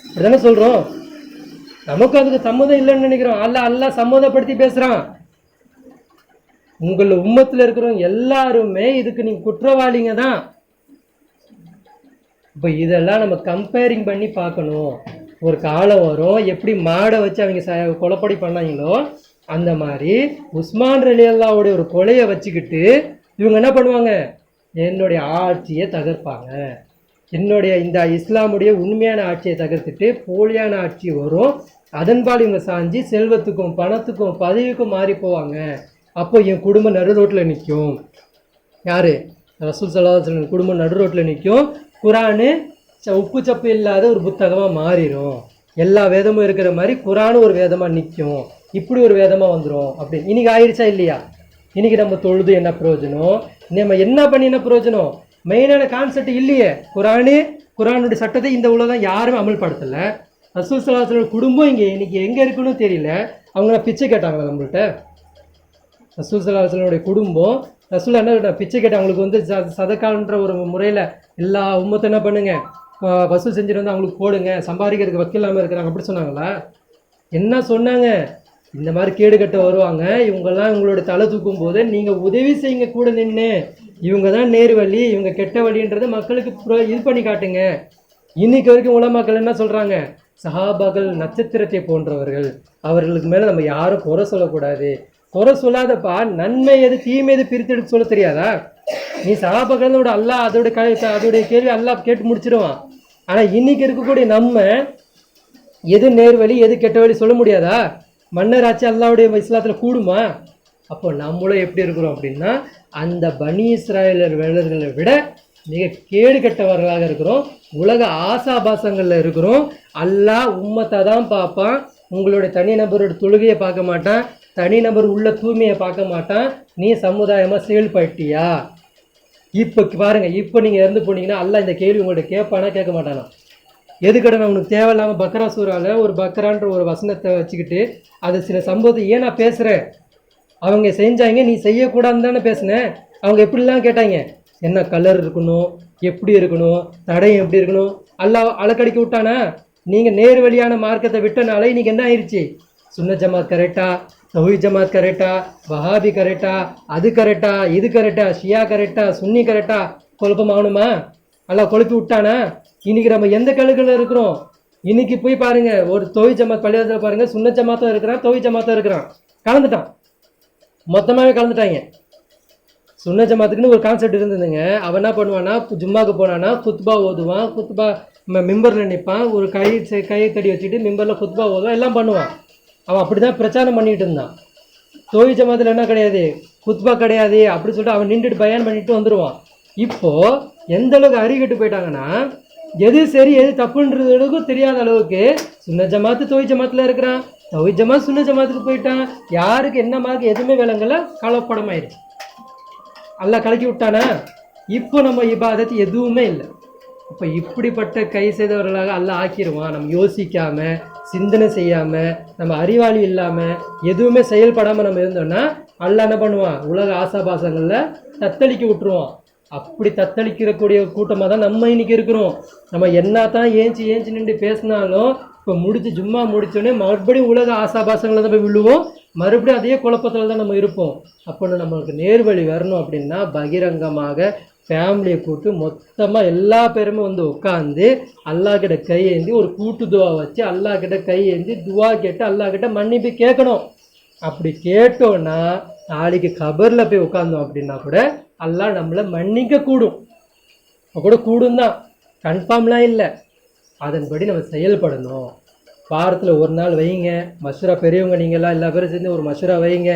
[SPEAKER 2] அப்படி தானே சொல்கிறோம். நமக்கும் அதுக்கு சம்மதம் இல்லைன்னு நினைக்கிறோம். அல்லாஹ் சம்மதப்படுத்தி பேசுகிறான். உங்கள் உம்மத்தில் இருக்கிறவங்க எல்லாருமே இதுக்கு நீங்கள் குற்றவாளிங்க தான். இப்போ இதெல்லாம் நம்ம கம்பேரிங் பண்ணி பார்க்கணும். ஒரு காலம் வரும், எப்படி மாடை வச்சு அவங்க கொலைப்படி பண்ணாங்களோ அந்த மாதிரி உஸ்மான் ரலியல்லாஹுடைய ஒரு கொலையை வச்சுக்கிட்டு இவங்க என்ன பண்ணுவாங்க, என்னுடைய ஆட்சியை தகர்ப்பாங்க, என்னுடைய இந்த இஸ்லாமுடைய உண்மையான ஆட்சியை தகர்த்துட்டு போலியான ஆட்சி வரும், அதன்பால் இவங்க சாஞ்சி செல்வத்துக்கும் பணத்துக்கும் பதவிக்கும் மாறி போவாங்க. அப்போ என் குடும்பம் நடு ரோட்டில் நிற்கும். யார்? ரசூல் ஸல்லல்லாஹு அலைஹி வஸல்லம் குடும்பம் நடு ரோட்டில் நிற்கும். குரானு உப்பு சப்பு இல்லாத ஒரு புத்தகமாக மாறிடும். எல்லா வேதமும் இருக்கிற மாதிரி குரானும் ஒரு வேதமாக நிற்கும். இப்படி ஒரு வேதமாக வந்துடும். அப்படி இன்றைக்கி ஆயிடுச்சா இல்லையா? இன்றைக்கி நம்ம தொழுது என்ன பிரயோஜனம்? நம்ம என்ன பண்ணி என்ன பிரயோஜனம்? மெயினான கான்செப்ட் இல்லையே. குரானுடைய சட்டத்தை இந்த உலகம் யாரும் அமல்படுத்தலை. ரசூல் ஸல்லல்லாஹு அலைஹி வஸல்லம் குடும்பம் இன்றைக்கி எங்கே இருக்குன்னு தெரியல. அவங்க பிச்சை கேட்டாங்களா நம்மள்கிட்ட? ரசூல் ஸல்லல்லாஹு அலைஹி வஸல்லம் குடும்பம் ரசூல் என்ன பிச்சை கேட்டாங்க. அவங்களுக்கு சதக்கான்ற ஒரு முறையில் எல்லா உம்மத்தை என்ன பண்ணுங்க, வசூல் செஞ்சுட்டு வந்து அவங்களுக்கு போடுங்க, சம்பாதிக்கிறதுக்கு வக்கீல் இல்லாமல் இருக்கிறாங்க அப்படி சொன்னாங்களா? என்ன சொன்னாங்க? இந்த மாதிரி கேடு கட்ட வருவாங்க, இவங்கெல்லாம் இவங்களோட தலை தூக்கும் போது நீங்கள் உதவி செய்யுங்க கூட நின்று, இவங்க தான் நேர் வழி, இவங்க கெட்ட வழின்றதை மக்களுக்கு இது பண்ணி காட்டுங்க. இன்னைக்கு வரைக்கும் உலமாக்கள் என்ன சொல்கிறாங்க, சஹாபாக்கள் நட்சத்திரத்தை போன்றவர்கள், அவர்களுக்கு மேலே நம்ம யாரும் குறை சொல்லக்கூடாது. குறை சொல்லாதப்பா, நன்மை எது தீமை எது பிரித்தெடுத்து சொல்ல தெரியாதா? நீ சஹாபாக்களோட அல்லாஹ் அதோடைய கேள்வி அல்லாஹ் கேட்டு முடிச்சிடுவான். ஆனால் இன்னைக்கு இருக்கக்கூடிய நம்ம எது நேர்வழி எது கெட்ட வழி சொல்ல முடியாதா? மன்னர் ஆட்சி அல்லாவுடைய இஸ்லாத்தில் கூடுமா? அப்போ நம்மளும் எப்படி இருக்கிறோம் அப்படின்னா அந்த பனி இஸ்ராயலர் வேளர்களை விட மிக கேடு கெட்டவர்களாக இருக்கிறோம். உலக ஆசாபாசங்களில் இருக்கிறோம். அல்லாஹ் உம்மத்தை தான் பார்ப்பான். உங்களுடைய தனிநபரோட தொழுகையை பார்க்க மாட்டான், தனிநபர் உள்ள தூய்மையை பார்க்க மாட்டான். நீ சமுதாயமாக செயல்பட்டியா? இப்போ பாருங்க, இப்போ நீங்கள் இறந்து போனீங்கன்னா அல்லாஹ் இந்த கேள்வி உங்கள்கிட்ட கேட்பானா கேட்க மாட்டானா? எதுக்கடா உனக்கு தேவையில்லாமல் பக்ரா சூறாவில் ஒரு பக்ரான்ற ஒரு வசனத்தை வச்சுக்கிட்டு அது சில சம்பவத்தை ஏன் நான் பேசுகிறேன், அவங்க செஞ்சாங்க நீ செய்யக்கூடாதுன்னு தானே பேசுனேன். அவங்க எப்படிலாம் கேட்டாங்க, என்ன கலர் இருக்கணும், எப்படி இருக்கணும், தடயம் எப்படி இருக்கணும், அல்லாஹ் அலக்கடிக்க விட்டானா? நீங்கள் நேர் வழியான மார்க்கத்தை விட்டனால இன்னைக்கு என்ன ஆயிடுச்சு? சுன்ன ஜமாத் கரெக்டா, தௌஹீத் ஜமாத் கரெக்டா, வஹாபி கரெக்டா, அது கரெக்டா, இது கரெக்டா, ஷியா கரெக்டா, சுன்னி கரெக்டா, குழப்பமாகணுமா? அல்லாஹ் குழப்பி விட்டானா? இன்னைக்கு நம்ம எந்த கழுகுல இருக்கிறோம்? இன்னைக்கு போய் பாருங்க, ஒரு தௌஹீத் ஜமாத் பள்ளியாசத்தில் பாருங்க, சுன்ன ஜமாத்தும் இருக்கிறான், தௌஹீத் ஜமாத்தும் இருக்கிறான், கலந்துட்டான், மொத்தமாகவே கலந்துட்டாங்க. சுன்ன ஜமாத்துக்குன்னு ஒரு கான்செப்ட் இருந்ததுங்க. அவன் என்ன பண்ணுவான்னா, ஜும்மாவுக்கு போனான்னா குத்பா ஓதுவான், குத்பா மிம்பரில் நிற்பான், ஒரு கையை தடி வச்சுட்டு மிம்பரில் குத்பா ஓதுவான், எல்லாம் பண்ணுவான். அவன் அப்படி தான் பிரச்சாரம் பண்ணிட்டு இருந்தான். தௌஹீத் ஜமாத்தில் என்ன கிடையாது, குத்பா கிடையாது அப்படி சொல்லிட்டு அவன் நின்றுட்டு பயான் பண்ணிட்டு வந்துடுவான். இப்போது எந்த அளவுக்கு அறிவிட்டு போயிட்டாங்கன்னா, எது சரி எது தப்புன்றதுக்கும் தெரியாத அளவுக்கு சுன்ன ஜமாத்து தௌஹீத் ஜமாத்தில் இருக்கிறான், தௌஹீத் ஜமாத் சுன்ன ஜமாத்துக்கு போயிட்டான். யாருக்கு என்ன மாதிரி எதுவுமே விலங்கல, கலப்படமாயிருச்சு. அல்லாஹ் கலக்கி விட்டானா? இப்போ நம்ம இபாதத்து எதுவுமே இல்லை. அப்போ இப்படிப்பட்ட கை செய்தவர்களாக அல்லாஹ் ஆக்கிடுவான். நம்ம யோசிக்காமல் சிந்தனை செய்யாமல் நம்ம அறிவாளி இல்லாமல் எதுவுமே செயல்படாமல் நம்ம இருந்தோம்னா அல்லாஹ் என்ன பண்ணுவான்? உலக ஆசாபாசங்களில் தத்தளிக்க விட்டுருவான். அப்படி தத்தளிக்கிறக்கூடிய கூட்டமாக தான் நம்ம இன்னைக்கு இருக்கிறோம். நம்ம என்ன தான் ஏஞ்சி நின்று பேசினாலும் இப்போ ஜும்மா முடிச்சோடனே மறுபடியும் உலக ஆசாபாசங்களில் தான் போய் விழுவோம். மறுபடியும் அதே குழப்பத்தில் தான் நம்ம இருப்போம். அப்போ நம்மளுக்கு நேர்வழி வரணும் அப்படின்னா பகிரங்கமாக ஃபேமிலியை கூப்பிட்டு மொத்தமாக எல்லா பேருமே வந்து உட்காந்து அல்லாஹ்கிட்ட கையேந்தி ஒரு கூட்டு துவா வச்சு அல்லாஹ்கிட்ட கையேந்தி துவா கேட்டு அல்லாஹ்கிட்ட மன்னிப்பு கேட்கணும். அப்படி கேட்டோன்னா நாளைக்கு கபரில் போய் உட்காந்தோம் அப்படின்னா கூட அல்லாஹ் நம்மளை மன்னிக்க கூடும். கூட கூடும் தான், கன்ஃபார்ம்லாம் இல்லை. அதன்படி நம்ம செயல்படணும். வாரத்தில் ஒரு நாள் வைங்க மஷூரா. பெரியவங்க நீங்கள்லாம் எல்லா பேரும் சேர்ந்து ஒரு மஷூரா வைங்க.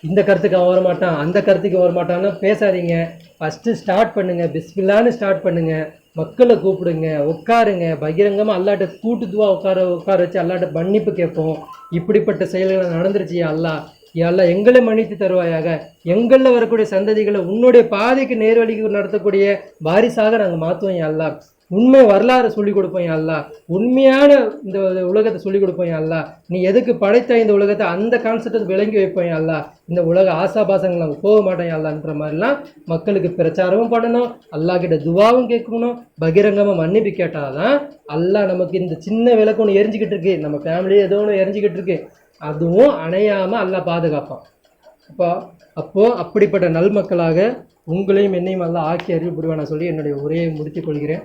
[SPEAKER 2] இந்த கருத்துக்கு அவன் வரமாட்டான், அந்த கருத்துக்கு வரமாட்டான்னு பேசாதீங்க. ஃபஸ்ட்டு ஸ்டார்ட் பண்ணுங்கள், பிஸ்மில்லான்னு ஸ்டார்ட் பண்ணுங்கள். மக்களை கூப்பிடுங்க, உட்காருங்க, பகிரங்கமாக அல்லாட்ட கூட்டு துவா உட்கார வச்சு அல்லாட்ட மன்னிப்பு கேட்போம். இப்படிப்பட்ட செயல்கள் நடந்துருச்சு அல்லாஹ், எல்லாம் எங்களை மன்னித்து தருவாயாக. எங்களில் வரக்கூடிய சந்ததிகளை உன்னுடைய பாதைக்கு நேர்வழிக்கு நடத்தக்கூடிய வாரிசாக நாங்கள் மாற்றுவோம் அல்லாஹ். உண்மை வரலாறு சொல்லிக் கொடுப்போம் அல்லாஹ். உண்மையான இந்த உலகத்தை சொல்லிக் கொடுப்போம் அல்லாஹ். நீ எதுக்கு படைத்த இந்த உலகத்தை அந்த கான்செப்டை விளங்கி வைப்போம் அல்லாஹ். இந்த உலக ஆசாபாசங்கள் நாங்கள் போக மாட்டோம் அல்லான்ற மாதிரிலாம் மக்களுக்கு பிரச்சாரமும் பண்ணணும், அல்லாஹ் கிட்ட துவாவும் கேட்கணும், பகிரங்கமாக மன்னிப்பு கேட்டால் தான் அல்லாஹ் நமக்கு இந்த சின்ன விளக்கு ஒன்று எரிஞ்சிக்கிட்டு இருக்கு, நம்ம ஃபேமிலியே ஏதோ ஒன்று எரிஞ்சிக்கிட்டு இருக்கு, அதுவும் அணையாமல் அல்லாஹ் பாதுகாப்பான். அப்போது அப்படிப்பட்ட நல்மக்களாக உங்களையும் என்னையும் அல்லாஹ் ஆக்கி அறிவு புரிவான சொல்லி என்னுடைய உரையை முடித்துக் கொள்கிறேன்.